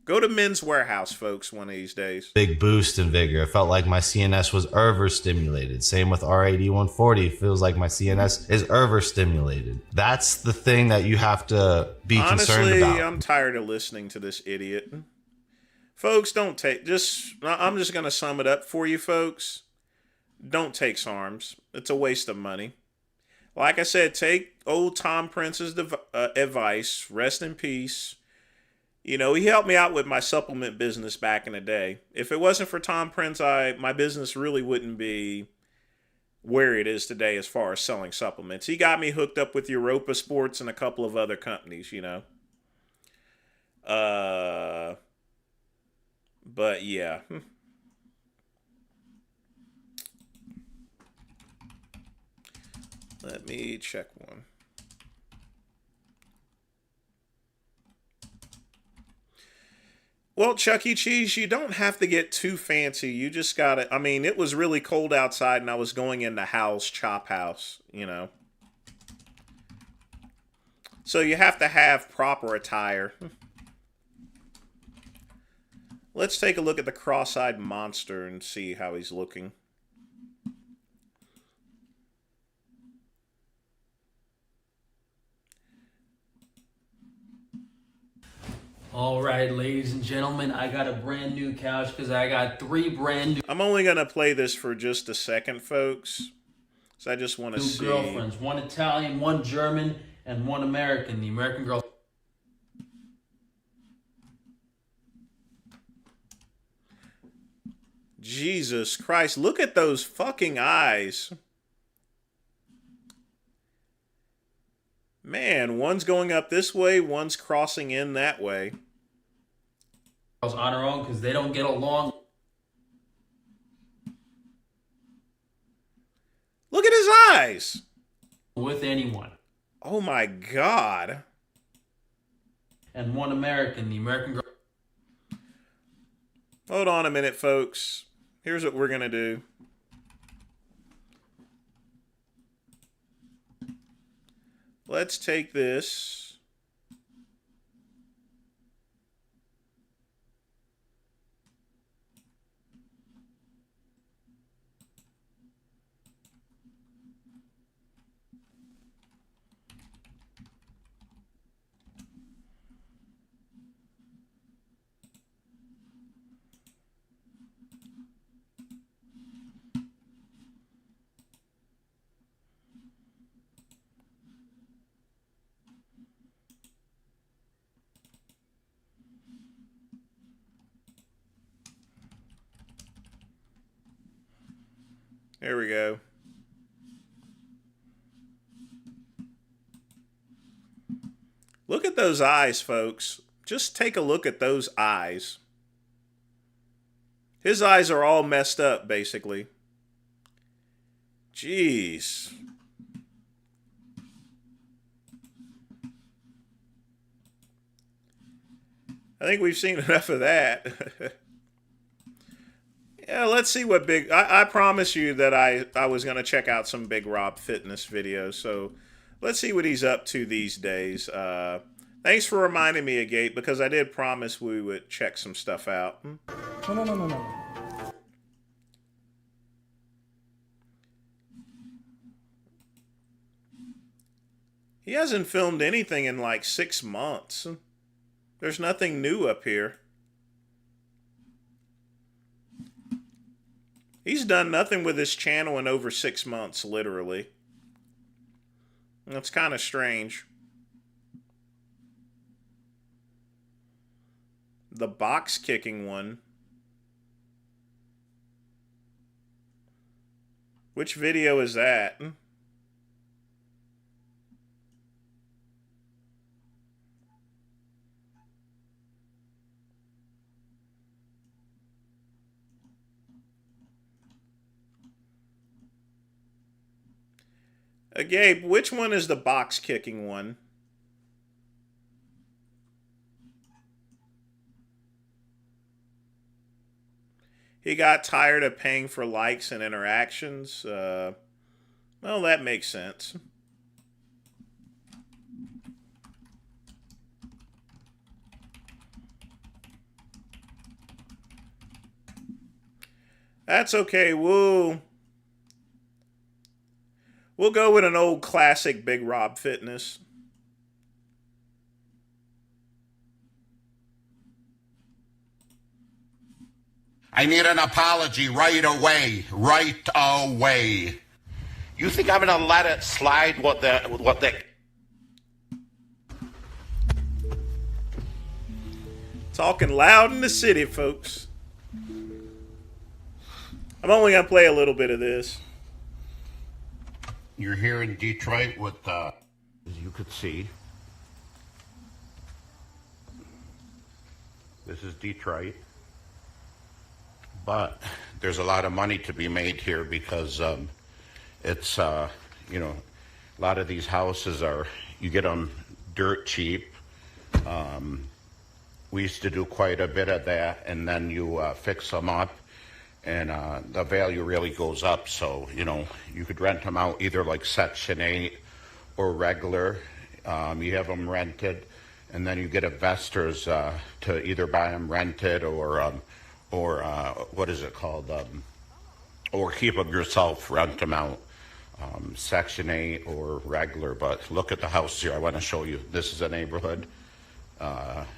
Go to Men's Warehouse, folks, one of these days. Big boost in vigor. It felt like my CNS was overstimulated. Same with R8140. Feels like my CNS is overstimulated. That's the thing that you have to be concerned about. Honestly, I'm tired of listening to this idiot. Folks, don't take... I'm just going to sum it up for you, folks. Don't take SARMs. It's a waste of money. Like I said, take old Tom Prince's advice. Rest in peace. You know, he helped me out with my supplement business back in the day. If it wasn't for Tom Prince, my business really wouldn't be where it is today as far as selling supplements. He got me hooked up with Europa Sports and a couple of other companies, you know. But yeah. Let me check one. Well, Chuck E. Cheese, you don't have to get too fancy. You just gotta, I mean, it was really cold outside and I was going into Hal's Chop House, you know. So you have to have proper attire. Let's take a look at the cross-eyed monster and see how he's looking. All right, ladies and gentlemen, I got a brand new couch because I got 3 brand new. I'm only going to play this for just a second, folks. So I just want to see. Girlfriends, 1 Italian, 1 German, and 1 American. The American girl. Jesus Christ, look at those fucking eyes. Man, one's going up this way, one's crossing in that way. On her own because they don't get along. Look at his eyes. With anyone. Oh my God. And 1 American, the American girl. Hold on a minute, folks. Here's what we're going to do. Let's take this. There we go. Look at those eyes, folks. Just take a look at those eyes. His eyes are all messed up, basically. Jeez. I think we've seen enough of that. Yeah, let's see what Big... I promise you that I was going to check out some Big Rob fitness videos, so let's see what he's up to these days. Thanks for reminding me, Agate, because I did promise we would check some stuff out. No. He hasn't filmed anything in like 6 months. There's nothing new up here. He's done nothing with his channel in over 6 months, literally. That's kind of strange. The box kicking one. Which video is that? Gabe, which one is the box kicking one? He got tired of paying for likes and interactions. Well, that makes sense. That's okay. We'll go with an old classic Big Rob Fitness. I need an apology right away. Right away. You think I'm gonna let it slide what the Talking loud in the city, folks. I'm only gonna play a little bit of this. You're here in Detroit with as you could see. This is Detroit. But there's a lot of money to be made here because it's, you know, a lot of these houses are, you get them dirt cheap. We used to do quite a bit of that, and then you fix them up, and the value really goes up. So, you know, you could rent them out either like Section 8 or regular. You have them rented, and then you get investors to either buy them rented or what is it called? Or keep them yourself, rent them out. Section 8 or regular. But look at the house here. I want to show you. This is a neighborhood.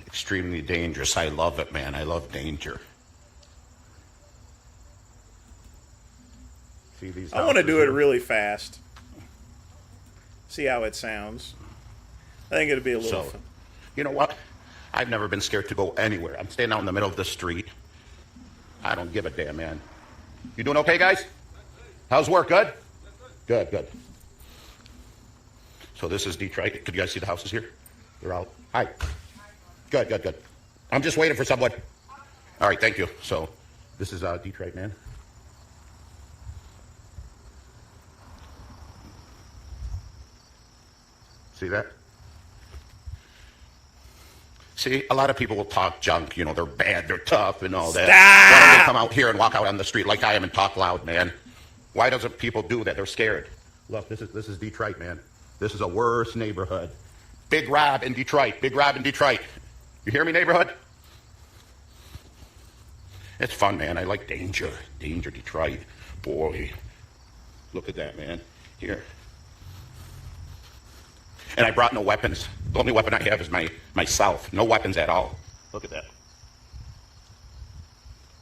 Extremely dangerous. I love it, man. I love danger. See these I want to do houses it here? really fast. See how it sounds. I think it'd be a little fun. You know what? I've never been scared to go anywhere. I'm standing out in the middle of the street. I don't give a damn, man. You doing okay, guys? How's work? Good? Good, good. So this is Detroit. Could you guys see the houses here? They're out. Hi. Good, good, good. I'm just waiting for someone. All right, thank you. So this is Detroit, man. See that? See, a lot of people will talk junk, you know, they're bad, they're tough and all that. Why don't they come out here and walk out on the street like I am and talk loud, man? Why doesn't people do that? They're scared. Look, this is Detroit, man. This is a worse neighborhood. Big Rob in Detroit. Big Rob in Detroit. You hear me, neighborhood? It's fun, man. I like danger. Danger, Detroit. Boy, look at that, man. Here. And I brought no weapons. The only weapon I have is myself. No weapons at all. Look at that.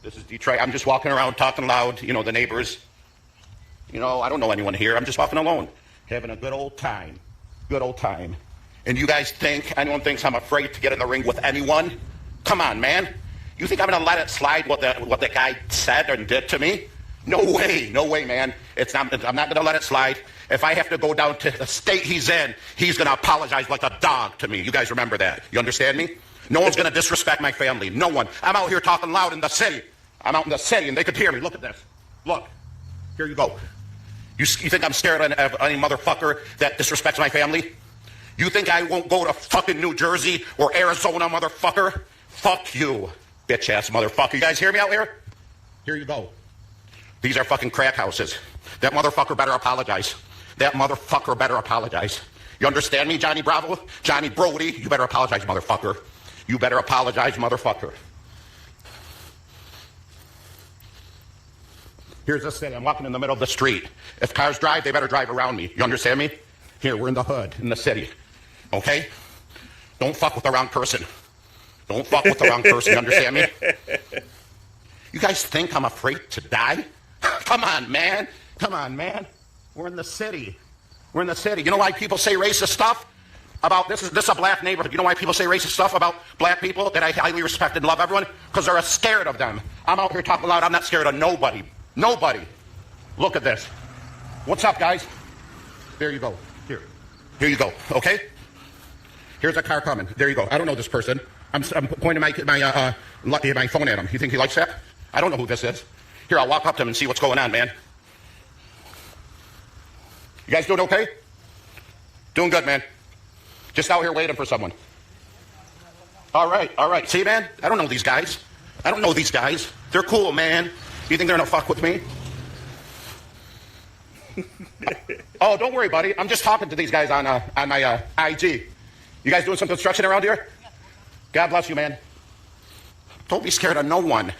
This is Detroit. I'm just walking around talking loud, you know, the neighbors. You know, I don't know anyone here. I'm just walking alone, having a good old time. Good old time. And you guys think, anyone thinks I'm afraid to get in the ring with anyone? Come on, man. You think I'm going to let it slide what the guy said and did to me? No way, man. I'm not going to let it slide. If I have to go down to the state he's in, he's going to apologize like a dog to me. You guys remember that? You understand me? No one's going to disrespect my family. No one. I'm out here talking loud in the city. I'm out in the city, and they could hear me. Look at this. Look. Here you go. You think I'm scared of any motherfucker that disrespects my family? You think I won't go to fucking New Jersey or Arizona, motherfucker? Fuck you, bitch-ass motherfucker. You guys hear me out here? Here you go. These are fucking crack houses. That motherfucker better apologize. That motherfucker better apologize. You understand me, Johnny Bravo? Johnny Brody, you better apologize, motherfucker. You better apologize, motherfucker. Here's the city. I'm walking in the middle of the street. If cars drive, they better drive around me. You understand me? Here, we're in the hood, in the city. Okay? Don't fuck with the wrong person. Don't fuck with the wrong person. You understand me? You guys think I'm afraid to die? come on, man. Come on, man. We're in the city. We're in the city. You know why people say racist stuff about this is a black neighborhood? You know why people say racist stuff about black people that I highly respect and love everyone? Because they're scared of them. I'm out here talking loud. I'm not scared of nobody. Nobody. Look at this. What's up, guys? There you go. Here you go. Okay? Here's a car coming. There you go. I don't know this person. I'm pointing my phone at him. You think he likes that? I don't know who this is. Here, I'll walk up to him and see what's going on, man. You guys doing okay? Doing good, man. Just out here waiting for someone. All right. See, man? I don't know these guys. They're cool, man. You think they're gonna fuck with me? Oh, don't worry, buddy. I'm just talking to these guys on my IG. You guys doing some construction around here? God bless you, man. Don't be scared of no one.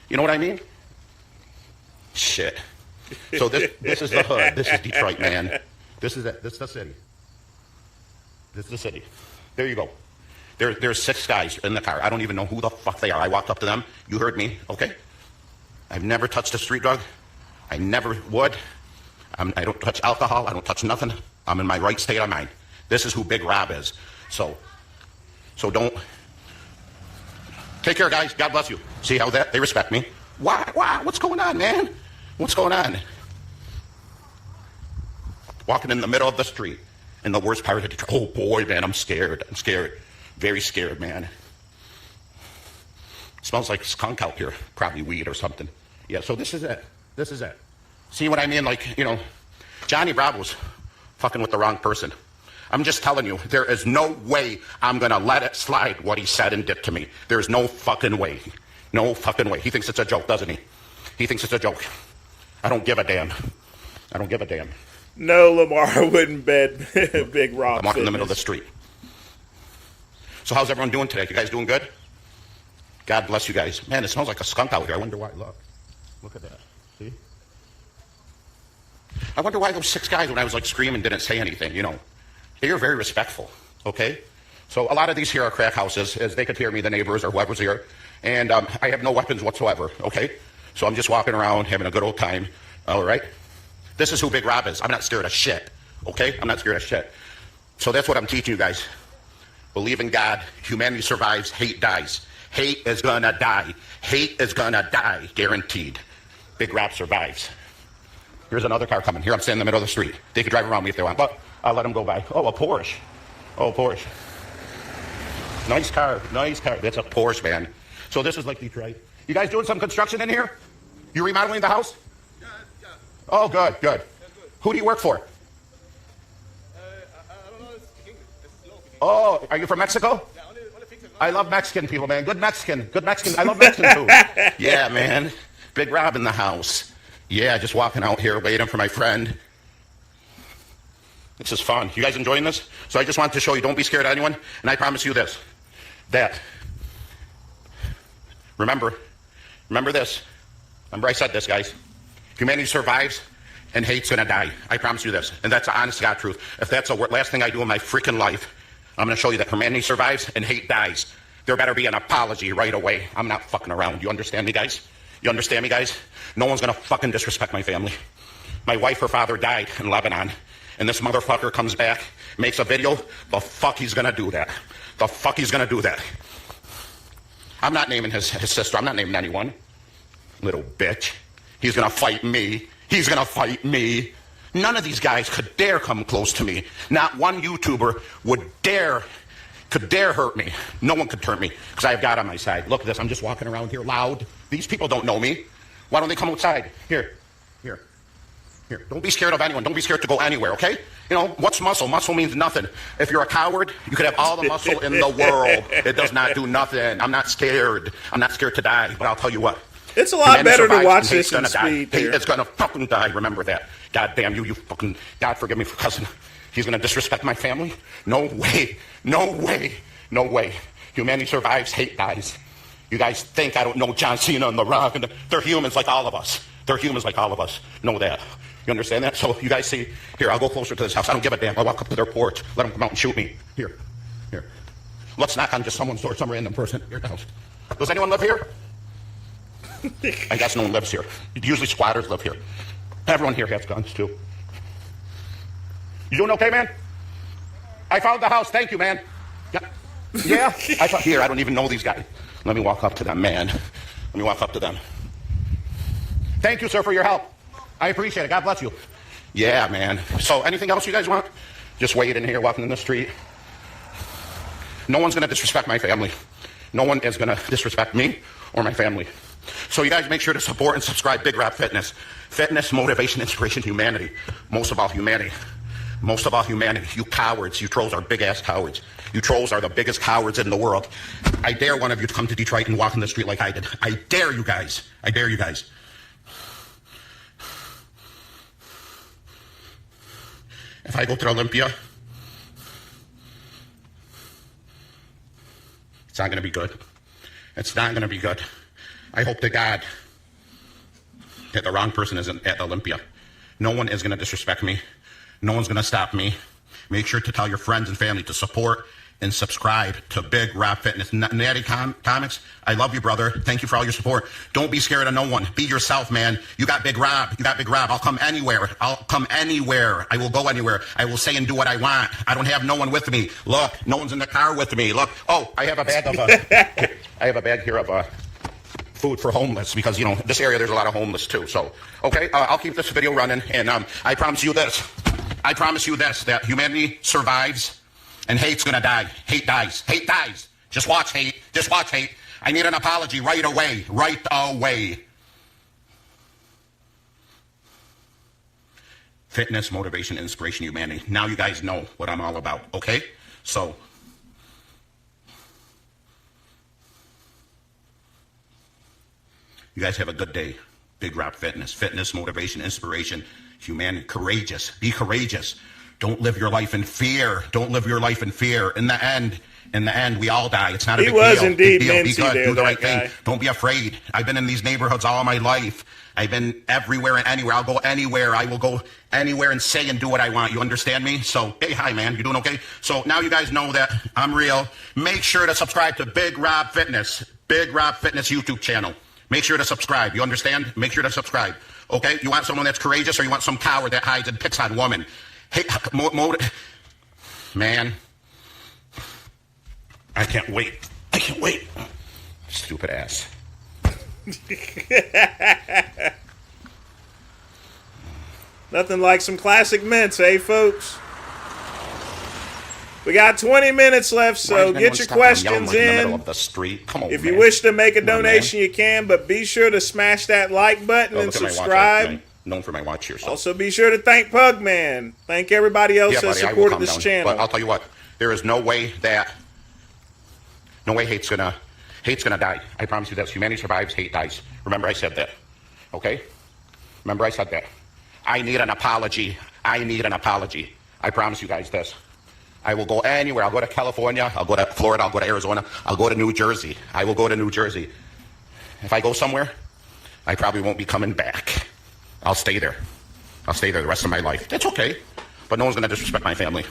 You know what I mean? Shit. So this is the hood. This is Detroit, man. This is it. This is the city. There you go. There's 6 guys in the car. I don't even know who the fuck they are. I walked up to them. You heard me, okay? I've never touched a street drug. I never would. I don't touch alcohol. I don't touch nothing. I'm in my right state of mind. This is who Big Rob is. So don't. Take care, guys. God bless you. See how they respect me. Why? What's going on, man? What's going on? Walking in the middle of the street in the worst part of Detroit. Oh boy, man, I'm scared. Very scared, man. Smells like skunk out here. Probably weed or something. Yeah, so this is it. See what I mean? Like, you know, Johnny Bravo's fucking with the wrong person. I'm just telling you, there is no way I'm going to let it slide what he said and did to me. There's no fucking way. No fucking way. He thinks it's a joke, doesn't he? He thinks it's a joke. I don't give a damn. No, Lamar wouldn't bet Big Rob. I'm walking in the middle of the street. So how's everyone doing today? You guys doing good? God bless you guys. Man, it smells like a skunk out here. I wonder why. Look at that. See? I wonder why those 6 guys, when I was like screaming, didn't say anything, you know. They are very respectful, okay? So a lot of these here are crack houses, as they could hear me, the neighbors or whoever's here. And I have no weapons whatsoever, okay? So I'm just walking around, having a good old time, all right? This is who Big Rob is. I'm not scared of shit, okay? I'm not scared of shit. So that's what I'm teaching you guys. Believe in God. Humanity survives. Hate dies. Hate is gonna die. Guaranteed. Big Rob survives. Here's another car coming. Here, I'm standing in the middle of the street. They could drive around me if they want, but I'll let them go by. Oh, a Porsche. Nice car. That's a Porsche, man. So this is like Detroit. You guys doing some construction in here? You remodeling the house? Yeah. Oh, good. Who do you work for? I don't know. It's local. Oh, are you from Mexico? Yeah, only I love Mexican people, man. Good Mexican. I love Mexican food. Yeah, man. Big Rob in the house. Yeah, just walking out here, waiting for my friend. This is fun. You guys enjoying this? So I just wanted to show you, don't be scared of anyone. And I promise you this, that, remember this. Remember I said this, guys. Humanity survives and hate's gonna die. I promise you this. And that's the honest to God truth. If that's the last thing I do in my freaking life, I'm gonna show you that humanity survives and hate dies. There better be an apology right away. I'm not fucking around. You understand me, guys? No one's gonna fucking disrespect my family. My wife, her father died in Lebanon. And this motherfucker comes back, makes a video, the fuck he's gonna do that. I'm not naming his sister. I'm not naming anyone. Little bitch. He's gonna fight me. None of these guys could dare come close to me. Not one YouTuber could dare hurt me. No one could hurt me because I have God on my side. Look at this. I'm just walking around here loud. These people don't know me. Why don't they come outside? Here. Don't be scared of anyone. Don't be scared to go anywhere, okay? You know, what's muscle? Muscle means nothing. If you're a coward, you could have all the muscle in the world. It does not do nothing. I'm not scared. I'm not scared to die, but I'll tell you what. It's a lot better to watch this in speed. Hate is gonna fucking die. Remember that. God damn you fucking... God forgive me for cussing. He's gonna disrespect my family? No way. Humanity survives, hate dies. You guys think I don't know John Cena and The Rock, and they're humans like all of us. Know that. You understand that? So you guys see, here, I'll go closer to this house. I don't give a damn. I'll walk up to their porch, let them come out and shoot me. Here. Let's knock on just someone's door, some random person. Here, house. Does anyone live here? I guess no one lives here. Usually squatters live here. Everyone here has guns too. You doing okay, man? I found the house. Thank you, man. Yeah? I thought here. I don't even know these guys. Let me walk up to them, man. Let me walk up to them. Thank you, sir, for your help. I appreciate it. God bless you. Yeah, man. So anything else you guys want? Just wait in here, walking in the street. No one's going to disrespect my family. No one is going to disrespect me or my family. So you guys make sure to support and subscribe Big Rap Fitness. Fitness, motivation, inspiration, humanity. Most of all, humanity. Most of all, humanity. You cowards. You trolls are big-ass cowards. You trolls are the biggest cowards in the world. I dare one of you to come to Detroit and walk in the street like I did. I dare you guys. I dare you guys. If I go to Olympia, it's not going to be good. It's not going to be good. I hope to God that the wrong person isn't at Olympia. No one is going to disrespect me. No one's going to stop me. Make sure to tell your friends and family to support and subscribe to Big Rap Fitness. Natty Comics, I love you, brother. Thank you for all your support. Don't be scared of no one. Be yourself, man. You got Big Rob. You got Big Rob. I'll come anywhere. I'll come anywhere. I will go anywhere. I will say and do what I want. I don't have no one with me. Look, no one's in the car with me. Look. Oh, I have a bag of I have a bag here of food for homeless because, you know, this area there's a lot of homeless too. So, okay, I'll keep this video running, and I promise you this. I promise you this, that humanity survives and hate's gonna die. Hate dies. Hate dies. Just watch hate. Just watch hate. I need an apology right away. Right away. Fitness, motivation, inspiration, humanity. Now you guys know what I'm all about, okay? So, you guys have a good day. Big Rap Fitness. Fitness, motivation, inspiration, humanity. Courageous. Be courageous. Don't live your life in fear. Don't live your life in fear. In the end, we all die. It's not a big deal. He was indeed Be good. there, Do the that right guy. thing. Don't be afraid. I've been in these neighborhoods all my life. I've been everywhere and anywhere. I'll go anywhere. I will go anywhere and say and do what I want. You understand me? So, hey, hi, man. You doing okay? So now you guys know that I'm real. Make sure to subscribe to Big Rob Fitness. Big Rob Fitness YouTube channel. Make sure to subscribe. You understand? Make sure to subscribe. Okay? You want someone that's courageous, or you want some coward that hides and picks on women? Hey, man. I can't wait. I can't wait. Stupid ass. Nothing like some classic mints, eh, folks? We got 20 minutes left, so get your questions in. Of the street. Come on, if you man. wish to make a donation, you can, but be sure to smash that like button and subscribe. Known for my watch here. So. Also, be sure to thank Pugman. Thank everybody else that supported this channel. But I'll tell you what, there is no way hate's gonna die. I promise you that. Humanity survives, hate dies. Remember I said that. Okay? Remember I said that. I need an apology. I need an apology. I promise you guys this. I will go anywhere. I'll go to California. I'll go to Florida. I'll go to Arizona. I'll go to New Jersey. I will go to New Jersey. If I go somewhere, I probably won't be coming back. I'll stay there. I'll stay there the rest of my life. That's okay. But no one's going to disrespect my family.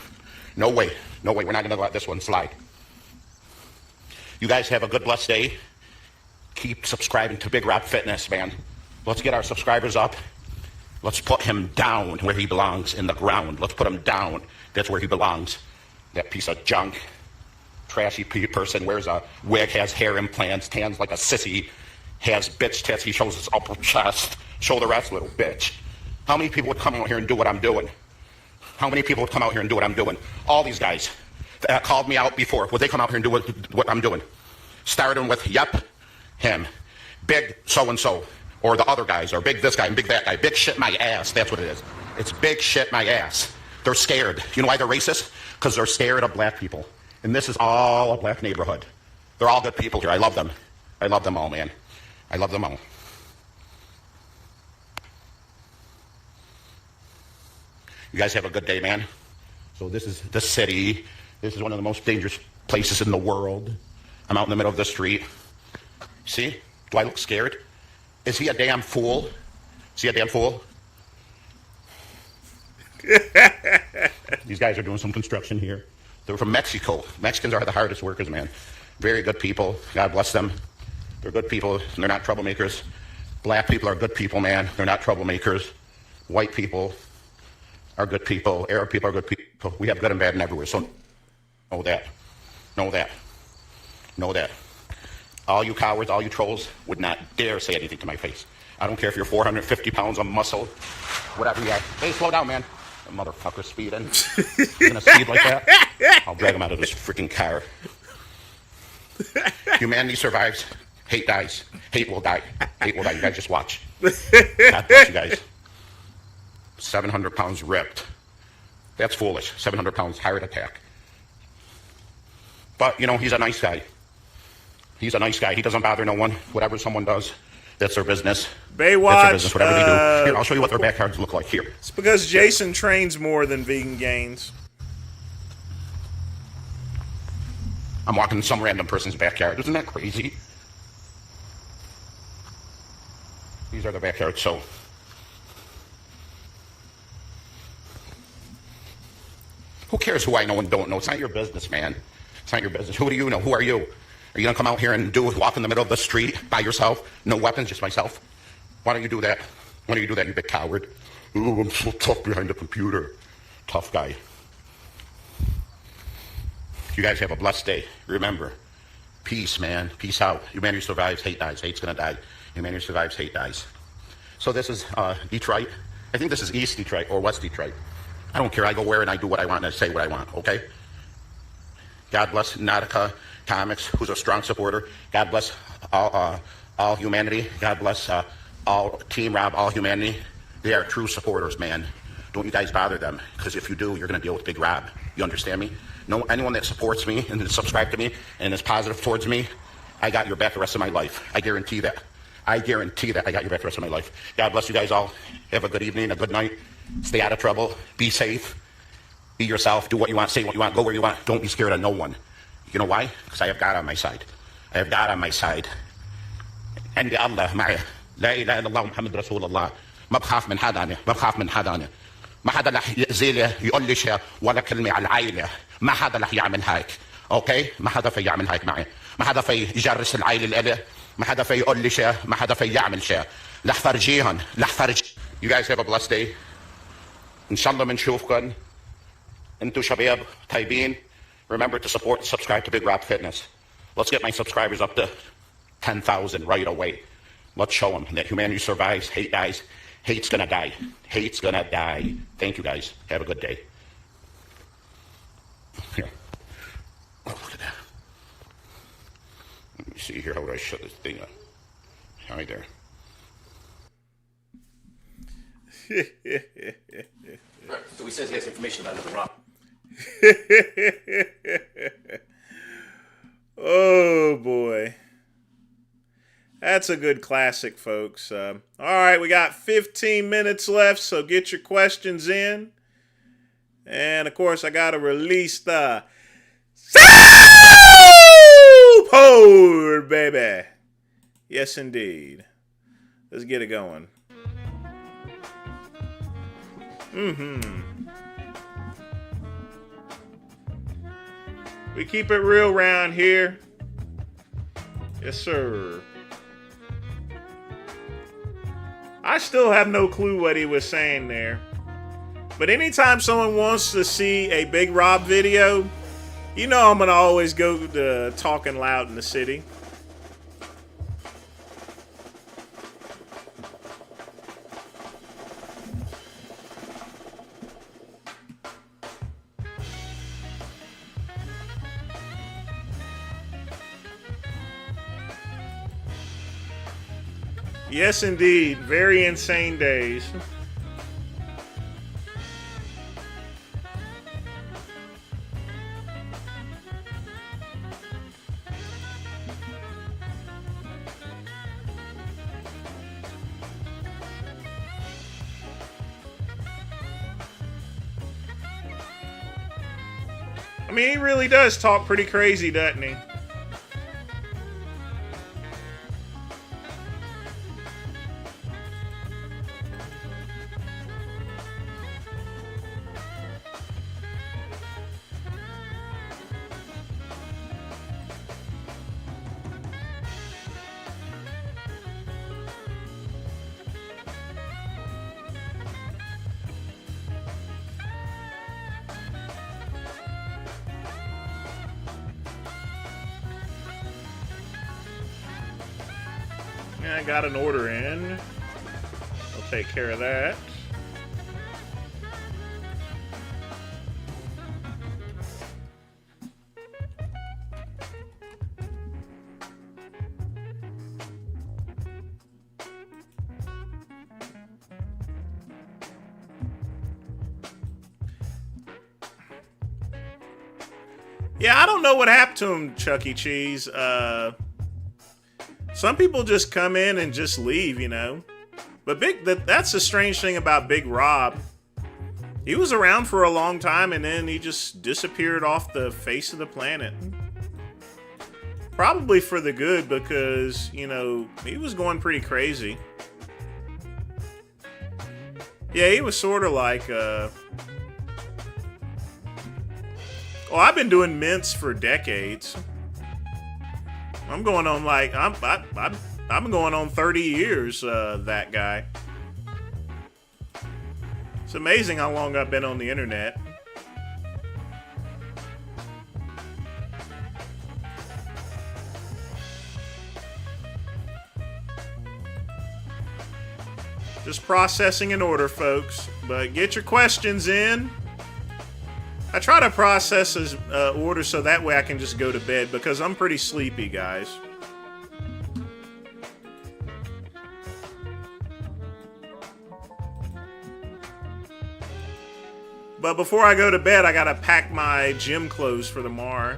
No way. No way. We're not going to let this one slide. You guys have a good, blessed day. Keep subscribing to Big Rap Fitness, man. Let's get our subscribers up. Let's put him down where he belongs, in the ground. Let's put him down. That's where he belongs. That piece of junk. Trashy person, wears a wig, has hair implants, tans like a sissy, has bitch tits, he shows his upper chest. Show the rest, little bitch. How many people would come out here and do what I'm doing? How many people would come out here and do what I'm doing? All these guys that called me out before, would they come out here and do what I'm doing? Starting with, yep, him. Big so-and-so. Or the other guys, or big this guy and big that guy. Big shit my ass, that's what it is. It's big shit my ass. They're scared. You know why they're racist? Because they're scared of black people. And this is all a black neighborhood. They're all good people here. I love them. I love them all, man. I love them all. You guys have a good day, man. So this is the city. This is one of the most dangerous places in the world. I'm out in the middle of the street. See? Do I look scared? Is he a damn fool? Is he a damn fool? These guys are doing some construction here. They're from Mexico. Mexicans are the hardest workers, man. Very good people. God bless them. They're good people. And they're not troublemakers. Black people are good people, man. They're not troublemakers. White people are good people. Arab people are good people. We have good and bad and everywhere. So know that. Know that. Know that. All you cowards, all you trolls would not dare say anything to my face. I don't care if you're 450 pounds of muscle, whatever you are. Hey, slow down, man. The motherfucker speeding. You're gonna speed like that? I'll drag him out of this freaking car. Humanity survives. Hate dies. Hate will die. Hate will die. You guys just watch. God bless you guys. 700 pounds ripped. That's foolish. 700 pounds heart attack. But, you know, he's a nice guy. He's a nice guy. He doesn't bother no one. Whatever someone does, that's their business. Baywatch. That's their business, whatever they do. Here, I'll show you what their backyards look like. Here. It's because Jason trains more than Vegan Gains. I'm walking in some random person's backyard. Isn't that crazy? These are the backyards, so... Who cares who I know and don't know? It's not your business, man. It's not your business. Who do you know? Who are you? Are you going to come out here and walk in the middle of the street by yourself? No weapons, just myself? Why don't you do that? Why don't you do that, you big coward? Oh, I'm so tough behind the computer. Tough guy. You guys have a blessed day. Remember, peace, man. Peace out. Humanity survives, hate dies. Hate's going to die. Humanity survives, hate dies. So this is Detroit. I think this is East Detroit or West Detroit. I don't care. I go where and I do what I want and I say what I want, okay? God bless Nautica Comics, who's a strong supporter. God bless all humanity. God bless all Team Rob, all humanity. They are true supporters, man. Don't you guys bother them, because if you do, you're going to deal with Big Rob. You understand me? No, anyone that supports me and is subscribed to me and is positive towards me, I got your back the rest of my life. I guarantee that. I guarantee that I got your back the rest of my life. God bless you guys all. Have a good evening, a good night. Stay out of trouble. Be safe. Be yourself. Do what you want. Say what you want. Go where you want. Don't be scared of no one. You know why? Because I have God on my side. I have God on my side. عندي الله معي. لا إله إلا الله محمد رسول الله. ما بخاف من حدا أنا. ما بخاف من حدا أنا. ما حدا رح يأذيني يقول لي شيء ولا كلمة على العائلة. ما حدا رح يعمل هيك. أوكي؟ ما حدا في يعمل هيك معي. ما حدا في يجرس العائلة الإلي. ما حدا في يقول لي شيء. ما حدا في يعمل شيء. رح فرجيهم. رح فرج. You guys have a blessed day. إن شاء الله بنشوفكم. انتوا شباب طيبين. Remember to support and subscribe to Big Rob Fitness. Let's get my subscribers up to 10,000 right away. Let's show them that humanity survives, hate dies. Hate's gonna die. Hate's gonna die. Thank you guys. Have a good day. Here. Oh, look at that. Let me see here. How would I shut this thing up? Right there. So he says he has information about another Rob. Oh boy, that's a good classic, folks. All right, we got 15 minutes left, so get your questions in. And of course, I gotta release the support, baby. Yes, indeed. Let's get it going. We keep it real round here. Yes, sir. I still have no clue what he was saying there. But anytime someone wants to see a Big Rob video, you know I'm going to always go to Talking Loud in the City. Yes, indeed. Very insane days. I mean, he really does talk pretty crazy, doesn't he? Yeah, I got an order in. We'll take care of that. Yeah, I don't know what happened to him, Chuck E. Cheese. Some people just come in and just leave, you know. But that's the strange thing about Big Rob. He was around for a long time and then he just disappeared off the face of the planet. Probably for the good because, you know, he was going pretty crazy. Yeah, he was sort of like... Oh, I've been doing mints for decades. I'm going on like I'm going on 30 years. That guy. It's amazing how long I've been on the internet. Just processing an order, folks. But get your questions in. I try to process his order so that way I can just go to bed because I'm pretty sleepy, guys. But before I go to bed, I gotta pack my gym clothes for tomorrow.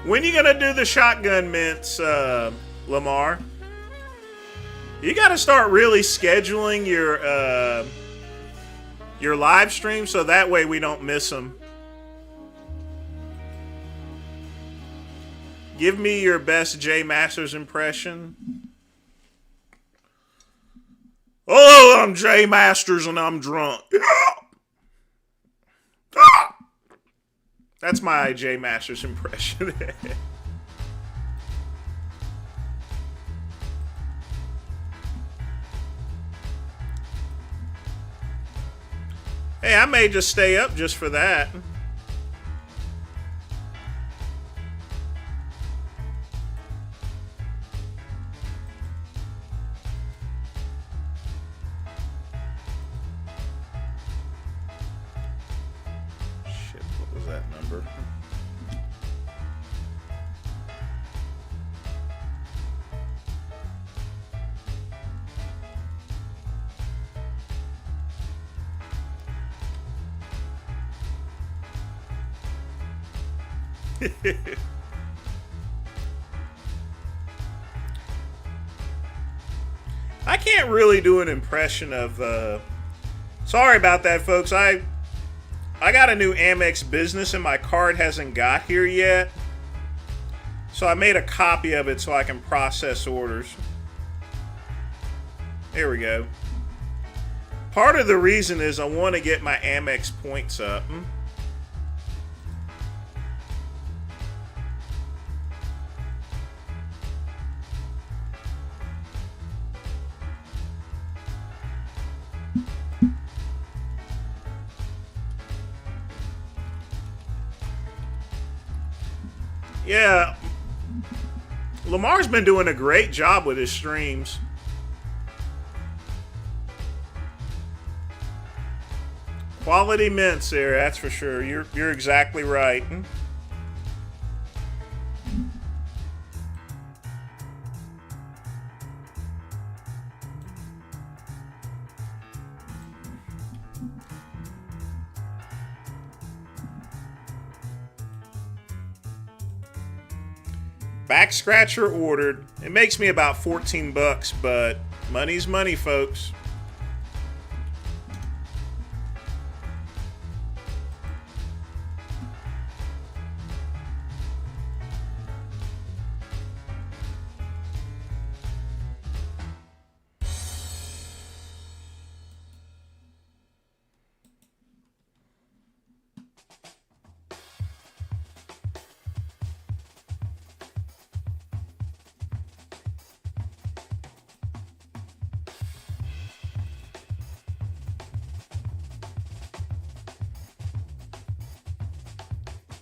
When you gonna do the shotgun mints, Lamar? You gotta start really scheduling your live stream so that way we don't miss them. Give me your best Jay Masters impression. Oh, I'm Jay Masters and I'm drunk. That's my Jay Masters impression. Hey, I may just stay up just for that. I can't really do an impression of sorry about that, folks. I got a new Amex business and my card hasn't got here yet. So I made a copy of it so I can process orders. There we go. Part of the reason is I want to get my Amex points up. Yeah, Lamar's been doing a great job with his streams. Quality mints there, that's for sure. You're exactly right. Back scratcher ordered. It makes me about 14 bucks, but money's money, folks.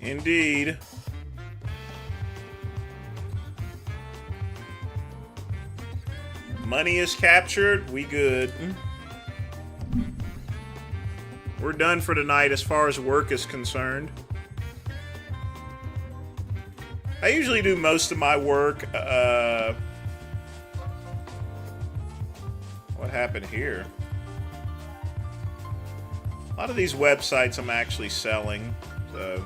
Indeed. Money is captured. We good. We're done for tonight as far as work is concerned. I usually do most of my work. What happened here? A lot of these websites I'm actually selling. So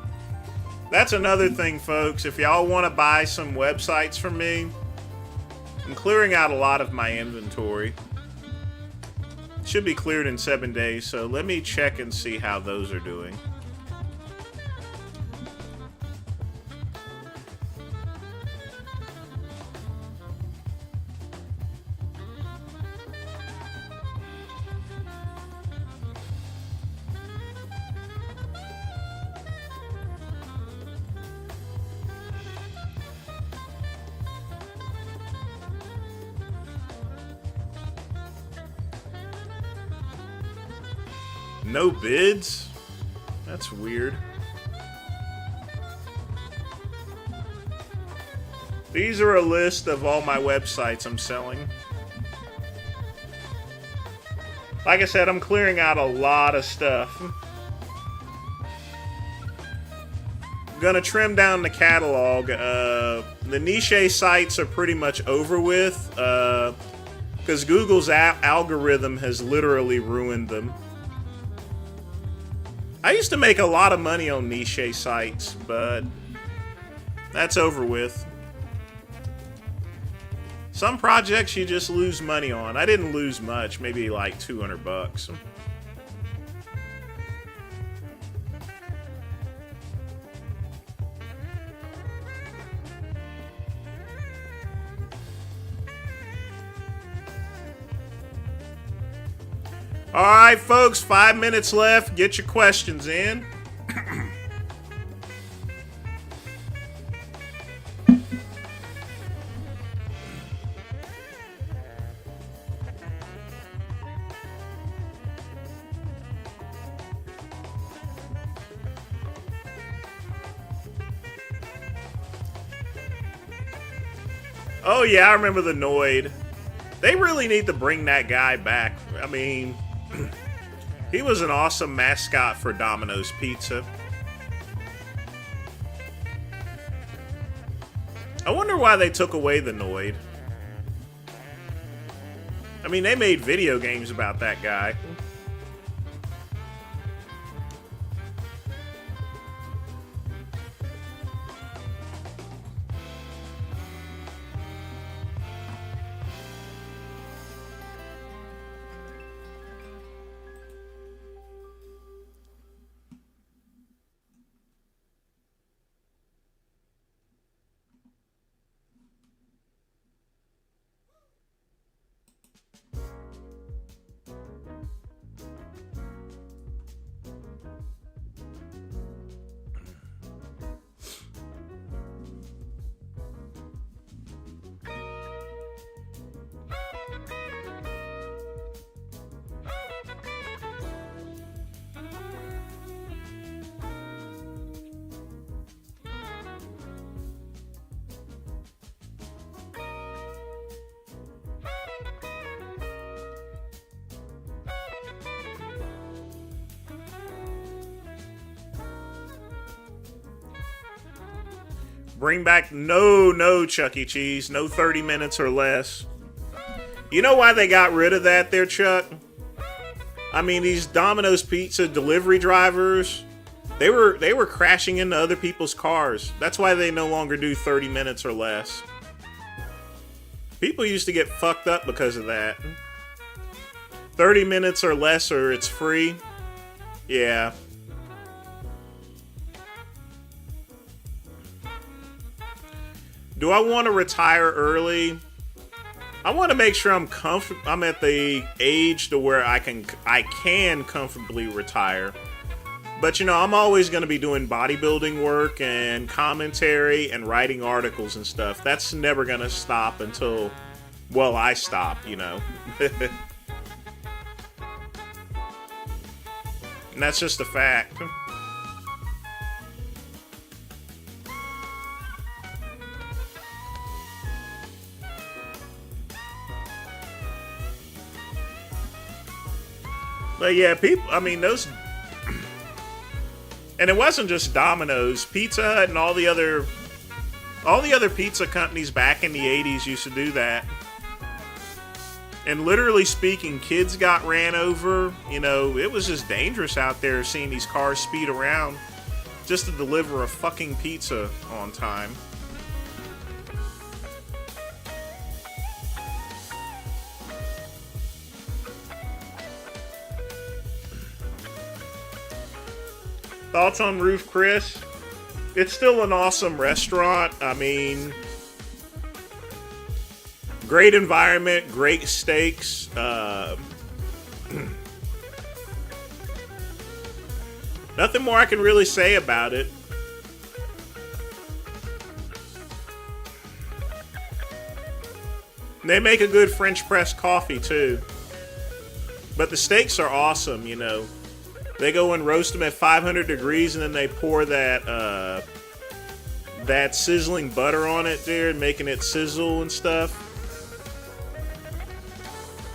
that's another thing, folks. If y'all want to buy some websites from me, I'm clearing out a lot of my inventory. Should be cleared in 7 days, so let me check and see how those are doing. No bids? That's weird. These are a list of all my websites I'm selling. Like I said, I'm clearing out a lot of stuff. I'm gonna trim down the catalog. The niche sites are pretty much over with, because Google's algorithm has literally ruined them. I used to make a lot of money on niche sites, but that's over with. Some projects you just lose money on. I didn't lose much, maybe like $200. All right, folks, 5 minutes left. Get your questions in. Oh, yeah, I remember the Noid. They really need to bring that guy back. I mean, he was an awesome mascot for Domino's Pizza. I wonder why they took away the Noid. I mean, they made video games about that guy. Bring back no Chuck E. Cheese. No 30 minutes or less. You know why they got rid of that there, Chuck? I mean, these Domino's Pizza delivery drivers, they were crashing into other people's cars. That's why they no longer do 30 minutes or less. People used to get fucked up because of that. 30 minutes or less or it's free. Yeah. Do I want to retire early? I want to make sure I'm at the age to where I can comfortably retire. But you know, I'm always going to be doing bodybuilding work and commentary and writing articles and stuff. That's never going to stop until, well, I stop, you know. And that's just a fact. But yeah, people, I mean, those, and it wasn't just Domino's, Pizza Hut and all the other pizza companies back in the 80s used to do that. And literally speaking, kids got ran over. You know, it was just dangerous out there seeing these cars speed around just to deliver a fucking pizza on time. Thoughts on Roof Chris? It's still an awesome restaurant. I mean, great environment, great steaks. Nothing more I can really say about it. They make a good French press coffee too. But the steaks are awesome, you know. They go and roast them at 500 degrees, and then they pour that that sizzling butter on it there, making it sizzle and stuff.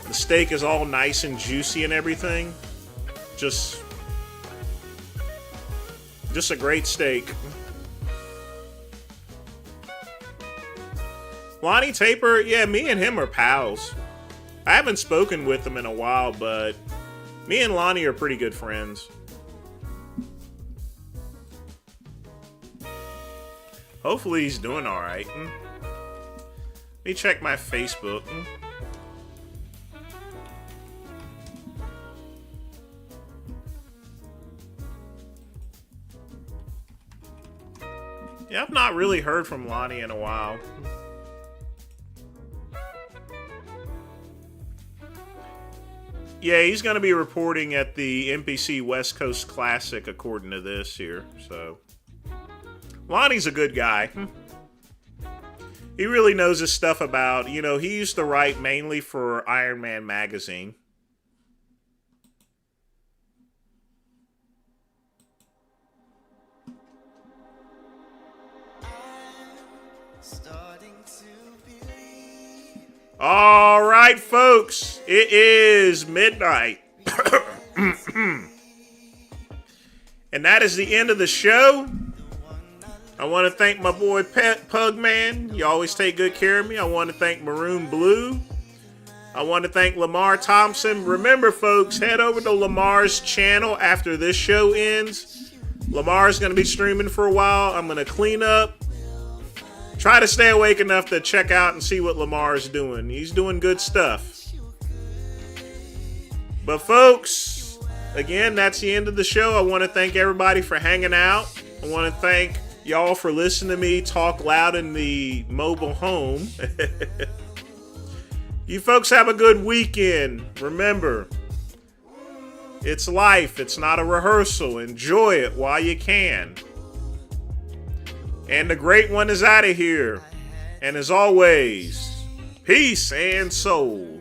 The steak is all nice and juicy and everything. Just a great steak. Lonnie Taper, yeah, me and him are pals. I haven't spoken with him in a while, but me and Lonnie are pretty good friends. Hopefully he's doing alright. Let me check my Facebook. Yeah, I've not really heard from Lonnie in a while. Yeah, he's going to be reporting at the NPC West Coast Classic, according to this here. So, Lonnie's a good guy. He really knows his stuff about, you know, he used to write mainly for Iron Man magazine. All right, folks, it is midnight. And that is the end of the show. I want to thank my boy Pet Pugman. You always take good care of me. I want to thank Maroon Blue. I want to thank Lamar Thompson. Remember, folks, head over to Lamar's channel after this show ends. Lamar's going to be streaming for a while. I'm going to clean up. Try to stay awake enough to check out and see what Lamar's doing. He's doing good stuff. But folks, again, that's the end of the show. I want to thank everybody for hanging out. I want to thank y'all for listening to me talk loud in the mobile home. You folks have a good weekend. Remember, it's life. It's not a rehearsal. Enjoy it while you can. And the great one is out of here. And as always, peace and soul.